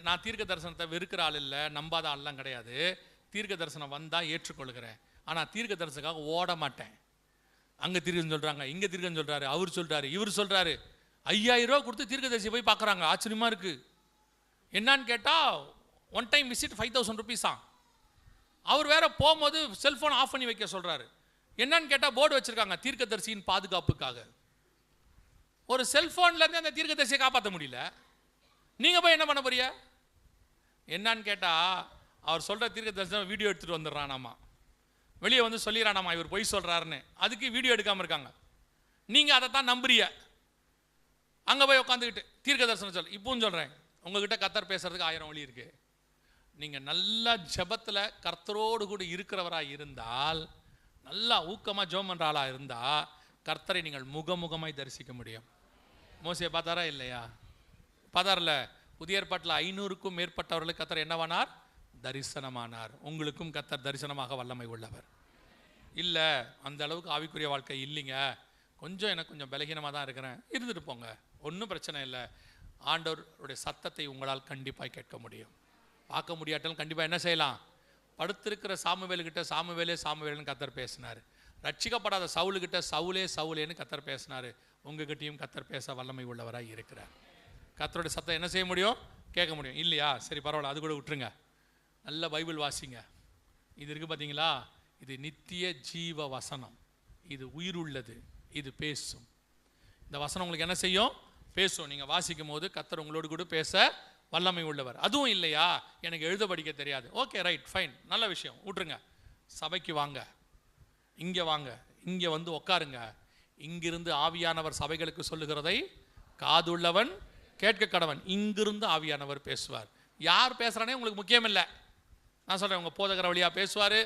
நான் தீர்க்க தரிசனத்தை வெறுக்கிற ஆள் இல்லை, நம்பாத ஆள்லாம் கிடையாது. தீர்க்க தரிசனம் வந்தால் ஏற்றுக்கொள்கிறேன். ஆனால் தீர்க்க தரிசனத்துக்காக ஓட மாட்டேன். அங்கே தீர்க்கன்னு சொல்கிறாங்க, இங்கே தீர்க்கன்னு சொல்கிறாரு, அவர் சொல்கிறாரு, இவர் சொல்கிறாரு. 5000 ரூபா கொடுத்து தீர்க்க தரிசி போய் பார்க்குறாங்க. ஆச்சரியமாக இருக்குது. என்னான்னு கேட்டால் ஒன் டைம் விசிட் 5000 ருபீஸா. அவர் வேற போகும்போது செல்ஃபோன் ஆஃப் பண்ணி வைக்க சொல்கிறாரு. என்னன்னு கேட்டால் போர்டு வச்சுருக்காங்க, தீர்க்கதரிசியின் பாதுகாப்புக்காக. ஒரு செல்ஃபோன்லேருந்து அந்த தீர்க்கதரிசியை காப்பாற்ற முடியல. நீங்கள் போய் என்ன பண்ண போறிய? என்னான்னு கேட்டால் அவர் சொல்கிற தீர்க்கதரிசனம் வீடியோ எடுத்துகிட்டு வந்துடுறானாமா, வெளியே வந்து சொல்லிடுறானாமா இவர் பொய் சொல்கிறாருன்னு. அதுக்கு வீடியோ எடுக்காமல் இருக்காங்க. நீங்கள் அதை தான் நம்புறிய. அங்கே போய் உட்காந்துக்கிட்டு தீர்க்க தரிசனம் சொல். இப்பவும் சொல்கிறேன், உங்ககிட்ட கர்த்தர் பேசுறதுக்கு 1000 வழி இருக்குது. நீங்கள் நல்ல ஜெபத்தில் கர்த்தரோடு கூட இருக்கிறவராக இருந்தால், நல்லா ஊக்கமாக ஜெபம் பண்ணுற ஆளாக இருந்தால், கர்த்தரை நீங்கள் முகமுகமாய் தரிசிக்க முடியும். மோசே பார்த்தாரா இல்லையா? பார்த்தார்ல. புதிய ஏற்பாட்டில் 500க்கும் மேற்பட்டவர்களுக்கு கர்த்தர் என்னவானார்? தரிசனமானார். உங்களுக்கும் கர்த்தர் தரிசனமாக வல்லமை உள்ளவர். இல்லை அந்த அளவுக்கு ஆவிக்குரிய வாழ்க்கை இல்லைங்க, எனக்கு கொஞ்சம் பலகீனமாக தான் இருக்கிறேன், இருந்துட்டு போங்க, ஒன்றும் பிரச்சனை இல்லை. ஆண்டவருடைய சத்தத்தை உங்களால் கண்டிப்பாக கேட்க முடியும். பார்க்க முடியாட்டாலும் கண்டிப்பாக என்ன செய்யலாம்? படுத்திருக்கிற சாமுவேலுக்கிட்ட சாமுவேல்னு கர்த்தர் பேசினார். ரட்சிக்கப்படாத சவுலுக்கிட்ட சவுலேன்னு கர்த்தர் பேசினார். உங்ககிட்டையும் கர்த்தர் பேச வல்லமை உள்ளவராக இருக்கிறார். கர்த்தருடைய சத்தம் என்ன செய்ய முடியும்? கேட்க முடியும். இல்லையா? சரி பரவாயில்ல, அது கூட விட்டுருங்க. நல்ல பைபிள் வாசிங்க. இது இருக்குது பார்த்தீங்களா, இது நித்திய ஜீவ வசனம், இது உயிர் உள்ளது, இது பேசும். இந்த வசனம் உங்களுக்கு என்ன செய்யும்? பேசும். நீங்கள் வாசிக்கும் போது கர்த்தர் உங்களோடு கூட பேச வல்லமை உள்ளவர். அதுவும் இல்லையா, எனக்கு எழுத படிக்க தெரியாது, ஓகே ரைட் ஃபைன், நல்ல விஷயம், விட்ருங்க. சபைக்கு வாங்க, இங்கே வாங்க, இங்கே வந்து உட்காருங்க. இங்கிருந்து ஆவியானவர் சபைகளுக்கு சொல்லுகிறதை காதுள்ளவன் கேட்க கடவன். இங்கிருந்து ஆவியானவர் பேசுவார். யார் பேசுகிறானே உங்களுக்கு முக்கியம் இல்லை. நான் சொல்கிறேன், உங்கள் போதகர் வழியாக பேசுவார்,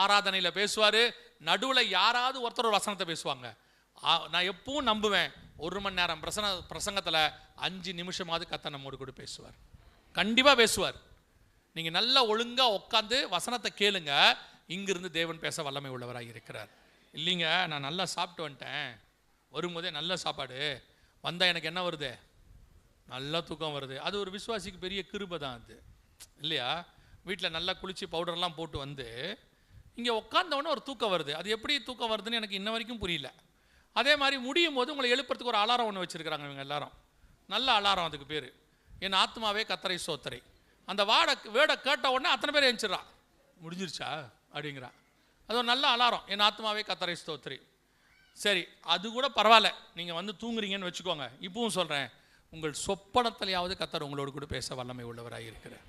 ஆராதனையில் பேசுவார், நடுவில் யாராவது ஒருத்தர் ஒரு வசனத்தை பேசுவாங்க. நான் எப்பவும் நம்புவேன், 1 மணி நேரம் பிரசங்கத்தில் 5 நிமிஷமாவது கர்த்தர் நம்மோடு கூட பேசுவார். கண்டிப்பாக பேசுவார். நீங்கள் நல்லா ஒழுங்காக உட்காந்து வசனத்தை கேளுங்க. இங்கிருந்து தேவன் பேச வல்லமை உள்ளவராக இருக்கிறார். இல்லைங்க, நான் நல்லா சாப்பிட்டு வந்துட்டேன், வரும்போதே நல்ல சாப்பாடு வந்தால் எனக்கு என்ன வருது? நல்லா தூக்கம் வருது. அது ஒரு விசுவாசிக்கு பெரிய கிருபை தான் அது, இல்லையா? வீட்டில் நல்லா குளித்து பவுடர்லாம் போட்டு வந்து இங்கே உட்காந்தவொடனே ஒரு தூக்கம் வருது. அது எப்படி தூக்கம் வருதுன்னு எனக்கு இன்ன வரைக்கும் புரியல. அதே மாதிரி முடியும் போது உங்களை எழுப்புறதுக்கு ஒரு அலாரம் ஒன்று வச்சுருக்கிறாங்க இவங்க எல்லாரும். நல்ல அலாரம், அதுக்கு பேர் என் ஆத்மாவே கர்த்தரை ஸ்தோத்திரி. அந்த வேடை கேட்ட உடனே அத்தனை பேர் எழுந்துடுறா, முடிஞ்சிருச்சா அப்படிங்கிறா. அது ஒரு நல்ல அலாரம், என் ஆத்மாவே கர்த்தரை ஸ்தோத்திரி. சரி, அது கூட பரவாயில்ல, நீங்கள் வந்து தூங்குறீங்கன்னு வச்சுக்கோங்க. இப்பவும் சொல்கிறேன், உங்கள் சொப்பனத்திலேயாவது கர்த்தர் உங்களோடு கூட பேச வல்லமை உள்ளவராக இருக்கிறார்.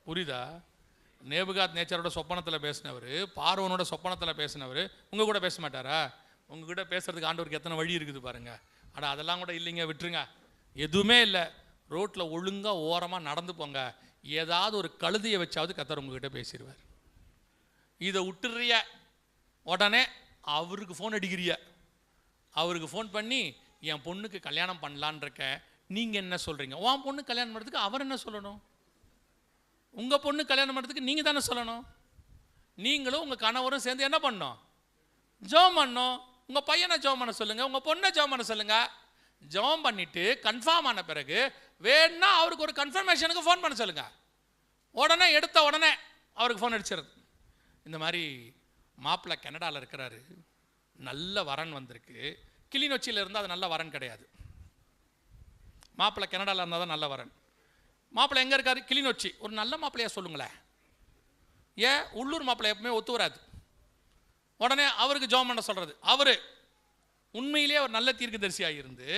புரியுதா? நேபுகாத் நேச்சரோட சொப்பனத்தில் பேசினவர், பார்வோனோட சொப்பனத்தில் பேசினவர் உங்கள் கூட பேச மாட்டாரா? உங்ககிட்ட பேசுறதுக்கு ஆண்டவருக்கு எத்தனை வழி இருக்குது பாருங்க. ஆனால் அதெல்லாம் கூட இல்லைங்க, விட்டுருங்க. எதுவுமே இல்லை. ரோட்டில் ஒழுங்காக ஓரமாக நடந்து போங்க. ஏதாவது ஒரு கழுதையை வச்சாவது கர்த்தர் உங்ககிட்ட பேசிடுவார். இதை விட்டுறிய உடனே அவருக்கு ஃபோன் அடிக்கிறிய. அவருக்கு ஃபோன் பண்ணி என் பொண்ணுக்கு கல்யாணம் பண்ணலான் இருக்கேன், நீங்கள் என்ன சொல்கிறீங்க? உன் பொண்ணு கல்யாணம் பண்ணுறதுக்கு அவர் என்ன சொல்லணும்? உங்கள் பொண்ணு கல்யாணம் பண்ணுறதுக்கு நீங்கள் தானே சொல்லணும். நீங்களும் உங்கள் கணவரும் சேர்ந்து என்ன பண்ணணும்? ஜெபம் பண்ணணும். உங்கள் பையனை ஜெபம் பண்ண சொல்லுங்கள், உங்கள் பொண்ணை ஜெபம் பண்ண சொல்லுங்கள். ஜெபம் பண்ணிவிட்டு கன்ஃபார்ம் ஆன பிறகு வேணும்னா அவருக்கு ஒரு கன்ஃபர்மேஷனுக்கு ஃபோன் பண்ண சொல்லுங்கள். உடனே எடுத்த உடனே அவருக்கு ஃபோன் அடிச்சிருது. இந்த மாதிரி மாப்பிள்ளை கனடாவில் இருக்கிறாரு, நல்ல வரன் வந்திருக்கு. கிளிநொச்சியில் இருந்தால் அது நல்ல வரன் கிடையாது. மாப்பிள்ளை கனடாவில் இருந்தால் தான் நல்ல வரன். மாப்பிள்ளை எங்கே இருக்காரு? கிளிநொச்சி. ஒரு நல்ல மாப்பிள்ளையா சொல்லுங்களேன். ஏன் உள்ளூர் மாப்பிள்ளை எப்பவுமே ஒத்து வராது. உடனே அவருக்கு ஜெபம் பண்ண சொல்கிறது. அவர் உண்மையிலேயே ஒரு நல்ல தீர்க்கதரிசியாக இருந்து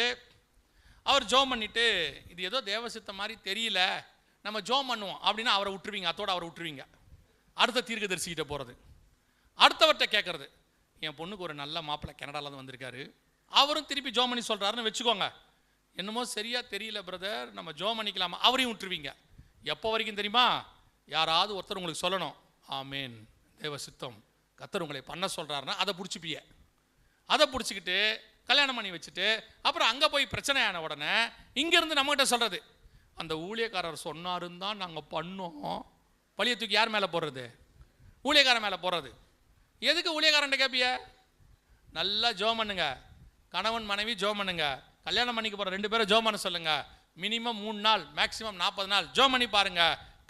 அவர் ஜெபம் பண்ணிவிட்டு இது ஏதோ தேவசித்த மாதிரி தெரியல, நம்ம ஜெபம் பண்ணுவோம் அப்படின்னா அவரை விட்டுருவீங்க. அதோட அவரை விட்டுருவீங்க. அடுத்த தீர்க்கதரிசிக்கிட்ட போகிறது, அடுத்தவர்கிட்ட கேட்குறது. என் பொண்ணுக்கு ஒரு நல்ல மாப்பிள்ளை கனடாலேருந்து வந்திருக்காரு, அவரும் திருப்பி ஜெபம் பண்ணி சொல்கிறாருன்னு வச்சுக்கோங்க. என்னமோ சரியாக தெரியல பிரதர், நம்ம ஜெபம் பண்ணிக்கலாமா, அவரையும் விட்டுருவீங்க. எப்போ வரைக்கும் தெரியுமா? யாராவது ஒருத்தர் உங்களுக்கு சொல்லணும், ஆமேன் தேவ சித்தம் கர்த்தர் உங்களை பண்ண சொல்கிறாருன்னா அதை பிடிச்சிப்பிய. அதை பிடிச்சிக்கிட்டு கல்யாணம் பண்ணி வச்சுட்டு அப்புறம் அங்கே போய் பிரச்சனை ஆன உடனே இங்கேருந்து நம்மகிட்ட சொல்கிறது, அந்த ஊழியக்காரர் சொன்னாருன்னு தான் நாங்கள் பண்ணோம். பழிய தூக்கி யார் மேலே போடுறது? ஊழியக்காரன் மேலே போடுறது. எதுக்கு ஊழியக்காரன் கேட்பிய? நல்லா ஜெபம் பண்ணுங்க, கணவன் மனைவி ஜெபம் பண்ணுங்க, கல்யாணம் பண்ணிக்க போகிற 2 பேரும் ஜெபம் பண்ண சொல்லுங்க. மினிமம் 3 நாள், மேக்சிமம் 40 நாள் ஜெபம் பண்ணி பாருங்க.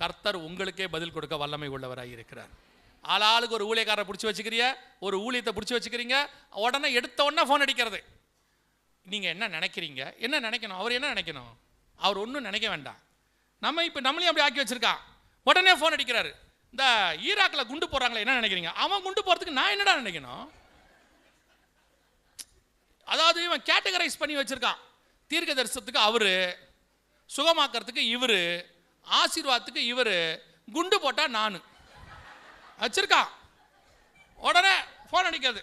கர்த்தர் உங்களுக்கே பதில் கொடுக்க வல்லமை உள்ளவராக இருக்கிறார். ஆளாளுக்கு ஒரு ஊழியக்காரரை பிடிச்சி வச்சுக்கிறீங்க, ஒரு ஊழியத்தை பிடிச்சி வச்சுக்கிறீங்க. உடனே எடுத்த உடனே ஃபோன் அடிக்கிறது. நீங்கள் என்ன நினைக்கிறீங்க? என்ன நினைக்கணும்? அவர் என்ன நினைக்கணும்? அவர் ஒன்றும் நினைக்க வேண்டாம். நம்ம இப்போ நம்மளையும் அப்படி ஆக்கி வச்சிருக்கான். உடனே ஃபோன் அடிக்கிறாரு. இந்த ஈராக்கில் குண்டு போடுறாங்களே என்ன நினைக்கிறீங்க? அவன் குண்டு போகிறதுக்கு நான் என்னடா நினைக்கணும்? அதாவது இவன் கேட்டகரைஸ் பண்ணி வச்சிருக்கான். தீர்க்க தரிசனத்துக்கு அவரு, சுகமாக்கிறதுக்கு இவரு, ஆசீர்வாதத்துக்கு இவரு, குண்டு போட்டா நான் வச்சிருக்கான். உடனே ஃபோன் அடிக்கிறது.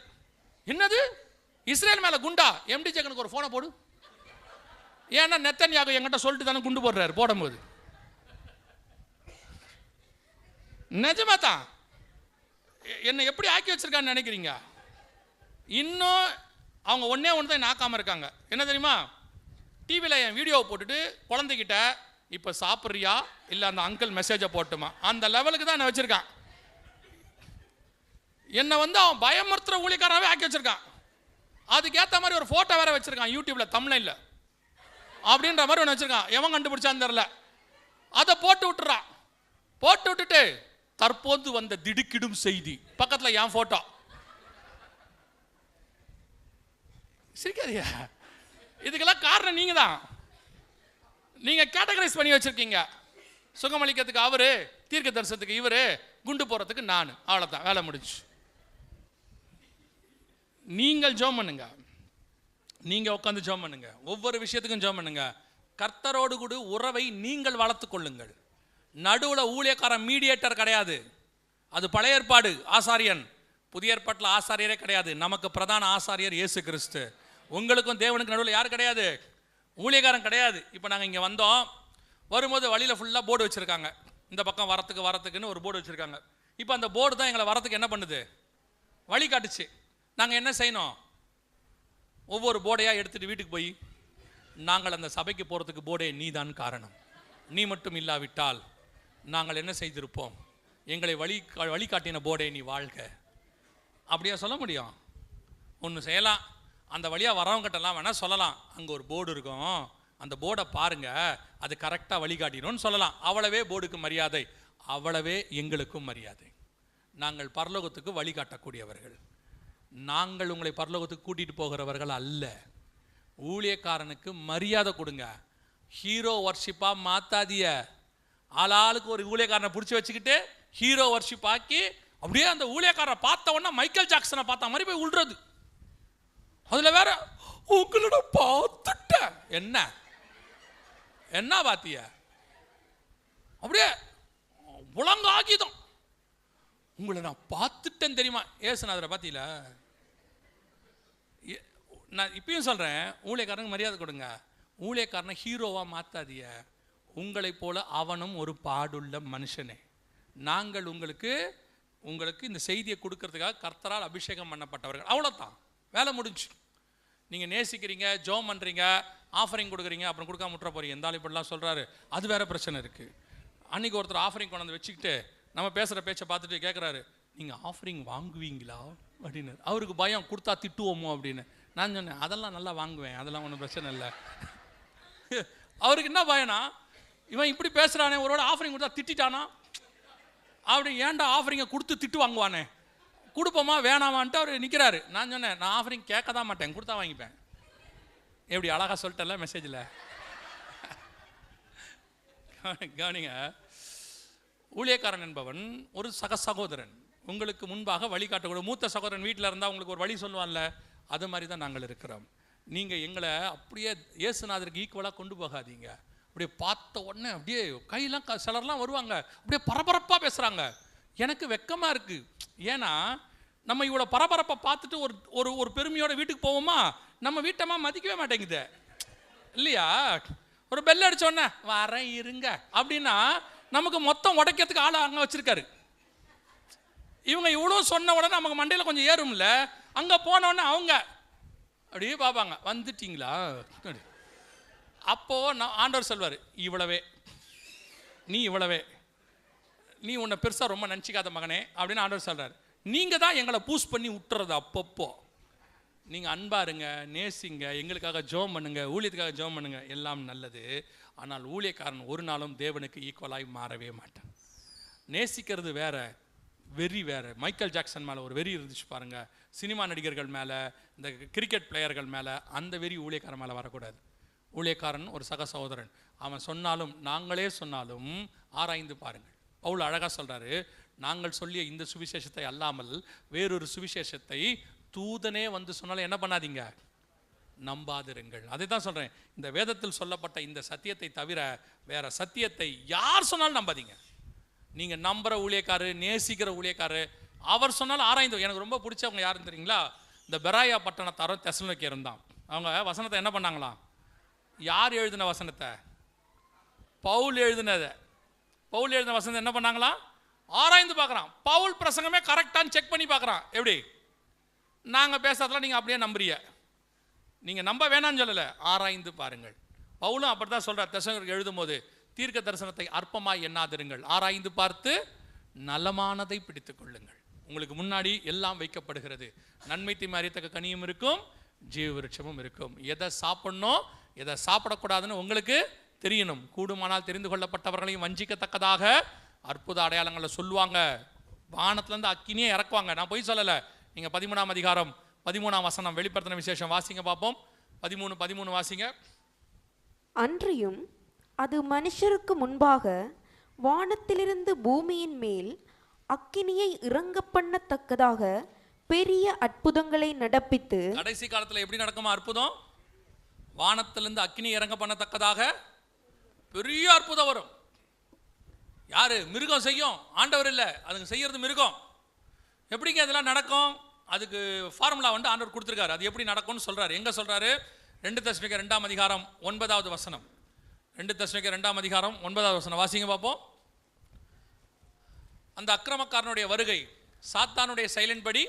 என்னது இஸ்ரேல் மேல குண்டா? எம்டி ஜெகனுக்கு ஒரு ஃபோனை போடு. ஏன்னா நெத்தன்யாகு என்கிட்ட சொல்லிட்டு தானே குண்டு போடுறாரு. போடும்போது நிஜமா தான் என்னை எப்படி ஆக்கி வச்சிருக்கான்னு நினைக்கிறீங்க? இன்னும் அவங்க ஒன்றே ஒன்று தான் ஆக்காமல் இருக்காங்க. என்ன தெரியுமா? டிவியில் என் வீடியோவை போட்டுட்டு குழந்தைகிட்ட இப்போ சாப்பிட்றியா இல்லை அந்த அங்கிள் மெசேஜை போட்டுமா, அந்த லெவலுக்கு தான் என்னை வச்சுருக்கான். என்னை அவன் பயமுறுத்துற ஊழியக்காரனாவே ஆக்கி வச்சிருக்கான். அதுக்கேற்ற மாதிரி ஒரு ஃபோட்டோ வேற வச்சிருக்கான் யூடியூப்பில் தம்ப்நெயில்ல அப்படின்ற மாதிரி ஒன்று வச்சிருக்கான். எவன் கண்டுபிடிச்சான்னு தெரில. அதை போட்டு விட்டுறான். போட்டு விட்டுட்டு தற்போது வந்த திடுக்கிடும் செய்தி பக்கத்தில் என் ஃபோட்டோ. சிரிக்காதியா? இதுக்கெல்லாம் காரணம் நீங்க தான். நீங்க கேட்டகரைஸ் பண்ணி வச்சிருக்கீங்க. சுகமளிக்கிறதுக்கு அவரு, தீர்க்க தரிசனத்துக்கு இவரு, குண்டு போறதுக்கு நான். அவ்வளவுதான், வேலை முடிஞ்சு. நீங்கள் ஜெபம் பண்ணுங்க, நீங்க உட்காந்து ஜெபம் பண்ணுங்க, ஒவ்வொரு விஷயத்துக்கும் ஜெபம் பண்ணுங்க. கர்த்தரோடு கூட உறவை நீங்கள் வளர்த்துக் கொள்ளுங்கள். நடுவுல ஊழியக்காரன் மீடியேட்டர் கிடையாது. அது பழைய ஏற்பாடு ஆசாரியன். புதிய ஏற்பாட்டில் ஆசாரியரே கிடையாது. நமக்கு பிரதான ஆசாரியர் இயேசு கிறிஸ்து. உங்களுக்கும் தேவனுக்கு நடுவில் யார் கிடையாது? ஊழியக்காரன் கிடையாது. இப்போ நாங்கள் இங்கே வந்தோம், வரும்போது வழியில் ஃபுல்லாக போர்டு வச்சுருக்காங்க. இந்த பக்கம் வரத்துக்குன்னு ஒரு போர்டு வச்சுருக்காங்க. இப்போ அந்த போர்டு தான் எங்களை வரத்துக்கு என்ன பண்ணுது? வழி காட்டுச்சு. நாங்கள் என்ன செய்யணும்? ஒவ்வொரு போர்டையாக எடுத்துகிட்டு வீட்டுக்கு போய், நாங்கள் அந்த சபைக்கு போகிறதுக்கு போர்டே நீ தான் காரணம், நீ மட்டும் இல்லாவிட்டால் நாங்கள் என்ன செய்திருப்போம், எங்களை வழிகாட்டின போர்டே நீ வாழ்க, அப்படியா சொல்ல முடியும்? ஒன்று செய்யலாம், அந்த வழியாக வரவங்கிட்டலாம் வேணால் சொல்லலாம், அங்கே ஒரு போர்டு இருக்கும், அந்த போர்டை பாருங்கள், அது கரெக்டாக வழிகாட்டினோன்னு சொல்லலாம். அவ்வளவே போர்டுக்கு மரியாதை, அவ்வளவே எங்களுக்கும் மரியாதை. நாங்கள் பரலோகத்துக்கு வழிகாட்டக்கூடியவர்கள். நாங்கள் உங்களை பரலோகத்துக்கு கூட்டிகிட்டு போகிறவர்கள் அல்ல. ஊழியக்காரனுக்கு மரியாதை கொடுங்க. ஹீரோ வர்ஷிப்பாக மாற்றாதிய. ஆளாளுக்கு ஒரு ஊழியக்காரனை பிடிச்சி வச்சுக்கிட்டு ஹீரோ வர்ஷிப் ஆக்கி அப்படியே அந்த ஊழியக்காரனை பார்த்த உடனே மைக்கேல் ஜாக்சனை பார்த்த மாதிரி போய் விழுறது. அதில் வேற உங்களோட பார்த்துட்ட என்ன என்ன பாத்திய, அப்படியே உலங்காகிதம், உங்களை நான் பார்த்துட்டேன் தெரியுமா? ஏசுநாதரை பார்த்தீங்களா? நான் இப்பயும் சொல்கிறேன், ஊழியக்காரனுக்கு மரியாதை கொடுங்க. ஊழியக்காரனை ஹீரோவாக மாற்றாதிய. உங்களை போல அவனும் ஒரு பாடுள்ள மனுஷனே. நாங்கள் உங்களுக்கு இந்த செய்தியை கொடுக்கறதுக்காக கர்த்தரால் அபிஷேகம் பண்ணப்பட்டவர்கள். அவ்வளோதான், வேலை முடிஞ்சு. நீங்கள் நேசிக்கிறீங்க, ஜெபம் பண்ணுறீங்க, ஆஃபரிங் கொடுக்குறீங்க, அப்புறம் கொடுக்காம விட்டுற போறீங்க. எந்த ஆள் இப்படிலாம் சொல்கிறாரு, அது வேற பிரச்சனை இருக்குது. அன்றைக்கி ஒருத்தர் ஆஃபரிங் கொண்டு வந்து வச்சுக்கிட்டு நம்ம பேசுகிற பேச்சை பார்த்துட்டு கேட்குறாரு, நீங்கள் ஆஃபரிங் வாங்குவீங்களா அப்படின்னு. அவருக்கு பயம், கொடுத்தா திட்டுவோமோ அப்படின்னு. நான் சொன்னேன், அதெல்லாம் நல்லா வாங்குவேன், அதெல்லாம் ஒன்றும் பிரச்சனை இல்லை. அவருக்கு என்ன பயனா, இவன் இப்படி பேசுகிறானே, ஒருவேளை ஆஃபரிங் கொடுத்தா திட்டானா அப்படி, ஏன்டா ஆஃபரிங்கை கொடுத்து திட்டு வாங்குவானே, கொடுப்போமா வேணாமான்ட்டு அவர் நிற்கிறாரு. நான் சொன்னேன், நான் ஆஃபரிங் கேட்க தான் மாட்டேன், கொடுத்தா வாங்கிப்பேன். எப்படி அழகாக சொல்லிட்டல மெசேஜில். கவனிங்க, ஊழியக்காரன் என்பவன் ஒரு சகோதரன், உங்களுக்கு முன்பாக வழிகாட்டக்கூடிய மூத்த சகோதரன். வீட்டில் இருந்தால் உங்களுக்கு ஒரு வழி சொல்லுவான்ல, அது மாதிரி தான் நாங்கள் இருக்கிறோம். நீங்கள் எங்களை அப்படியே இயேசுநாதருக்கு ஈக்குவலாக கொண்டு போகாதீங்க. அப்படியே பார்த்த உடனே அப்படியே கையெல்லாம் சிலர்லாம் வருவாங்க, அப்படியே பரபரப்பாக பேசுகிறாங்க. எனக்கு வெக்கமாக இருக்குது. ஏன்னா நம்ம இவ்வளோ பரபரப்பை பார்த்துட்டு ஒரு ஒரு பெருமையோட வீட்டுக்கு போவோமா? நம்ம வீட்டம்மா மதிக்கவே மாட்டேங்குது இல்லையா? ஒரு பெல் அடிச்சோடனே வரேன் இருங்க அப்படின்னா நமக்கு மொத்தம் உடைக்கிறதுக்கு ஆளை அங்கே வச்சிருக்காரு. இவங்க இவ்வளோ சொன்ன உடனே நமக்கு மண்டையில் கொஞ்சம் ஏறும்ல. அங்கே போனோடனே அவங்க அப்படியே பார்ப்பாங்க, வந்துட்டீங்களா? அப்போது நான் ஆண்டவர் சொல்வார், இவ்வளவே நீ இவ்வளவே நீ உன்னை பெருசாக ரொம்ப நினச்சிக்காத மகனே அப்படின்னு ஆண்டவர் சொல்கிறார். நீங்கள் தான் எங்களை பூஸ்ட் பண்ணி விட்டுறது. அப்பப்போ நீங்கள் அன்பா இருங்க, நேசிங்க, எங்களுக்காக ஜெபம் பண்ணுங்க, ஊழியத்துக்காக ஜெபம் பண்ணுங்க, எல்லாம் நல்லது. ஆனால் ஊழியக்காரன் ஒரு நாளும் தேவனுக்கு ஈக்குவலாக மாறவே மாட்டான். நேசிக்கிறது வேற, வெறி வேறு. மைக்கேல் ஜாக்சன் மேலே ஒரு வெறி இருந்துச்சு பாருங்கள், சினிமா நடிகர்கள் மேலே, இந்த கிரிக்கெட் பிளேயர்கள் மேலே. அந்த வெறி ஊழியக்காரன் மேலே வரக்கூடாது. ஊழியக்காரன் ஒரு சகோதரன். அவன் சொன்னாலும் நாங்களே சொன்னாலும் ஆராய்ந்து பாருங்கள். பவுல் அழகாக சொல்கிறாரு, நாங்கள் சொல்லிய இந்த சுவிசேஷத்தை அல்லாமல் வேறொரு சுவிசேஷத்தை தூதனே வந்து சொன்னாலும் என்ன பண்ணாதீங்க, நம்பாதிருங்கள். அதை தான் சொல்கிறேன். இந்த வேதத்தில் சொல்லப்பட்ட இந்த சத்தியத்தை தவிர வேற சத்தியத்தை யார் சொன்னாலும் நம்பாதீங்க. நீங்கள் நம்புகிற ஊழியக்காரு, நேசிக்கிற ஊழியக்காரு, அவர் சொன்னாலும் ஆராய்ந்து. எனக்கு ரொம்ப பிடிச்சவங்க யாருன்னு தெரியுங்களா? இந்த பெராயா பட்டணத்தாரர் தெசலோனிக்கேயர் இருந்தான். அவங்க வசனத்தை என்ன பண்ணாங்களாம்? யார் எழுதின வசனத்தை? பவுல் எழுதினதை. பவுல் எழுதின வசனத்தை என்ன பண்ணாங்களாம்? ஆராய்ந்து பார்க்குறான். பவுல் பிரசங்கமே கரெக்டான்னு செக் பண்ணி பார்க்குறான். எப்படி? நாங்கள் பேசுறதுலாம் நீங்கள் அப்படியே நம்புறீங்க. நீங்கள் நம்ப வேணான்னு சொல்லலை, ஆராய்ந்து பாருங்கள். பவுலும் அப்படி தான் சொல்கிறார் தெசலோனிக்கேயருக்கு எழுதும்போது, தீர்க்க தரிசனத்தை அற்பமாய் எண்ணாதிருங்கள், ஆராய்ந்து பார்த்து நலமானதை பிடித்து கொள்ளுங்கள். உங்களுக்கு முன்னாடி எல்லாம் வைக்கப்படுகிறது. நன்மை தீமை அறியத்தக்க கனியும் இருக்கும், ஜீவ விருட்சமும் இருக்கும். எதை சாப்பிடணும் எதை சாப்பிடக்கூடாதுன்னு உங்களுக்கு தெரியணும். கூடுமானால் தெரிந்து கொள்ளப்பட்டவர்களையும் வஞ்சிக்கத்தக்கதாக அற்புத அடையாளங்களை சொல்லுவாங்க. வானத்திலேருந்து அக்கினியே இறக்குவாங்க. நான் போய் சொல்லலை. நீங்கள் 13ஆம் அதிகாரம் 13ஆம் வசனம் வெளிப்படுத்தின விசேஷம் வாசிங்க பார்ப்போம். 13 வாசிங்க. அன்றியும் அது மனுஷருக்கு முன்பாக வானத்திலிருந்து பூமியின் மேல் அக்கினியை இறங்க பண்ணத்தக்கதாக பெரிய அற்புதங்களை நடப்பித்து. கடைசி காலத்தில் எப்படி நடக்குமா அற்புதம்? வானத்திலிருந்து அக்கினி இறங்க பண்ணத்தக்கதாக பெரிய அற்புதம் வரும். யாரு? மிருகம் செய்யும், ஆண்டவர் இல்லை. அதுங்க செய்யறது மிருகம். எப்படிங்க அதெல்லாம் நடக்கும்? அதுக்கு ஃபார்முலா வந்து ஆண்டவர் கொடுத்துருக்காரு. அது எப்படி நடக்கும்னு சொல்றாரு. எங்க சொல்றாரு? 2 தெசலோனிக்கேயர் 2ஆம் அதிகாரம் 9வது வசனம். 2 தெசலோனிக்கேயர் 2ஆம் அதிகாரம் 9வது வசனம் வாசிங்க பார்ப்போம். அந்த அக்கிரமக்காரனுடைய வருகை சாத்தானுடைய செயலின்படி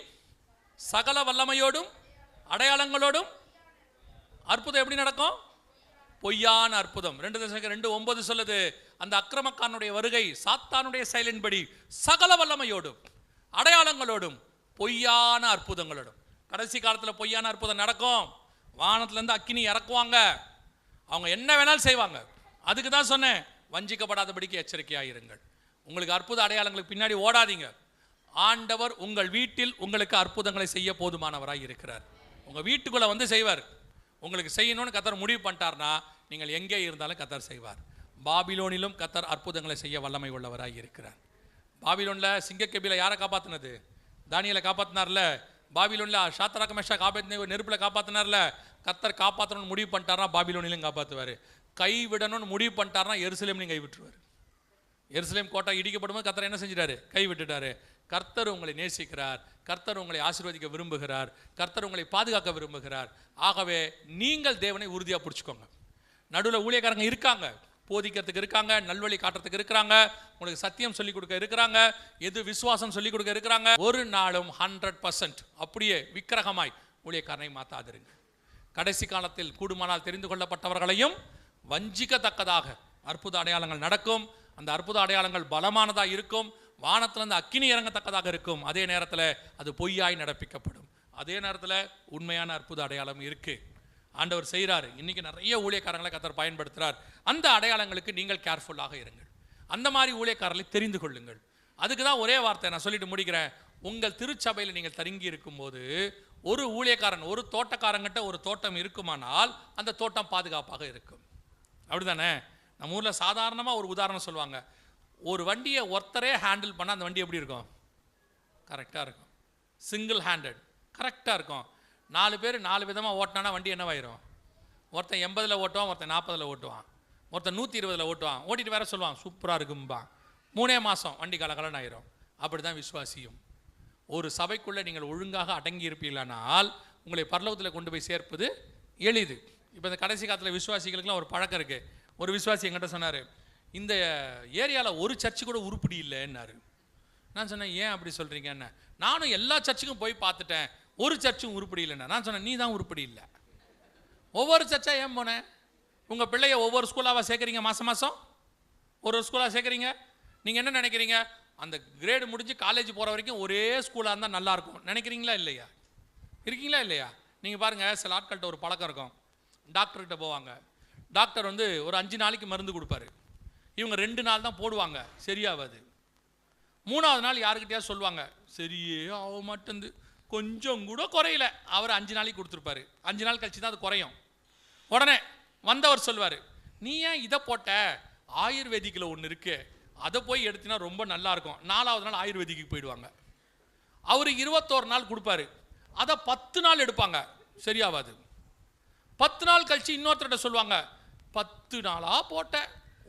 சகல வல்லமையோடும் அடையாளங்களோடும் அற்புதம் எப்படி நடக்கும்? பொய்யான அற்புதம். 2 தெசலோனிக்கேயர் 2:9 சொல்லுது, அந்த அக்கிரமக்காரனுடைய வருகை சாத்தானுடைய செயலின்படி சகல வல்லமையோடும் அடையாளங்களோடும் பொய்யான அற்புதங்களோடும். கடைசி காலத்தில் பொய்யான அற்புதம் நடக்கும். வானத்திலேருந்து அக்கினி இறக்குவாங்க. அவங்க என்ன வேணாலும் செய்வாங்க. அதுக்கு தான் சொன்னேன், வஞ்சிக்கப்படாதபடிக்கு எச்சரிக்கையாயிருங்கள். உங்களுக்கு அற்புத அடையாளங்களுக்கு பின்னாடி ஓடாதீங்க. ஆண்டவர் உங்கள் வீட்டில் உங்களுக்கு அற்புதங்களை செய்ய போதுமானவராய் இருக்கிறார். உங்கள் வீட்டுக்குள்ளே வந்து செய்வார். உங்களுக்கு செய்யணும்னு கர்த்தர் முடிவு பண்ணிட்டார்னா நீங்கள் எங்கே இருந்தாலும் கர்த்தர் செய்வார். பாபிலோனிலும் கர்த்தர் அற்புதங்களை செய்ய வல்லமை உள்ளவராய் இருக்கிறார். பாபிலோனில் சிங்கக்கெபில யாரை காப்பாற்றினது? தானியேலை காப்பாற்றினார்ல. பாபிலோனில் ஷாத்ராக் மேஷாக் ஆபேத்நேகோ நெருப்பில் காப்பாற்றினார்ல. கர்த்தர் காப்பாற்றணும்னு முடிவு பண்ணிட்டார்னா பாபிலோனிலும் காப்பாற்றுவார். கைவிடணும்னு முடிவு பண்ணிட்டார்னா எருசலேம்லையும் கைவிட்டுருவார். எருசலேம் கோட்டை இடிக்கப்படும்போது கர்த்தர் என்ன செஞ்சிட்டாரு? கை விட்டுட்டாரு. கர்த்தர் உங்களை நேசிக்கிறார். கர்த்தர் உங்களை ஆசீர்வதிக்க விரும்புகிறார். கர்த்தர் உங்களை பாதுகாக்க விரும்புகிறார். ஆகவே நீங்கள் தேவனை உறுதியாக பிடிச்சிக்கோங்க. நடுவில் ஊழியக்காரங்க இருக்காங்க, போதிக்கிறதுக்கு இருக்காங்க, நல்வழி காட்டுறதுக்கு இருக்கிறாங்க, உங்களுக்கு சத்தியம் சொல்லிக் கொடுக்க இருக்கிறாங்க, எது விசுவாசம் சொல்லிக் கொடுக்க இருக்கிறாங்க. ஒரு நாளும் 100% அப்படியே விக்கிரகமாய் ஊழியக்காரனை மாத்தாதிருங்க. கடைசி காலத்தில் கூடுமானால் தெரிந்து கொள்ளப்பட்டவர்களையும் வஞ்சிக்கத்தக்கதாக அற்புத அடையாளங்கள் நடக்கும். அந்த அற்புத அடையாளங்கள் பலமானதாக இருக்கும். வானத்திலிருந்து அக்கினி இறங்கத்தக்கதாக இருக்கும். அதே நேரத்தில் அது பொய்யாய் நடப்பிக்கப்படும். அதே நேரத்தில் உண்மையான அற்புத அடையாளம் இருக்கு. ஆண்டவர் செய்கிறார். இன்னைக்கு நிறைய ஊழியக்காரங்களை கர்த்தர் பயன்படுத்துகிறார். அந்த அடையாளங்களுக்கு நீங்கள் கேர்ஃபுல்லாக இருங்கள். அந்த மாதிரி ஊழியக்காரர்களை தெரிந்து கொள்ளுங்கள். அதுக்கு தான் ஒரே வார்த்தை நான் சொல்லிட்டு முடிக்கிறேன். உங்கள் திருச்சபையில் நீங்கள் தங்கி இருக்கும்போது ஒரு ஊழியக்காரன், ஒரு தோட்டக்காரங்கிட்ட ஒரு தோட்டம் இருக்குமானால் அந்த தோட்டம் பாதுகாப்பாக இருக்கும். அப்படிதானே? நம்ம ஊரில் சாதாரணமாக ஒரு உதாரணம் சொல்லுவாங்க. ஒரு வண்டியை ஒருத்தரே ஹேண்டில் பண்ணால் அந்த வண்டி எப்படி இருக்கும்? கரெக்டாக இருக்கும். சிங்கிள் ஹேண்டட் கரெக்டாக இருக்கும். 4 பேர் 4 விதமாக ஓட்டினானா வண்டி என்னவாயிரும்? ஒருத்தன் 80ல் ஓட்டுவான், ஒருத்தன் 40ல் ஓட்டுவான், ஒருத்தன் 120ல் ஓட்டுவான். ஓட்டிட்டு வேற சொல்லுவான் சூப்பராக இருக்கும்பா. 3 மாதம் வண்டி கலகலன்னு ஆயிரும். அப்படி தான் விசுவாசியும். ஒரு சபைக்குள்ளே நீங்கள் ஒழுங்காக அடங்கி இருப்பீர்களானால் உங்களை பரலோகத்தில் கொண்டு போய் சேர்ப்பது எளிது. இப்போ இந்த கடைசி காலத்தில் விசுவாசிகளுக்குலாம் ஒரு பழக்கம் இருக்குது. ஒரு விசுவாசி என்கிட்ட சொன்னார், இந்த ஏரியாவில் ஒரு சர்ச்சு கூட உருப்படி இல்லைன்னாரு. நான் சொன்னேன், ஏன் அப்படி சொல்கிறீங்கன்னு. நானும் எல்லா சர்ச்சுக்கும் போய் பார்த்துட்டேன், ஒரு சர்ச்சும் உருப்படி இல்லைன்னா. நான் சொன்னேன், நீ தான் உருப்படி இல்லை. ஒவ்வொரு சர்ச்சா ஏன் போனேன்? உங்கள் பிள்ளைய ஒவ்வொரு ஸ்கூலாக சேர்க்குறீங்க, மாதம் ஒரு ஸ்கூலாக சேர்க்குறீங்க. நீங்கள் என்ன நினைக்கிறீங்க? அந்த கிரேடு முடிஞ்சு காலேஜ் போகிற வரைக்கும் ஒரே ஸ்கூலாக இருந்தால் நல்லாயிருக்கும் நினைக்கிறீங்களா இல்லையா? இருக்கீங்களா இல்லையா? நீங்கள் பாருங்கள், சில ஆட்கள்கிட்ட ஒரு பழக்கம் இருக்கும். டாக்டர்கிட்ட போவாங்க. டாக்டர் வந்து ஒரு 5 நாளைக்கு மருந்து கொடுப்பாரு. இவங்க 2 நாள் தான் போடுவாங்க, சரியாகாது. 3ஆவது நாள் யாருக்கிட்டையா சொல்லுவாங்க, சரியே ஆக மாட்டேந்து, கொஞ்சம் கூட குறையல. அவர் 5 நாளைக்கு கொடுத்துருப்பாரு. 5 நாள் கழிச்சு தான் அது குறையும். உடனே வந்தவர் சொல்வார், நீ ஏன் இதை போட்ட? ஆயுர்வேதிக்கில் ஒன்று இருக்கு, அதை போய் எடுத்தினா ரொம்ப நல்லா இருக்கும். 4ஆவது நாள் ஆயுர்வேதிக்கு போயிடுவாங்க. அவர் 21 நாள் கொடுப்பாரு. அதை 10 நாள் எடுப்பாங்க, சரியாகாது. 10 நாள் கழிச்சு இன்னொருத்தர்கிட்ட சொல்லுவாங்க, 10 நாளாக போட்ட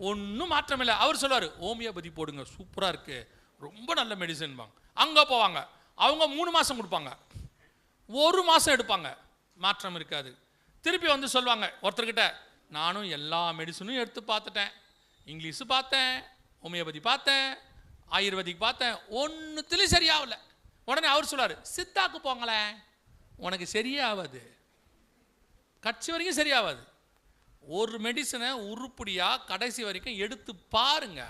ஒன்றும் மாற்றம் இல்லை. அவர் சொல்லுவார், ஹோமியோபதி போடுங்க, சூப்பராக இருக்கு, ரொம்ப நல்ல மெடிசன் வாங்க. அங்கே போவாங்க, அவங்க 3 மாதம் கொடுப்பாங்க, 1 மாதம் எடுப்பாங்க, மாற்றம் இருக்காது. திருப்பி வந்து சொல்லுவாங்க ஒருத்தர்கிட்ட, நானும் எல்லா மெடிசனும் எடுத்து பார்த்துட்டேன், இங்கிலீஷு பார்த்தேன், ஹோமியோபதி பார்த்தேன், ஆயுர்வேதிக் பார்த்தேன், ஒன்றுத்துலையும் சரியாகல. உடனே அவர் சொல்லுவார், சித்தாக்கு போங்களேன், உனக்கு சரியே ஆகாது, கட்சி வரைக்கும் சரியாகாது. ஒரு மெடிசனை உருப்படியாக கடைசி வரைக்கும் எடுத்து பாருங்க,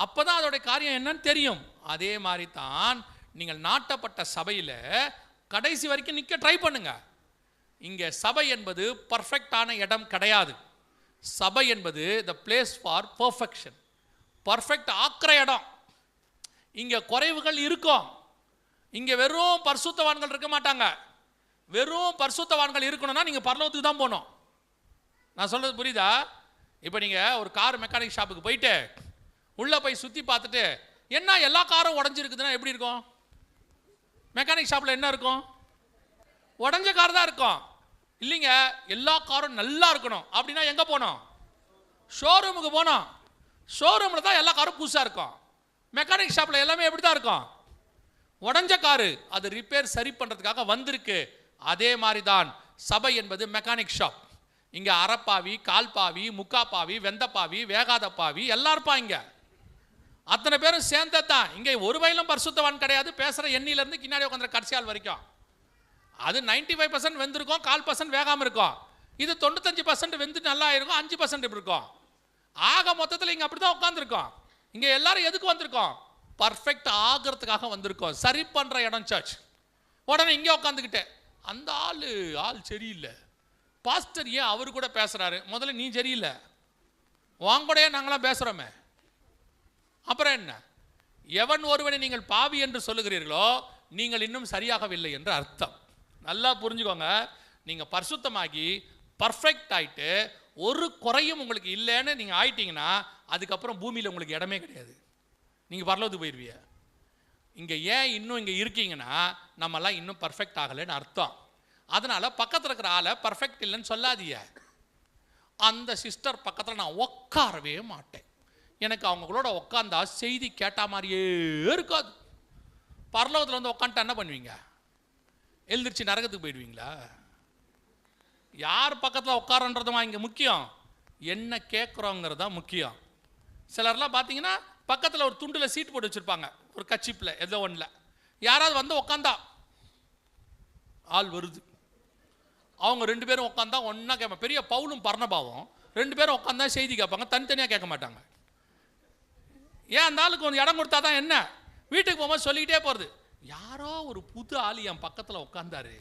அப்போ தான் அதோடைய காரியம் என்னன்னு தெரியும். அதே மாதிரி தான் நீங்கள் நாட்டப்பட்ட சபையில் கடைசி வரைக்கும் நிற்க ட்ரை பண்ணுங்க. இங்கே சபை என்பது பர்ஃபெக்டான இடம் கிடையாது. சபை என்பது the place for perfection, perfect ஆக்கிற இடம். இங்கே குறைவுகள் இருக்கும். இங்கே வெறும் பரிசுத்தவான்கள் இருக்க மாட்டாங்க. வெறும் பரிசுத்தவான்கள் இருக்கணும்னா நீங்கள் பரலோகத்துக்கு தான் போகணும். நான் சொல்கிறது புரியுதா? இப்போ நீங்கள் ஒரு கார் மெக்கானிக் ஷாப்புக்கு போயிட்டு உள்ளே போய் சுற்றி பார்த்துட்டு, என்ன எல்லா காரும் உடஞ்சிருக்குதுன்னா எப்படி இருக்கும்? மெக்கானிக் ஷாப்பில் என்ன இருக்கும்? உடஞ்ச கார் தான் இருக்கும். இல்லைங்க, எல்லா காரும் நல்லா இருக்கணும் அப்படின்னா எங்கே போகணும்? ஷோரூமுக்கு போகணும். ஷோரூமில் தான் எல்லா காரும் புதுசாக இருக்கும். மெக்கானிக் ஷாப்பில் எல்லாமே எப்படி தான் இருக்கும்? உடஞ்ச காரு, அது ரிப்பேர் சரி பண்ணுறதுக்காக வந்திருக்கு. அதே மாதிரி தான் சபை என்பது மெக்கானிக் ஷாப். இங்கே அரைப்பாவி, கால்பாவி, முக்காப்பாவி, வெந்தப்பாவி, வேகாத பாவி எல்லாம் இருப்பாங்க. அத்தனை பேரும் சேர்ந்தது தான். இங்கே ஒரு வயலும் பரிசுத்தவான் கிடையாது. பேசுகிற எண்ணிலேருந்து கின்னாடி உட்காந்துற கடைசியால் வரைக்கும் அது 95% வெந்திருக்கும், 1/4% வேகாமல் இருக்கும். இது 95% வெந்து நல்லா இருக்கும், 5% இப்படி இருக்கும். ஆக மொத்தத்தில் இங்கே அப்படி தான் உட்காந்துருக்கோம். இங்கே எல்லாரும் எதுக்கு வந்திருக்கோம்? பர்ஃபெக்ட் ஆகிறதுக்காக வந்திருக்கோம். சரி பண்ணுற இடம் சர்ச். உடனே இங்கே உட்காந்துக்கிட்டு அந்த ஆள் சரியில்லை, பாஸ்டர் ஏன் அவரு கூட பேசுகிறாரு? முதல்ல நீ சரியில்லை, வாங்க கூடயே நாங்களாம் பேசுகிறோமே, அப்புறம் என்ன? எவன் ஒருவனை நீங்கள் பாவி என்று சொல்லுகிறீர்களோ நீங்கள் இன்னும் சரியாகவில்லை என்று அர்த்தம். நல்லா புரிஞ்சுக்கோங்க. நீங்கள் பரிசுத்தமாகி பர்ஃபெக்ட் ஆகிட்டு ஒரு குறையும் உங்களுக்கு இல்லைன்னு நீங்கள் ஆயிட்டீங்கன்னா அதுக்கப்புறம் பூமியில் உங்களுக்கு இடமே கிடையாது. நீங்கள் பரலோகத்துக்கு போயிடுவீங்க. இங்கே ஏன் இன்னும் இங்கே இருக்கீங்கன்னா நம்மெல்லாம் இன்னும் பர்ஃபெக்ட் ஆகலைன்னு அர்த்தம். அதனால் பக்கத்தில் இருக்கிற ஆளை பர்ஃபெக்ட் இல்லைன்னு சொல்லாதீங்க. அந்த சிஸ்டர் பக்கத்தில் நான் உட்காரவே மாட்டேன், எனக்கு அவங்களோட உட்காந்தா செய்தி கேட்டா மாதிரியே இருக்காது. பரலோகத்தில் வந்து உட்காந்துட்டா என்ன பண்ணுவீங்க? எழுந்திரிச்சு நரகத்துக்கு போயிடுவீங்களா? யார் பக்கத்தில் உட்காரன்றதுமா இங்கே முக்கியம், என்ன கேட்குறோங்கிறது தான் முக்கியம். சிலர்லாம் பார்த்தீங்கன்னா பக்கத்தில் ஒரு துண்டில் சீட் போட்டு வச்சுருப்பாங்க, ஒரு கச்சிப்பில் ஏதோ ஒன்றில். யாராவது வந்து உட்காந்தா ஆள் வருது, அவங்க 2 பேரும் உட்காந்தா ஒன்றா கேட்பாங்க. பெரிய பவுலும் பர்ணபாவும் 2 பேரும் உட்காந்தா செய்தி கேட்பாங்க, தனித்தனியாக கேட்க மாட்டாங்க. ஏன் அந்த ஆளுக்கு கொஞ்சம் இடம் கொடுத்தா தான் என்ன? வீட்டுக்கு போகும்போது சொல்லிக்கிட்டே போகிறது, யாரோ ஒரு புது ஆள் என் பக்கத்தில் உட்காந்தாரு,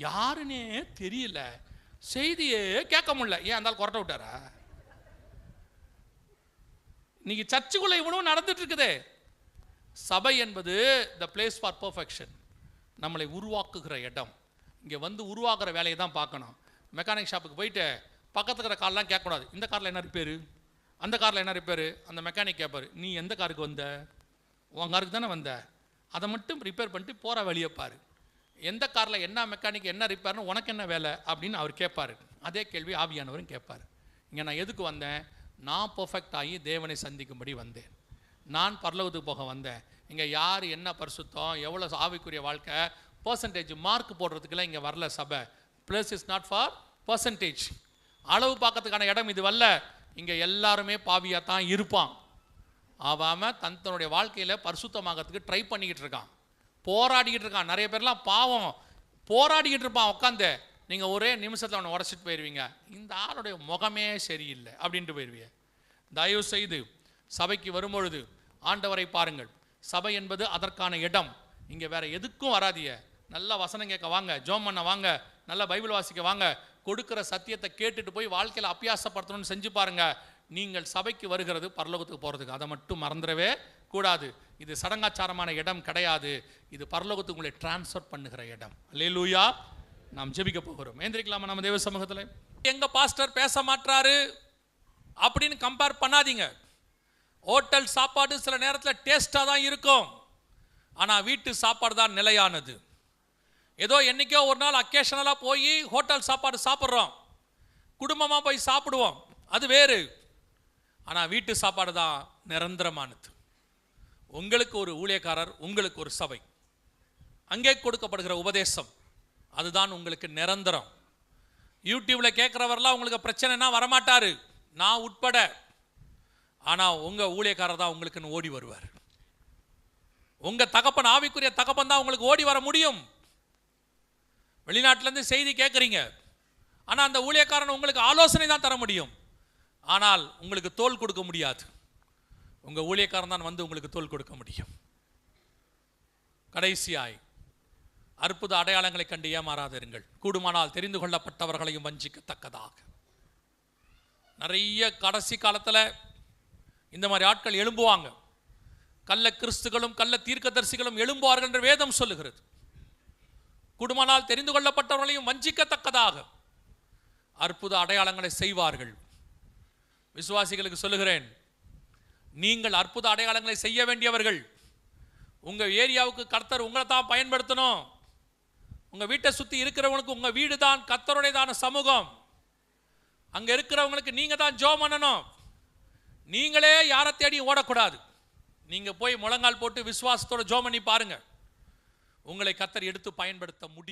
யாருன்னே தெரியல, செய்தியே கேட்க முடியல. ஏன் அந்த ஆள் கொரட்டை விட்டாரா? இன்னைக்கு சர்ச்சுக்குள்ள இவ்வளவு நடந்துட்டு இருக்குது. சபை என்பது த பிளேஸ் ஃபார் பர்ஃபெக்ஷன், நம்மளை உருவாக்குகிற இடம். இங்கே வந்து உருவாக்குற வேலையை தான் பார்க்கணும். மெக்கானிக் ஷாப்புக்கு போயிட்டு பக்கத்தில் இருக்கிற கார்லாம் கேட்கக்கூடாது, இந்த காரில் என்ன ரிப்பேரு, அந்த காரில் என்ன ரிப்பேரு? அந்த மெக்கானிக் கேட்பார், நீ எந்த காருக்கு வந்த? உன் காருக்கு தானே வந்த, அதை மட்டும் ரிப்பேர் பண்ணிட்டு போகிற வழியை பாரு. எந்த காரில் என்ன மெக்கானிக் என்ன ரிப்பேர்னு உனக்கு என்ன வேலை அப்படின்னு அவர் கேட்பார். அதே கேள்வி ஆவியானவரும் கேட்பார். இங்கே நான் எதுக்கு வந்தேன்? நான் பர்ஃபெக்ட் ஆகி தேவனை சந்திக்கும்படி வந்தேன். நான் பரலோகத்துக்கு போக வந்தேன். இங்கே யார் என்ன பரிசுத்தம், எவ்வளோ ஆவிக்குரிய வாழ்க்கை, பர்சன்டேஜ் மார்க் போடுறதுக்கெல்லாம் இங்கே வரல சபை. Plus is not for percentage, அளவு பார்க்கறதுக்கான இடம் இது வரல. இங்கே எல்லாருமே பாவியாக தான் இருப்பான். அவன் தன்னுடைய வாழ்க்கையில் பரிசுத்தமாகறதுக்கு ட்ரை பண்ணிக்கிட்டு இருக்கான், போராடிக்கிட்டு இருக்கான். நிறைய பேர்லாம் பாவம் போராடிக்கிட்டு இருப்பான் உட்காந்து. நீங்கள் ஒரே நிமிஷத்தில் அவனை உடச்சிட்டு போயிடுவீங்க. இந்த ஆளுடைய முகமே சரியில்லை அப்படின்ட்டு போயிடுவீங்க. தயவு செய்து சபைக்கு வரும்பொழுது ஆண்டவரை பாருங்கள். சபை என்பது அதற்கான இடம். இங்கே வேற எதுக்கும் வராதிய. நல்ல வசனம் கேட்க வாங்க, ஜோம் பண்ண வாங்க, நல்ல பைபிள் வாசிக்க வாங்க, கொடுக்குற சத்தியத்தை கேட்டுட்டு போய் வாழ்க்கையில் அபியாசப்படுத்தணும்னு செஞ்சு பாருங்க. நீங்கள் சபைக்கு வருகிறது பரலோகத்துக்கு போகிறதுக்கு. அதை மட்டும் மறந்துடவே கூடாது. இது சடங்காச்சாரமான இடம் கிடையாது. இது பரலோகத்துக்கு உங்களை டிரான்ஸ்ஃபர் பண்ணுகிற இடம். அல்லேலூயா. நாம் ஜெபிக்க போகிறோம். ஏந்திரிக்கலாமா நம்ம தேவ சமூகத்தில்? எங்க பாஸ்டர் பேச மாட்டாரு அப்படின்னு கம்பேர் பண்ணாதீங்க. ஹோட்டல் சாப்பாடு சில நேரத்தில் டேஸ்டாக தான் இருக்கும், ஆனால் வீட்டு சாப்பாடு தான் நிலையானது. ஏதோ என்னைக்கோ ஒரு நாள் அக்கேஷனலாக போய் ஹோட்டல் சாப்பாடு சாப்பிட்றோம், குடும்பமாக போய் சாப்பிடுவோம், அது வேறு. ஆனால் வீட்டு சாப்பாடு தான் நிரந்தரமானது. உங்களுக்கு ஒரு ஊழியக்காரர், உங்களுக்கு ஒரு சபை, அங்கே கொடுக்கப்படுகிற உபதேசம் அதுதான் உங்களுக்கு நிரந்தரம். யூடியூப்பில் கேட்குறவரெல்லாம் உங்களுக்கு பிரச்சனைனா வரமாட்டார், நான் உட்பட. ஆனால் உங்கள் ஊழியக்காரர் தான் உங்களுக்குன்னு ஓடி வருவார். உங்கள் தகப்பன், ஆவிக்குரிய தகப்பன் தான் உங்களுக்கு ஓடி வர முடியும். வெளிநாட்டிலேருந்து செய்தி கேட்குறீங்க, ஆனால் அந்த ஊழியக்காரன் உங்களுக்கு ஆலோசனை தான் தர முடியும், ஆனால் உங்களுக்கு தோள் கொடுக்க முடியாது. உங்கள் ஊழியக்காரன் தான் வந்து உங்களுக்கு தோள் கொடுக்க முடியும். கடைசியாய், அற்புத அடையாளங்களை கண்டு ஏமாறாதிருங்கள், கூடுமானால் தெரிந்து கொள்ளப்பட்டவர்களையும் வஞ்சிக்கத்தக்கதாக. நிறைய கடைசி காலத்தில் இந்த மாதிரி ஆட்கள் எழும்புவாங்க. கள்ள கிறிஸ்துகளும் கள்ள தீர்க்கதரிசிகளும் எழும்புவார்கள் என்று வேதம் சொல்லுகிறது. கூடுமானால் தெரிந்து கொள்ளப்பட்டவர்களையும் வஞ்சிக்கத்தக்கதாக அற்புத அடையாளங்களை செய்வார்கள். விசுவாசிகளுக்கு சொல்லுகிறேன், நீங்கள் அற்புத அடையாளங்களை செய்ய வேண்டியவர்கள். உங்கள் ஏரியாவுக்கு கர்த்தர் உங்களை தான் பயன்படுத்தணும். உங்கள் வீட்டை சுற்றி இருக்கிறவங்களுக்கு உங்கள் வீடு தான் கர்த்தருடையதான சமூகம். அங்கே இருக்கிறவங்களுக்கு நீங்கள் தான் ஜெபம் பண்ணணும். நீங்களே யாரை தேடி ஓடக்கூடாது. நீங்கள் போய் முழங்கால் போட்டு விசுவாசத்தோட ஜெபம் பண்ணி பாருங்க, உங்களை கர்த்தர் எடுத்து பயன்படுத்த முடியும்.